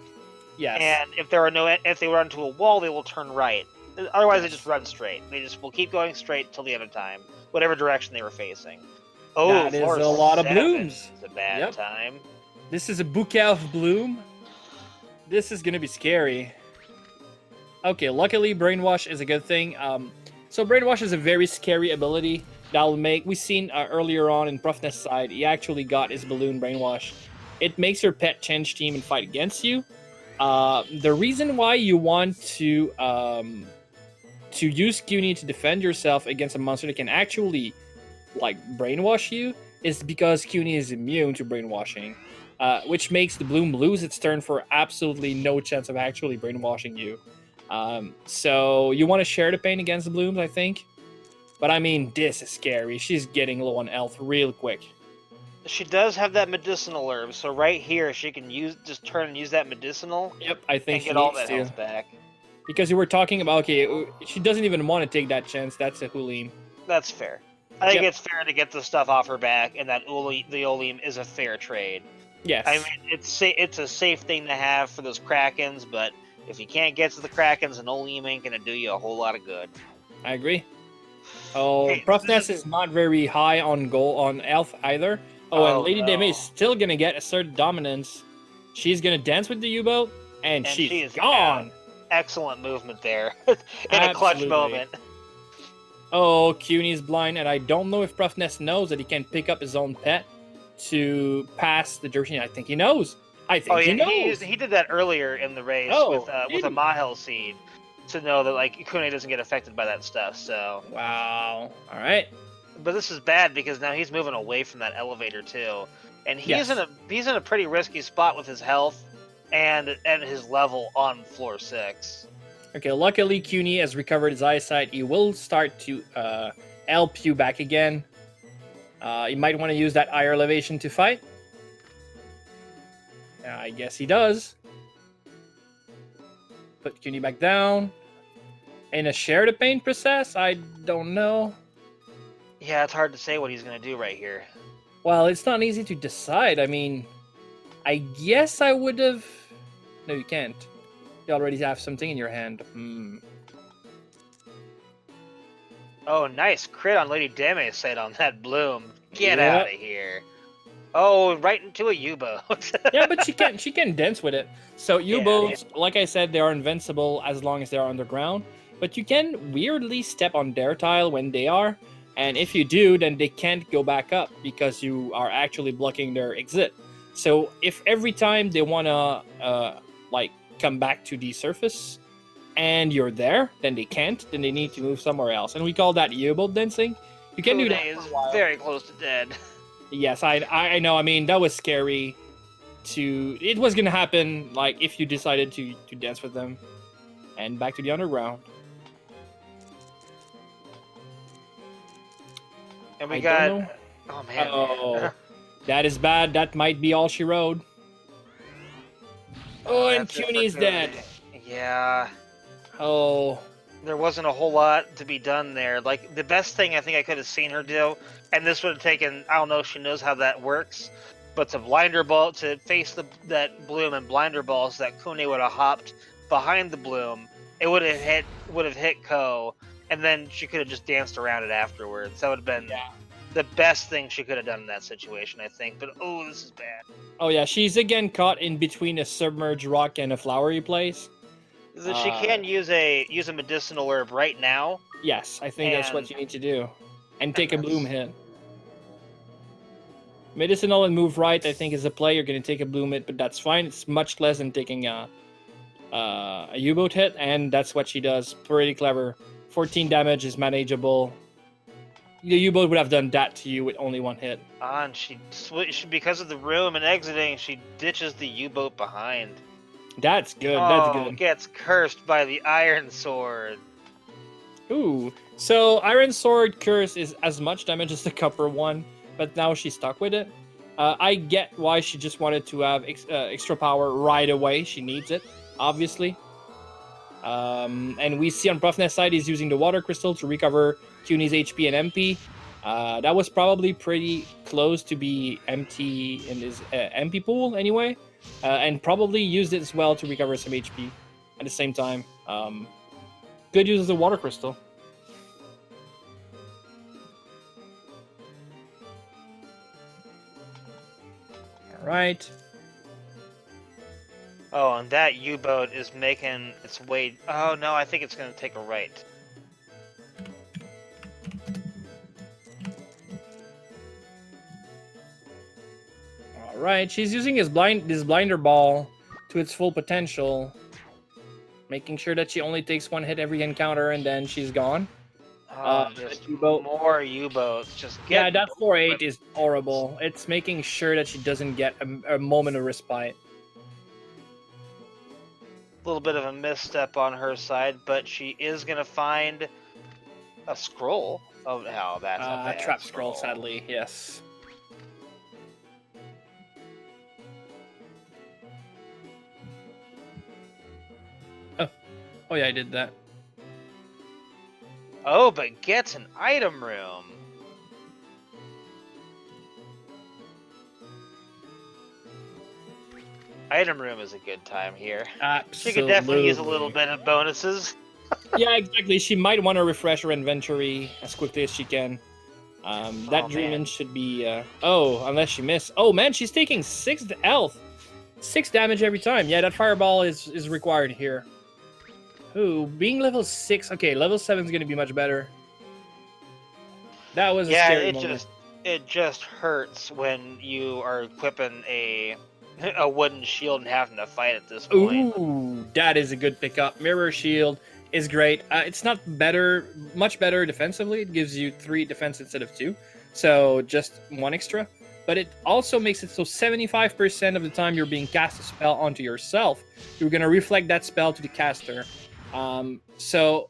Yes. And if they run to a wall, they will turn right. Otherwise, they just run straight. They just will keep going straight till the end of time, whatever direction they were facing. Oh, that is a lot of blooms. It's a bad time. This is a bouquet of bloom. This is gonna be scary. Okay, luckily brainwash is a good thing. So Brainwash is a very scary ability that'll make. We've seen earlier on in ProfNES side, he actually got his balloon Brainwash. It makes your pet change team and fight against you. The reason why you want to use CUNY to defend yourself against a monster that can actually like brainwash you is because CUNY is immune to brainwashing, which makes the Bloom lose its turn for absolutely no chance of actually brainwashing you. So you want to share the pain against the Blooms, I think. But I mean, this is scary. She's getting low on health real quick. She does have that medicinal herb, so right here she can just turn and use that medicinal. Yep, I think and she get all needs that to. health back. Because you were talking about, okay, she doesn't even want to take that chance. That's a Hulim. That's fair. I think it's fair to get the stuff off her back, and that the Oleum is a fair trade. Yes. I mean, it's a safe thing to have for those Krakens, but if you can't get to the Krakens, an Oleum ain't gonna do you a whole lot of good. I agree. Oh, hey, ProfNES is not very high on health either. And Lady Deme is still gonna get asserted dominance. She's gonna dance with the U-boat, and she's gone. Excellent movement there, in a clutch moment. Oh, CUNY's blind, and I don't know if ProfNES knows that he can pick up his own pet to pass the direction. I think he knows. I think he knows. He did that earlier in the race with a Mahel seed to know that like Kune doesn't get affected by that stuff. So wow. All right. But this is bad because now he's moving away from that elevator too, and he's in a pretty risky spot with his health and his level on floor 6. Okay, luckily CUNY has recovered his eyesight. He will start to help you back again. You might want to use that higher elevation to fight. I guess he does. Put CUNY back down. In a share the pain process? I don't know. Yeah, it's hard to say what he's going to do right here. Well, it's not easy to decide. I mean, I guess I would have... No, you can't. You already have something in your hand. Oh, nice crit on Lady Deme set on that Bloom. Get out of here. Oh, right into a U-boat. Yeah, but she can dance with it. So U-boats, like I said, they are invincible as long as they are underground. But you can weirdly step on their tile when they are. And if you do, then they can't go back up because you are actually blocking their exit. So if every time they want to come back to the surface and you're there, then they can't. Then they need to move somewhere else. And we call that U-boat dancing. You can do that for a while. Very close to dead. Yes, I know. I mean, that was scary. It was gonna happen like if you decided to dance with them, and back to the underground. And we got. Oh man. Oh, that is bad. That might be all she rode. Oh, and CUNY's dead. Yeah. Oh. There wasn't a whole lot to be done there. Like, the best thing I think I could have seen her do, and this would have taken, I don't know if she knows how that works, but to blinder ball, to face that Bloom and blinder balls, so that Kune would have hopped behind the Bloom. It would have hit Ko, and then she could have just danced around it afterwards. That would have been the best thing she could have done in that situation, I think. But, oh, this is bad. Oh, yeah, she's again caught in between a submerged rock and a flowery place. She can use a medicinal herb right now. Yes, I think that's what you need to do. And take a Bloom hit. Medicinal and move right, I think, is a play. You're going to take a Bloom hit, but that's fine. It's much less than taking a U-boat hit, and that's what she does. Pretty clever. 14 damage is manageable. The U-boat would have done that to you with only one hit. And she because of the room and exiting, she ditches the U-boat behind. That's good. That's good. Gets cursed by the Iron Sword. Ooh. So Iron Sword curse is as much damage as the copper one, but now she's stuck with it. I get why she just wanted to have extra power right away. She needs it, obviously. And we see on ProfNES side he's using the water crystal to recover CUNY's HP and MP. That was probably pretty close to be empty in his MP pool anyway. And probably used it as well to recover some HP at the same time. Good use of the water crystal. Alright. Oh, and that U-boat is making its way... Oh, no, I think it's going to take a right. right, she's using this blinder ball to its full potential, making sure that she only takes one hit every encounter and then she's gone. Just U-boat. more U-boats. Just get. Yeah, that 4-8 is horrible. It's making sure that she doesn't get a moment of respite. A little bit of a misstep on her side, but she is gonna find a scroll. Oh, no, that's a bad Trap scroll, sadly, yes. Oh yeah, I did that. Oh, but gets an item room. Item room is a good time here. Absolutely. She could definitely use a little bit of bonuses. Yeah, exactly. She might want to refresh her inventory as quickly as she can. That Dreamin' should be... unless she missed. Oh, man, she's taking 6 health. 6 damage every time. Yeah, that fireball is required here. Ooh, being level 6... Okay, level 7 is going to be much better. That was a scary moment. It just hurts when you are equipping a wooden shield and having to fight at this point. Ooh, that is a good pickup. Mirror shield is great. It's not much better defensively. It gives you 3 defense instead of 2, so just 1 extra. But it also makes it so 75% of the time you're being cast a spell onto yourself, you're gonna reflect that spell to the caster. So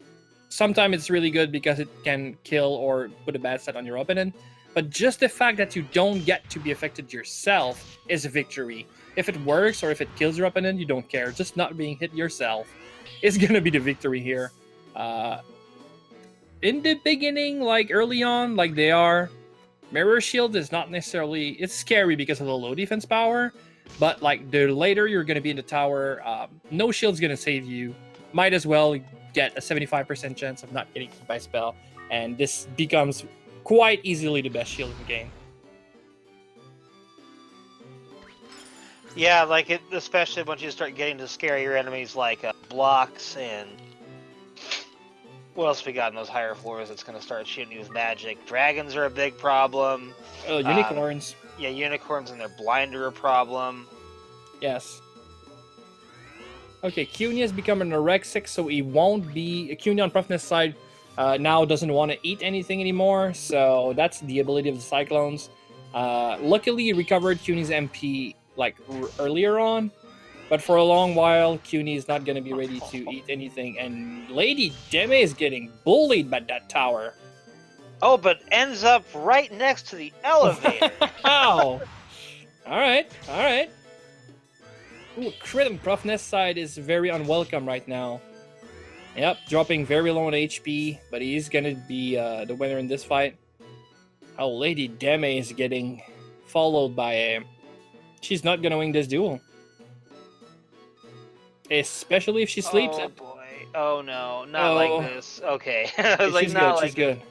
sometimes it's really good because it can kill or put a bad set on your opponent. But just the fact that you don't get to be affected yourself is a victory. If it works or if it kills your opponent, you don't care. Just not being hit yourself is gonna be the victory here. In the beginning, like early on, like they are, Mirror Shield is not necessarily... It's scary because of the low defense power, but like the later you're gonna be in the tower, no shield's gonna save you. Might as well get a 75% chance of not getting hit by spell, and this becomes quite easily the best shield in the game. Yeah, like it, especially once you start getting to scarier enemies like blocks and what else we got in those higher floors that's going to start shooting you with magic. Dragons are a big problem. Oh, unicorns. Yeah, unicorns and their blinder are a problem. Yes. Okay, Cuny has become an anorexic, so he won't be... Cuny on ProfNES side now doesn't want to eat anything anymore, so that's the ability of the Cyclones. Luckily, he recovered Cuny's MP like earlier on, but for a long while, Cuny is not going to be ready to eat anything, and Lady Deme is getting bullied by that tower. Oh, but ends up right next to the elevator. Wow! Alright, alright. Ooh, crit on ProfNES side is very unwelcome right now. Yep, dropping very low on HP, but he's gonna be the winner in this fight. Oh, Lady Deme is getting followed by a... She's not gonna win this duel. Especially if she sleeps. Oh boy. Oh no, not like this. Okay. Like, she's not good, like she's good.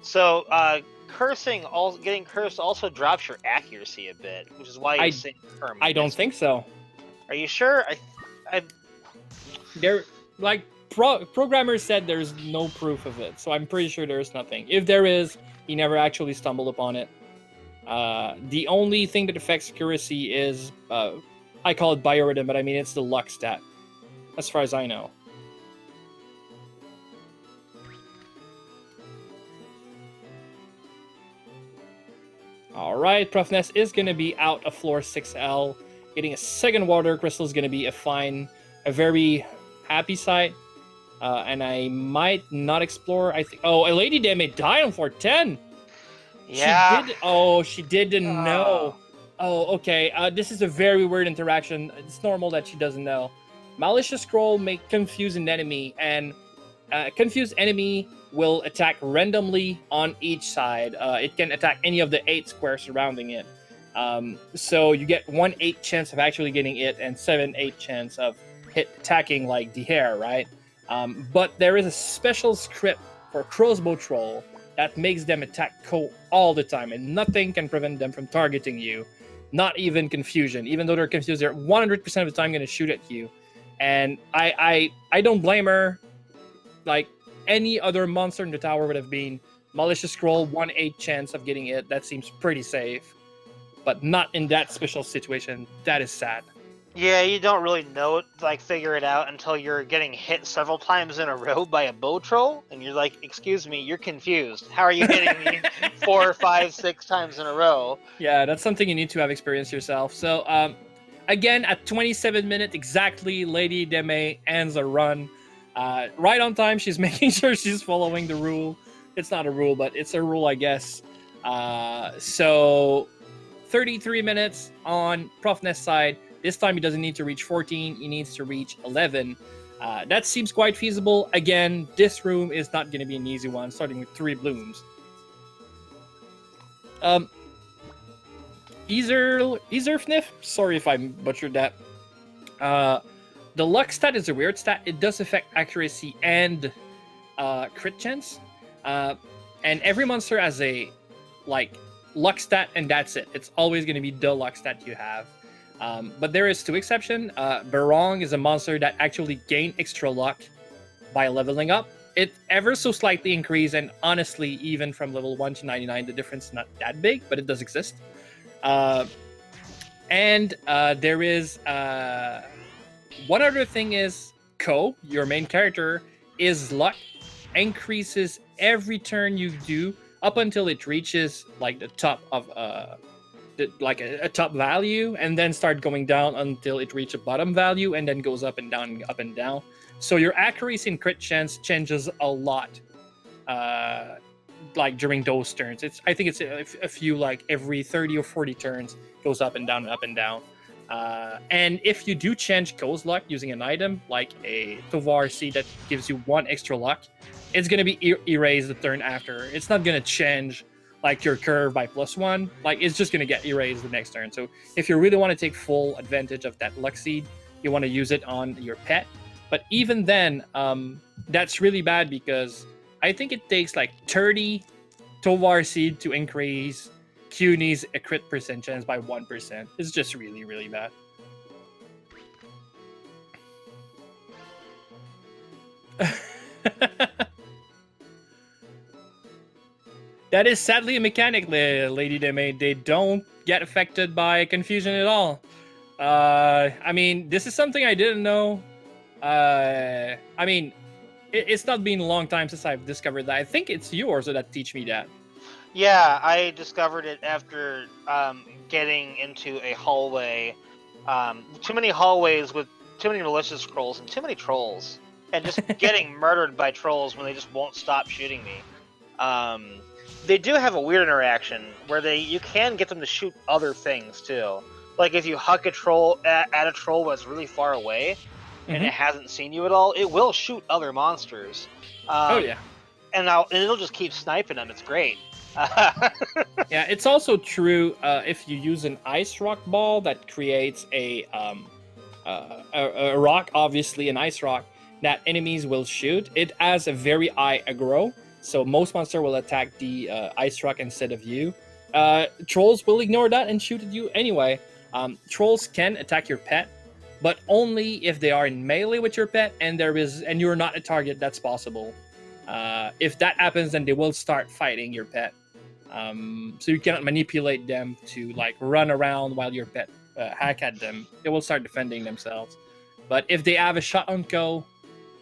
So, getting cursed also drops your accuracy a bit, which is why you're saying permanent. I don't think so. Are you sure? There, like, programmers said there's no proof of it, so I'm pretty sure there's nothing. If there is, he never actually stumbled upon it. The only thing that affects accuracy is, I call it biorhythm, but I mean it's the luck stat, as far as I know. Alright, ProfNES is going to be out of floor 6L. Getting a second water crystal is going to be a very happy sight. And I might not explore. I think. Oh, a Lady Deme died on floor 10. Yeah. She didn't know. Oh, okay. This is a very weird interaction. It's normal that she doesn't know. Malicious Scroll may confuse an enemy, and confused enemy will attack randomly on each side. It can attack any of the 8 squares surrounding it. So you get 1/8 chance of actually getting it, and 7/8 chance of attacking like the hair, right? But there is a special script for Crossbow Troll that makes them attack all the time, and nothing can prevent them from targeting you. Not even confusion. Even though they're confused, they're 100% of the time going to shoot at you. And I don't blame her. Like any other monster in the tower would have been. Malicious Scroll, 1/8 chance of getting it. That seems pretty safe. but not in that special situation. That is sad. Yeah, you don't really know, figure it out until you're getting hit several times in a row by a bow troll, and you're like, excuse me, you're confused. How are you hitting me 4, 5, 6 times in a row? Yeah, that's something you need to have experienced yourself. So, again, at 27 minutes exactly, Lady Deme ends a run. Right on time, she's making sure she's following the rule. It's not a rule, but it's a rule, I guess. So, 33 minutes on ProfNES side. This time he doesn't need to reach 14, he needs to reach 11. That seems quite feasible. Again, this room is not going to be an easy one, starting with 3 blooms. Ezerfnif? Sorry if I butchered that. The luck stat is a weird stat. It does affect accuracy and crit chance. And every monster has a luck stat, and that's it. It's always going to be the luck stat you have. But there is 2 exceptions. Barong is a monster that actually gain extra luck by leveling up. It ever so slightly increase, and honestly, even from level 1 to 99, the difference is not that big, but it does exist. And there is one other thing is Ko, your main character, is luck increases every turn you do up until it reaches the top of a top value, and then start going down until it reaches a bottom value, and then goes up and down and up and down. So your accuracy and crit chance changes a lot during those turns. I think it's a few every 30 or 40 turns goes up and down and up and down. And if you do change Ko's luck using an item like a Tovar seed that gives you 1 extra luck, it's going to be erased the turn after. It's not going to change your curve by +1. It's just going to get erased the next turn. So if you really want to take full advantage of that luck seed, you want to use it on your pet. But even then, that's really bad because I think it takes 30 Tovar seed to increase CUNY's crit percent chance by 1%. It's just really, really bad. That is sadly a mechanic, Lady Deme. They don't get affected by confusion at all. I mean, this is something I didn't know. I mean, it's not been a long time since I've discovered that. I think it's you also that teach me that. Yeah, I discovered it after getting into a hallway. Too many hallways with too many malicious scrolls and too many trolls. And just getting murdered by trolls when they just won't stop shooting me. They do have a weird interaction where you can get them to shoot other things too. Like if you huck a troll at a troll that's really far away and it hasn't seen you at all, it will shoot other monsters. Oh yeah. And it'll just keep sniping them. It's great. Yeah, it's also true if you use an ice rock ball that creates a rock, obviously an ice rock, that enemies will shoot. It has a very high aggro, so most monsters will attack the ice rock instead of you. Trolls will ignore that and shoot at you anyway. Trolls can attack your pet, but only if they are in melee with your pet and you're not a target. That's possible. If that happens, then they will start fighting your pet. So you cannot manipulate them to run around while your pet hack at them. They will start defending themselves. But if they have a shot on Ko,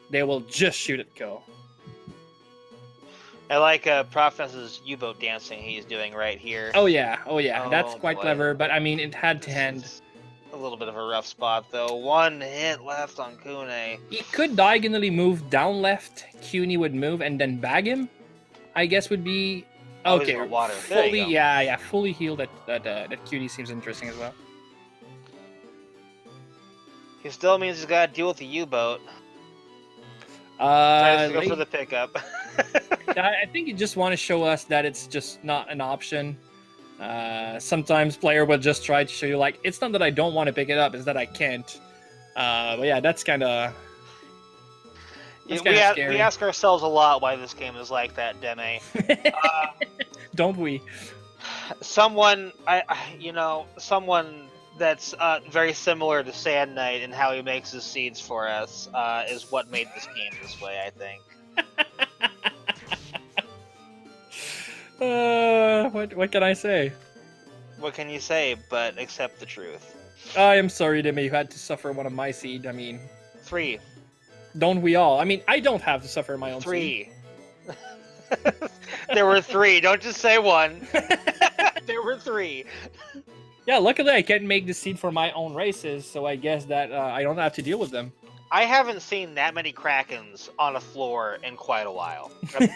they will just shoot at Ko. I like ProfNES's U-boat dancing he's doing right here. Oh yeah, that's quite clever. But I mean, it had to end. A little bit of a rough spot though. 1 hit left on Kune. He could diagonally move down left. CUNY would move and then bag him. I guess would be okay. Water. Fully, fully healed. That CUNY seems interesting as well. He still means he's got to deal with the U-boat. Tries to go for the pickup. I think you just want to show us that it's just not an option. Sometimes player will just try to show you it's not that I don't want to pick it up, it's that I can't. But yeah, that's kind of scary. We ask ourselves a lot why this game is like that, Deme. Don't we? Someone that's very similar to Sand Knight and how he makes his seeds for us is what made this game this way, I think. What can I say? What can you say but accept the truth? I am sorry, Deme, you had to suffer one of my seed. I mean, 3. don't we all? I mean, I don't have to suffer my own seed. 3. There were 3. Don't just say 1. There were 3. Yeah, luckily I can't make the seed for my own races, so I guess that I don't have to deal with them. I haven't seen that many Krakens on a floor in quite a while. I'm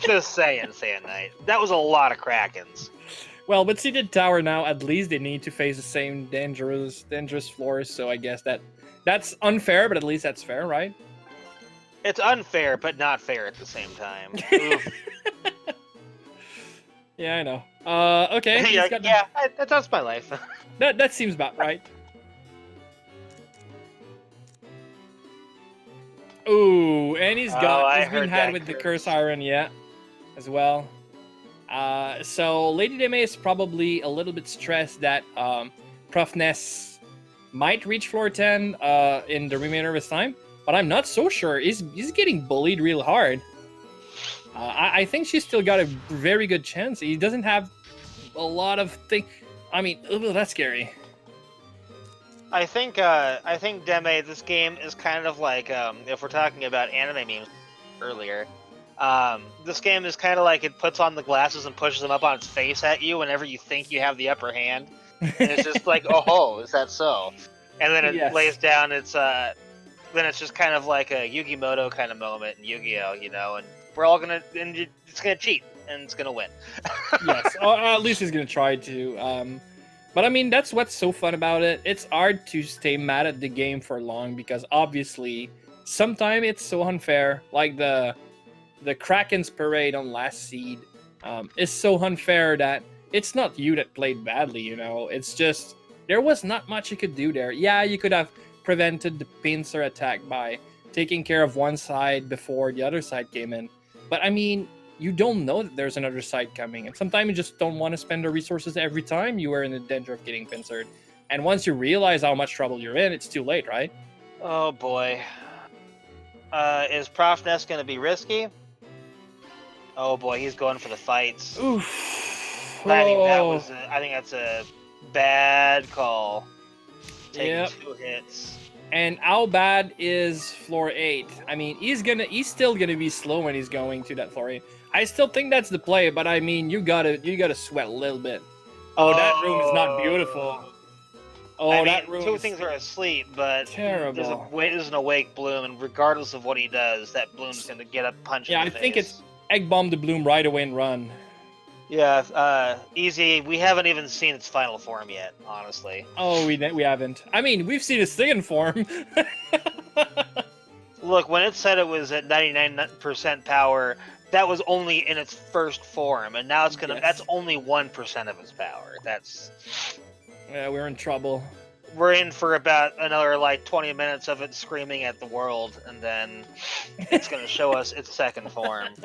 just saying, Sand Knight. That was a lot of Krakens. Well, with Seeded Tower now, at least they need to face the same dangerous floors, so I guess that's unfair, but at least that's fair, right? It's unfair, but not fair at the same time. Oof. Yeah, I know. Okay. Yeah, that's my life. That seems about right. Ooh, and he's been had with the Curse Iron, yeah, as well. So Lady Deme is probably a little bit stressed that ProfNES might reach floor 10 in the remainder of his time, but I'm not so sure. He's getting bullied real hard. I think she's still got a very good chance. He doesn't have a lot of things. I mean, that's scary. I think Deme, this game is kind of like if we're talking about anime memes earlier. This game is kind of like it puts on the glasses and pushes them up on its face at you whenever you think you have the upper hand. And it's just like, oh, is that so? And then it lays down. It's then it's just kind of like a Yu-Gi-Moto kind of moment in Yu-Gi-Oh, you know, and we're all it's gonna cheat and it's gonna win. Yes, or at least he's gonna try to. But I mean, that's what's so fun about it. It's hard to stay mad at the game for long because obviously, sometimes it's so unfair. Like the Kraken's parade on last seed is so unfair that it's not you that played badly, you know. It's just there was not much you could do there. Yeah, you could have prevented the pincer attack by taking care of one side before the other side came in. But I mean, you don't know that there's another side coming, and sometimes you just don't want to spend the resources every time you are in the danger of getting pincered. And once you realize how much trouble you're in, it's too late, right? Oh boy. Is ProfNES gonna be risky? Oh boy, he's going for the fights. Oof. I think that's a bad call. Taking 2 hits. And how bad is floor 8? I mean, he's still gonna be slow when he's going to that floor 8. I still think that's the play, but I mean, you gotta sweat a little bit. Oh, that room is not beautiful. Oh, I mean, that room. 2 things are asleep, but terrible. There's an awake Bloom, and regardless of what he does, that Bloom's gonna get a punch in the face. I think it's egg bomb the Bloom right away and run. Yeah, easy. We haven't even seen its final form yet, honestly. Oh, we haven't. I mean, we've seen its second form. Look, when it said it was at 99% power, that was only in its first form, and now it's gonna. That's only 1% of its power. Yeah, we're in trouble. We're in for about another like 20 minutes of it screaming at the world, and then it's gonna show us its second form.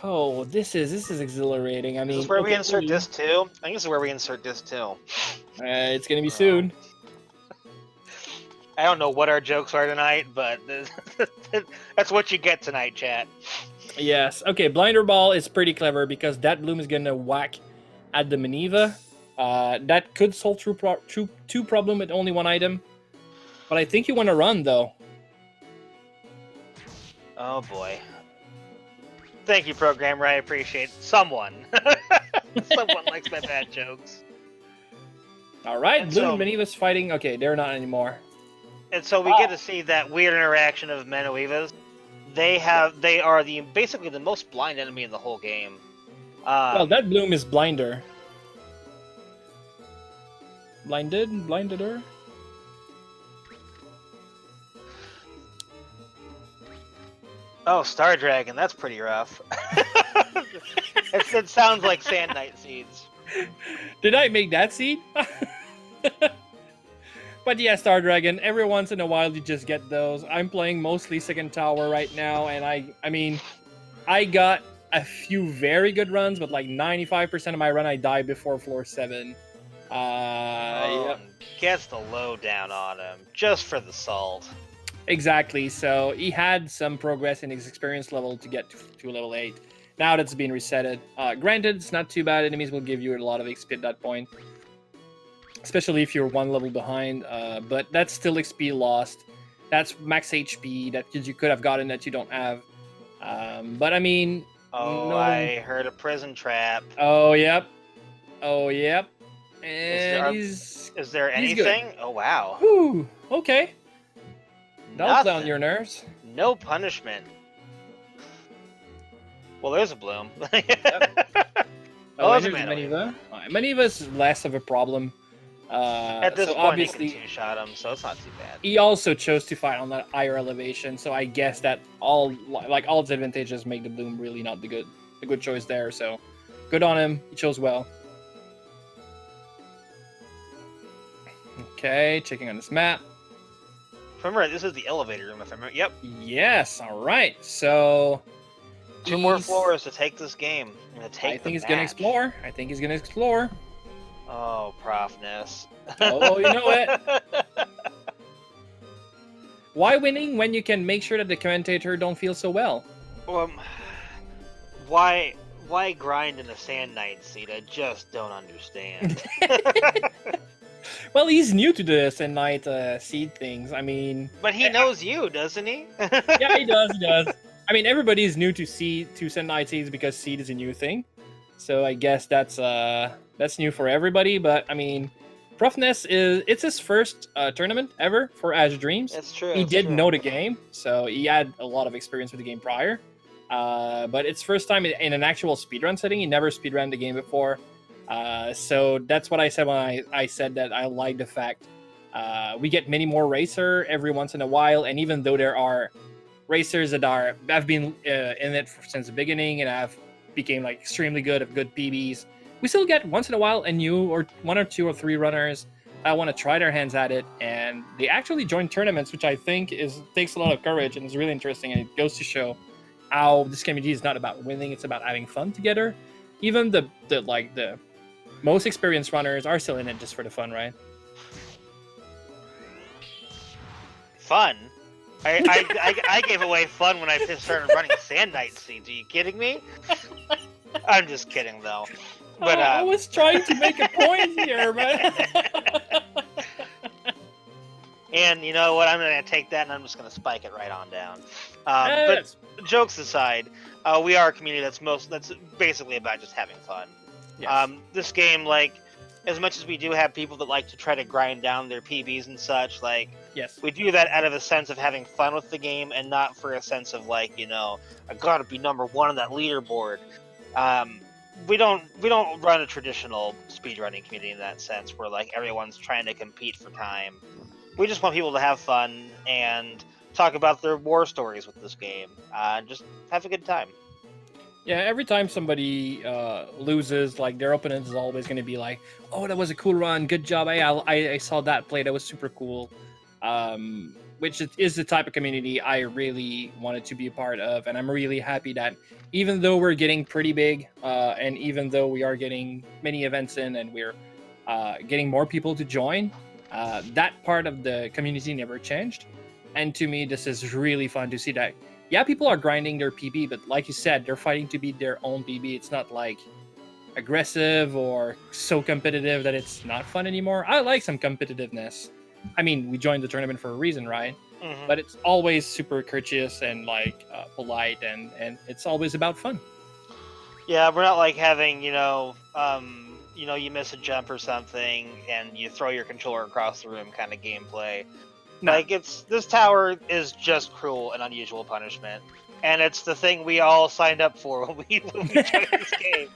Oh, this is exhilarating. I mean, this is where we insert disc 2. I think this is where we insert disc 2. It's gonna be soon. I don't know what our jokes are tonight, but that's what you get tonight, chat. Yes. Okay, Blinder Ball is pretty clever because that Bloom is gonna whack at the Maneva. That could solve two problem with only one item. But I think you want to run, though. Oh, boy. Thank you, programmer. I appreciate it. Someone likes my bad jokes. All right, Bloom and Maneva's fighting. Okay, they're not anymore. And so we get to see that weird interaction of Manuevas. They are basically the most blind enemy in the whole game. Well, that Bloom is blinder. Blinded her. Oh, Star Dragon, that's pretty rough. It sounds like Sand Knight seeds. Did I make that seed? But yeah, Star Dragon, every once in a while you just get those. I'm playing mostly second tower right now, and I mean, I got a few very good runs, but like 95% of my run I die before floor 7. Yep. Gets the lowdown on him, just for the salt. Exactly, so he had some progress in his experience level to get to level 8. Now that's been resetted. Granted, it's not too bad. Enemies will give you a lot of XP at that point, especially if you're one level behind. But that's still XP lost. That's max HP that you could have gotten that you don't have. But I mean, Oh, no. I heard a prison trap. Oh yep. Oh yep. And Is there he's good. anything? Oh wow. Whew. Okay. That'll play on Nothing. your nerves. No punishment. Well, there's a bloom. Oh, there's a there's Maniva. Maniva. Maniva's less of a problem. At this so point, obviously, he can two-shot him, so it's not too bad. he also chose to fight on that higher elevation. So I guess that all its advantages make the Bloom really not the good choice there. So good on him. He chose well. Okay, checking on this map. Remember, this is the elevator room, if I remember. Yep. Yes. All right. So 2 more floors to take this game. I'm gonna take I think he's gonna explore. I think he's gonna explore. Oh, ProfNES. Oh, you know it. Why winning when you can make sure that the commentator don't feel so well? Why grind in a Sand Knight seat? I just don't understand. Well, he's new to the Sand Knight seed things. I mean, But he knows you, doesn't he? yeah, he does. He does. I mean, everybody is new to Sand Knight seeds because seed is a new thing. So I guess that's new for everybody. But I mean, ProfNES it's his first tournament ever for Azure Dreams. That's true. He did know the game, so he had a lot of experience with the game prior. But it's first time in an actual speedrun setting. He never speedrun the game before. So that's what I said when I said that I like the fact we get many more racer every once in a while, and even though there are racers that have been in it since the beginning and have became like extremely good at good PBs, we still get once in a while a new or 1 or 2 or 3 runners that want to try their hands at it, and they actually join tournaments, which I think takes a lot of courage and is really interesting, and it goes to show how this community is not about winning; it's about having fun together. Even the most experienced runners are still in it just for the fun, right? Fun? I gave away fun when I started running Sand Knight seeds. Are you kidding me? I'm just kidding, though. But I was trying to make a point here, man. And you know what? I'm going to take that and I'm just going to spike it right on down. But jokes aside, we are a community that's basically about just having fun. Yes. This game, like, as much as we do have people that like to try to grind down their PBs and such, like, yes, we do that out of a sense of having fun with the game and not for a sense of, like, you know, I gotta be number 1 on that leaderboard. We don't run a traditional speedrunning community in that sense where, like, everyone's trying to compete for time. We just want people to have fun and talk about their war stories with this game. Just have a good time. Yeah, every time somebody loses, like, their opponent is always going to be like, "Oh, that was a cool run, good job! I saw that play, that was super cool." Which is the type of community I really wanted to be a part of, and I'm really happy that even though we're getting pretty big, and even though we are getting many events in, and we're getting more people to join, that part of the community never changed. And to me, this is really fun to see that. Yeah, people are grinding their PB, but like you said, they're fighting to beat their own PB. It's not like aggressive or so competitive that it's not fun anymore. I like some competitiveness. I mean, we joined the tournament for a reason, right? Mm-hmm. But it's always super courteous and like polite, and it's always about fun. Yeah, we're not like having, you miss a jump or something and you throw your controller across the room kind of gameplay. No. Like, this tower is just cruel and unusual punishment, and it's the thing we all signed up for when we joined this game.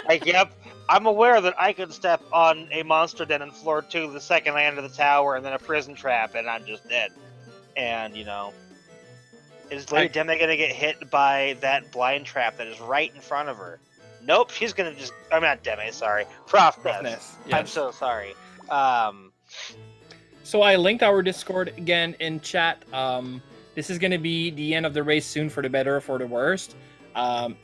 Like, yep, I'm aware that I could step on a monster den in floor 2 the second I enter the tower, and then a prison trap, and I'm just dead. And, you know, is Lady Deme gonna get hit by that blind trap that is right in front of her? Nope, she's gonna just... I'm not Deme, sorry. ProfNES. Yes. I'm so sorry. So I linked our Discord again in chat. This is going to be the end of the race soon, for the better or for the worst.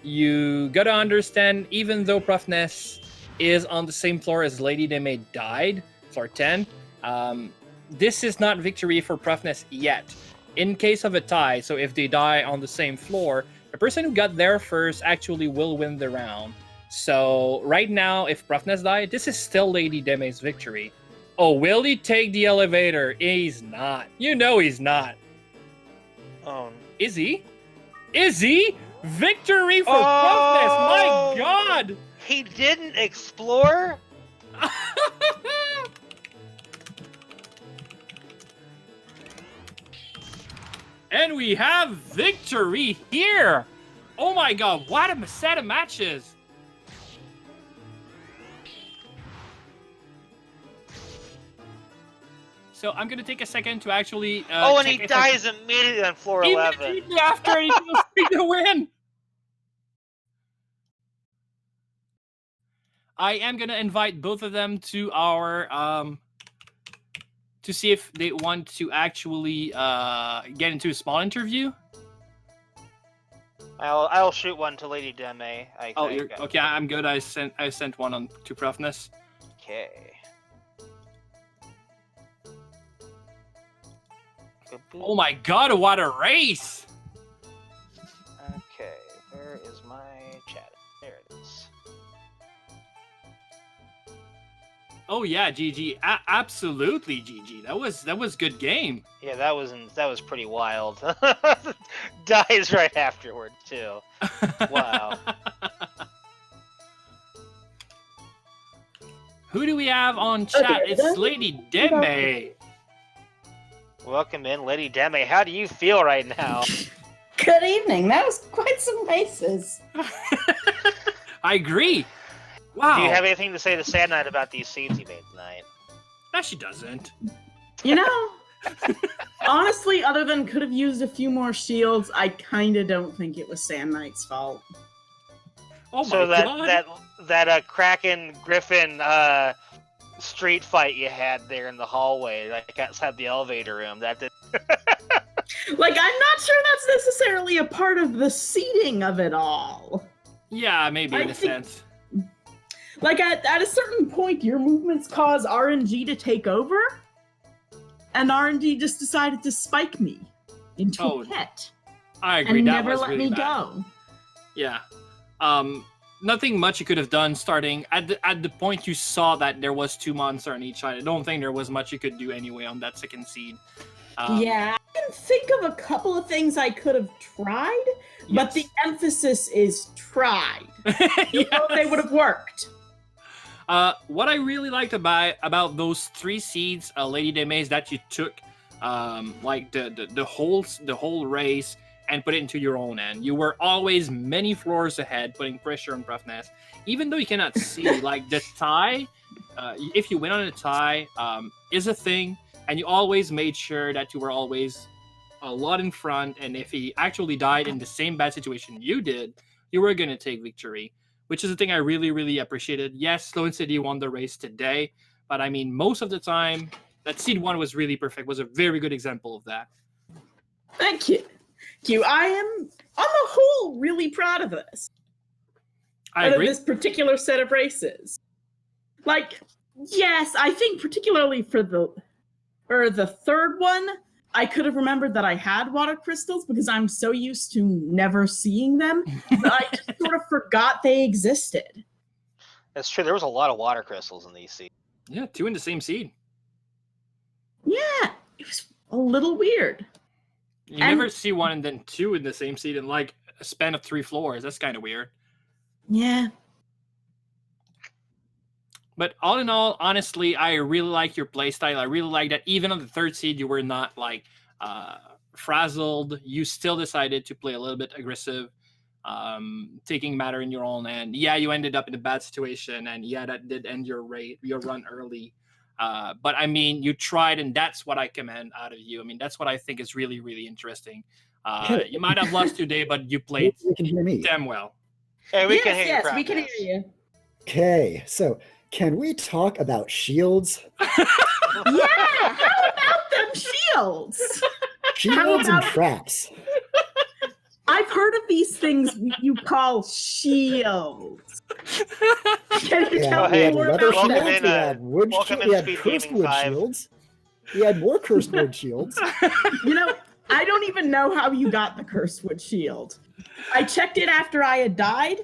You got to understand, even though ProfNES is on the same floor as Lady Deme died, floor 10, this is not victory for ProfNES yet. In case of a tie, so if they die on the same floor, The person who got there first actually will win the round. So right now, if ProfNES died, this is still Lady Deme's victory. Oh, will he take the elevator? He's not. You know he's not. Oh. Is he? Is he? Victory for ProfNES! My God! He didn't explore? And we have victory here! Oh my God, what a set of matches! So I'm gonna take a second to actually. And he dies immediately on floor 11. Immediately after he feels free to win. I am gonna invite both of them to our to see if they want to actually get into a small interview. I'll shoot one to Lady Deme. Okay. I'm good. I sent one on to ProfNES. Okay. Oh my God! What a race! Okay, where is my chat? There it is. Oh yeah, GG. Absolutely, GG. That was good game. Yeah, that was pretty wild. Dies right afterward too. Wow. Who do we have on chat? It's Lady Deme. Welcome in, Lady Deme. How do you feel right now? Good evening. That was quite some races. I agree. Wow. Do you have anything to say to Sad Night about these seeds you made tonight? No, she doesn't. You know, honestly, other than could have used a few more shields, I kind of don't think it was Sand Knight's fault. Oh my so God. that Kraken Griffin street fight you had there in the hallway, like outside the elevator room, that did. Like, I'm not sure that's necessarily a part of the seeding of it all. Yeah, maybe in a sense. Like, at a certain point, your movements cause RNG to take over, and RNG just decided to spike me into a pit. I agree. And that never was let really me bad. go. Yeah. Nothing much you could have done starting at the point you saw that there was 2 monsters on each side. I don't think there was much you could do anyway on that second seed. Yeah, I can think of a couple of things I could have tried, but the emphasis is tried. You know, they would have worked. What I really liked about those 3 seeds, Lady Deme, is that you took like the whole race and put it into your own end. You were always many floors ahead, putting pressure on ProfNES. Even though you cannot see, like the tie, if you win on a tie, is a thing, and you always made sure that you were always a lot in front, and if he actually died in the same bad situation you did, you were going to take victory, which is a thing I really, really appreciated. Yes, Sloan City won the race today, but I mean, most of the time, that seed 1 was really perfect, was a very good example of that. Thank you. I am, on the whole, really proud of this. I agree. Of this particular set of races. Like, yes, I think particularly for the third one, I could have remembered that I had water crystals because I'm so used to never seeing them that I just sort of forgot they existed. That's true. There was a lot of water crystals in these seeds. Yeah, 2 in the same seed. Yeah, it was a little weird. You never see 1 and then 2 in the same seed in like a span of 3 floors. That's kind of weird. Yeah. But all in all, honestly, I really like your playstyle. I really like that even on the 3rd seed, you were not like frazzled. You still decided to play a little bit aggressive, taking matter in your own hand. Yeah, you ended up in a bad situation, and yeah, that did end your run early. But I mean, you tried, and that's what I commend out of you. I mean, that's what I think is really, really interesting. You might have lost today, but you played damn well. Hey, we can hear you. Yes, we can hear you. Okay, so can we talk about shields? Yeah, how about them shields? Shields and traps. I've heard of these things you call shields. Can you tell me more leather about shields, that? we had wood welcome shields, in we had Speed cursed Gaming wood 5. shields. We had more cursed wood shields. You know, I don't even know how you got the cursed wood shield. I checked it after I had died.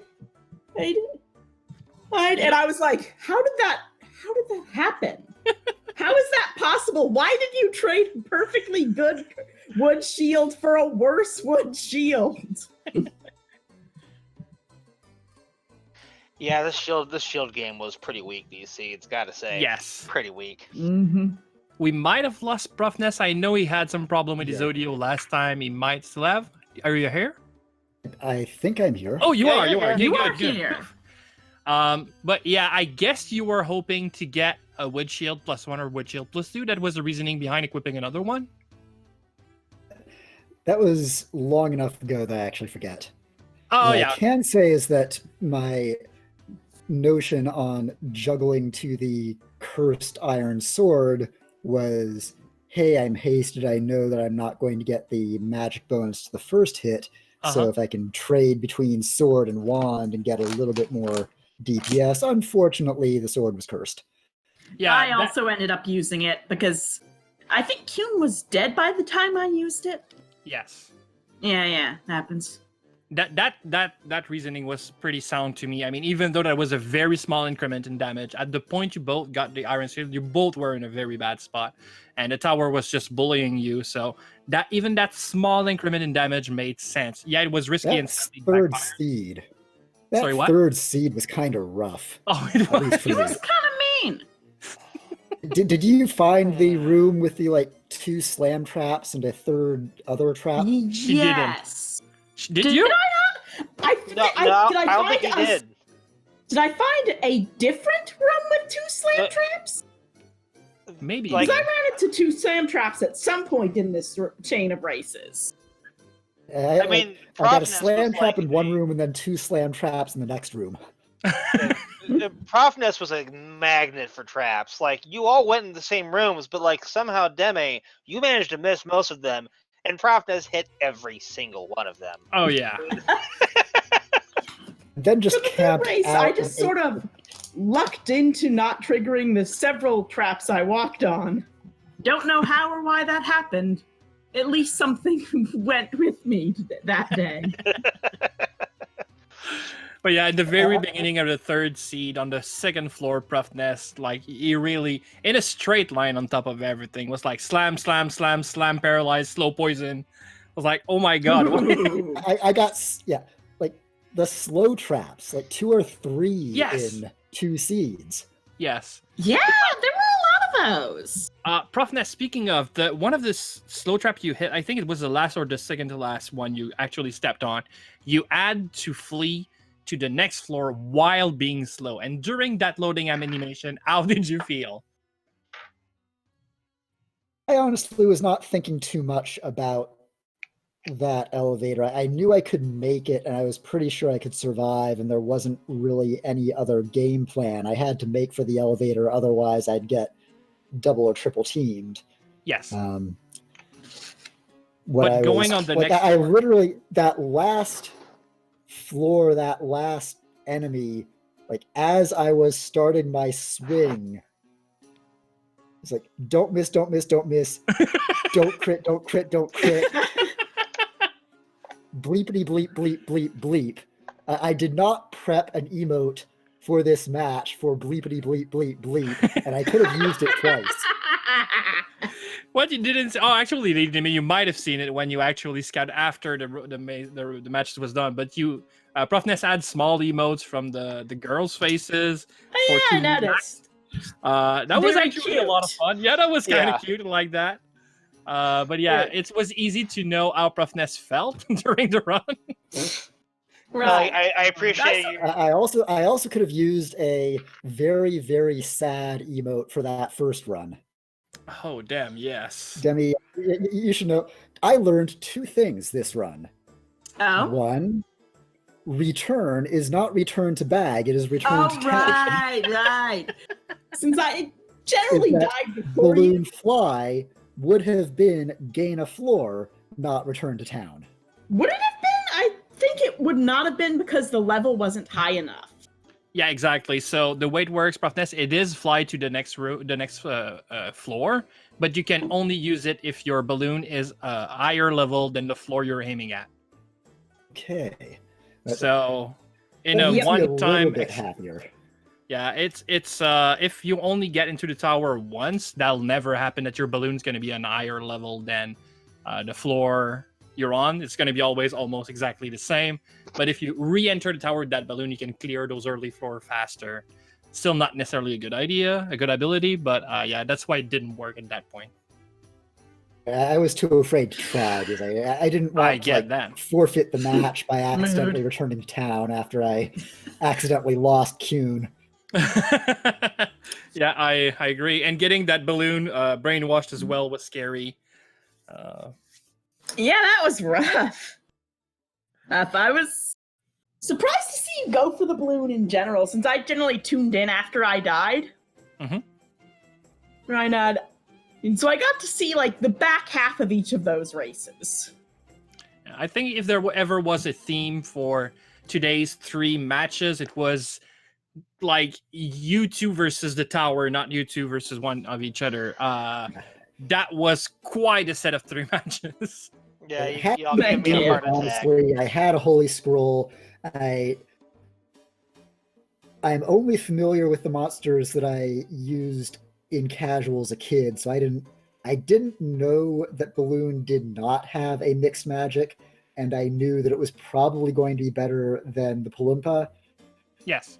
And I was like, how did that happen? How is that possible? Why did you trade a perfectly good wood shield for a worse wood shield? Yeah, this shield game was pretty weak, DC. It's got to say. Yes. Pretty weak. Mm-hmm. We might have lost ProfNES. I know he had some problem with his Yeah. audio last time. He might still have. Are you here? I think I'm here. Oh, you Yeah, are. yeah, You are. yeah. Yeah, You good, are good. here. But yeah, I guess you were hoping to get a wood shield +1 or wood shield +2. That was the reasoning behind equipping another one. That was long enough ago that I actually forget. Oh What yeah. I can say is that my notion on juggling to the cursed iron sword was, hey, I'm hasted. I know that I'm not going to get the magic bonus to the first hit. So Uh-huh. if I can trade between sword and wand and get a little bit more DPS, unfortunately, the sword was cursed. Yeah. I that- also ended up using it because I think Kyun was dead by the time I used it. Yes. Yeah, happens. That reasoning was pretty sound to me. I mean, even though that was a very small increment in damage, at the point you both got the iron shield, you both were in a very bad spot, and the tower was just bullying you. So that small increment in damage made sense. Yeah, it was risky and That something third backfired. seed. That Sorry, what? third seed was kind of rough. Oh, it At least for It me. was kind of mean. Did you find the room with the like 2 slam traps and a third other trap? She didn't. Yes. Did you? I not? I No, I don't think find he a- did. Did I find a different room with 2 slam traps? Maybe. Like, Because I ran into 2 slam traps at some point in this chain of races. I mean, I got a ProfNES slam was trap like in one room and then 2 slam traps in the next room. ProfNES was a magnet for traps. Like, you all went in the same rooms, but like somehow Deme, you managed to miss most of them, and ProfNES hit every single one of them. Oh yeah. Then For just the third camped race, out. I just sort of lucked into not triggering the several traps I walked on. Don't know how or why that happened. At least something went with me that day. But yeah, at the very beginning of the third seed on the second floor, ProfNES, like he really, in a straight line on top of everything, was like slam, slam, slam, slam, paralyzed, slow poison. I was like, oh my god. I got like the slow traps, like 2 or 3 Yes. in 2 seeds. Yes. Yeah, there were a lot of those. ProfNES, speaking of, one of the slow trap you hit, I think it was the last or the second to last one you actually stepped on. You had to flee to the next floor while being slow. And during that loading animation, how did you feel? I honestly was not thinking too much about that elevator. I knew I could make it, and I was pretty sure I could survive, and there wasn't really any other game plan. I had to make for the elevator, otherwise I'd get double or triple teamed. Yes. But going on the next I floor- literally, that last floor, that last enemy, like as I was starting my swing, it's like, don't miss, don't miss, don't miss, don't crit, don't crit, don't crit. Bleepity bleep bleep bleep bleep. I did not prep an emote for this match for bleepity bleep bleep bleep, and I could have used it twice. What you didn't see, oh, actually, you might have seen it when you actually scout after the match was done. But you, ProfNES had small emotes from the girls' faces. Oh, for yeah, I two noticed. that was Very actually a lot of cute. fun. Yeah, that was kind of Yeah. cute like that. But yeah, it was easy to know how ProfNES felt during the run. Right. I appreciate you. I also could have used a very, very sad emote for that first run. Oh damn! Yes. Demi, you should know, I learned 2 things this run. Oh. 1, return is not return to bag, it is return Oh, to town. right. Since I generally Is that died before you. Balloon fly would have been gain a floor, not return to town. Would it have been? I think it would not have been because the level wasn't high enough. Yeah, exactly. So the way it works, ProfNES, it is fly to the next floor, but you can only use it if your balloon is higher level than the floor you're aiming at. Okay. So, in That a makes me a little one-time, bit happier. yeah, it's if you only get into the tower once, that'll never happen. That your balloon's going to be on a higher level than the floor you're on. It's going to be always almost exactly the same. But if you re-enter the tower with that balloon, you can clear those early floor faster. Still not necessarily a good idea, a good ability, but yeah, that's why it didn't work at that point. I was too afraid to try because I didn't I want to get that. forfeit the match by accidentally returning to town after I accidentally lost Kuhn. Yeah, I agree. And getting that balloon brainwashed as well was scary. Yeah, that was rough. I was surprised to see you go for the balloon in general, since I generally tuned in after I died. Right, and so I got to see like the back half of each of those races. I think if there ever was a theme for today's 3 matches, it was like you two versus the tower, not you two versus one of each other. That was quite a set of 3 matches. Yeah, It y'all give me a heart attack. honestly, I had a holy scroll. I'm only familiar with the monsters that I used in casual as a kid, so I didn't know that Balloon did not have a mixed magic, and I knew that it was probably going to be better than the Palumpa. Yes.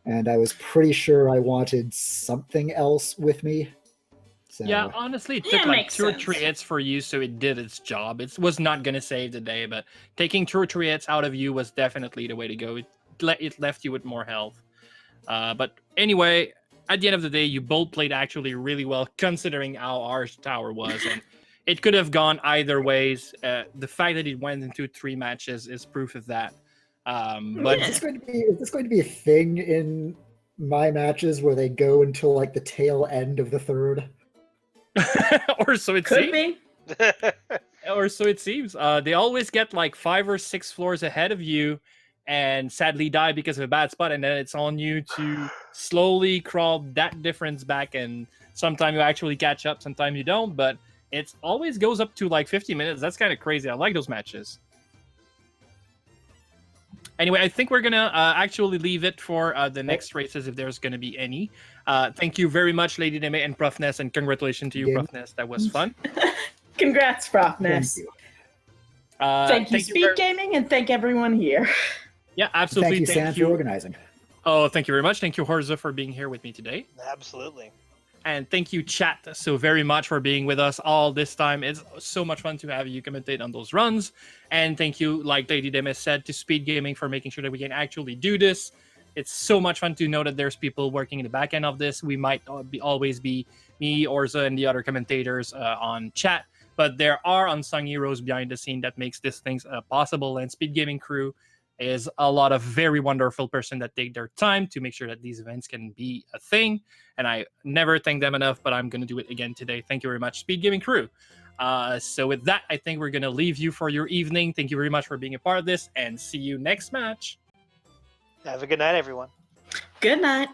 And I was pretty sure I wanted something else with me. So. Yeah, honestly, it took like 2 or 3 hits for you, so it did its job. It was not going to save the day, but taking 2 or 3 hits out of you was definitely the way to go. It left you with more health. But anyway, at the end of the day, you both played actually really well, considering how our tower was. And it could have gone either ways. The fact that it went into 3 matches is proof of that. But is this going to be a thing in my matches where they go until like the tail end of the third? Or so it Could seems. be. Or so it seems. They always get like 5 or 6 floors ahead of you, and sadly die because of a bad spot, and then it's on you to slowly crawl that difference back. And sometimes you actually catch up, sometimes you don't. But it always goes up to like 50 minutes. That's kind of crazy. I like those matches. Anyway, I think we're gonna actually leave it for the next races if there's gonna be any. Thank you very much, Lady Deme and ProfNES, and congratulations to you, ProfNES. That was fun. Congrats, ProfNES. Thank you, Speed Gaming, and thank everyone here. Yeah, absolutely. Thank you, Sam, for organizing. Oh, thank you very much. Thank you, Horza, for being here with me today. Absolutely. And thank you, chat, so very much for being with us all this time. It's so much fun to have you commentate on those runs. And thank you, like Lady Deme said, to Speed Gaming for making sure that we can actually do this. It's so much fun to know that there's people working in the back end of this. We might always be me, Orza, and the other commentators on chat, but there are unsung heroes behind the scene that makes these things possible. And Speed Gaming crew is a lot of very wonderful person that take their time to make sure that these events can be a thing. And I never thank them enough, but I'm going to do it again today. Thank you very much, Speed Gaming crew. So with that, I think we're going to leave you for your evening. Thank you very much for being a part of this, and see you next match. Have a good night, everyone. Good night.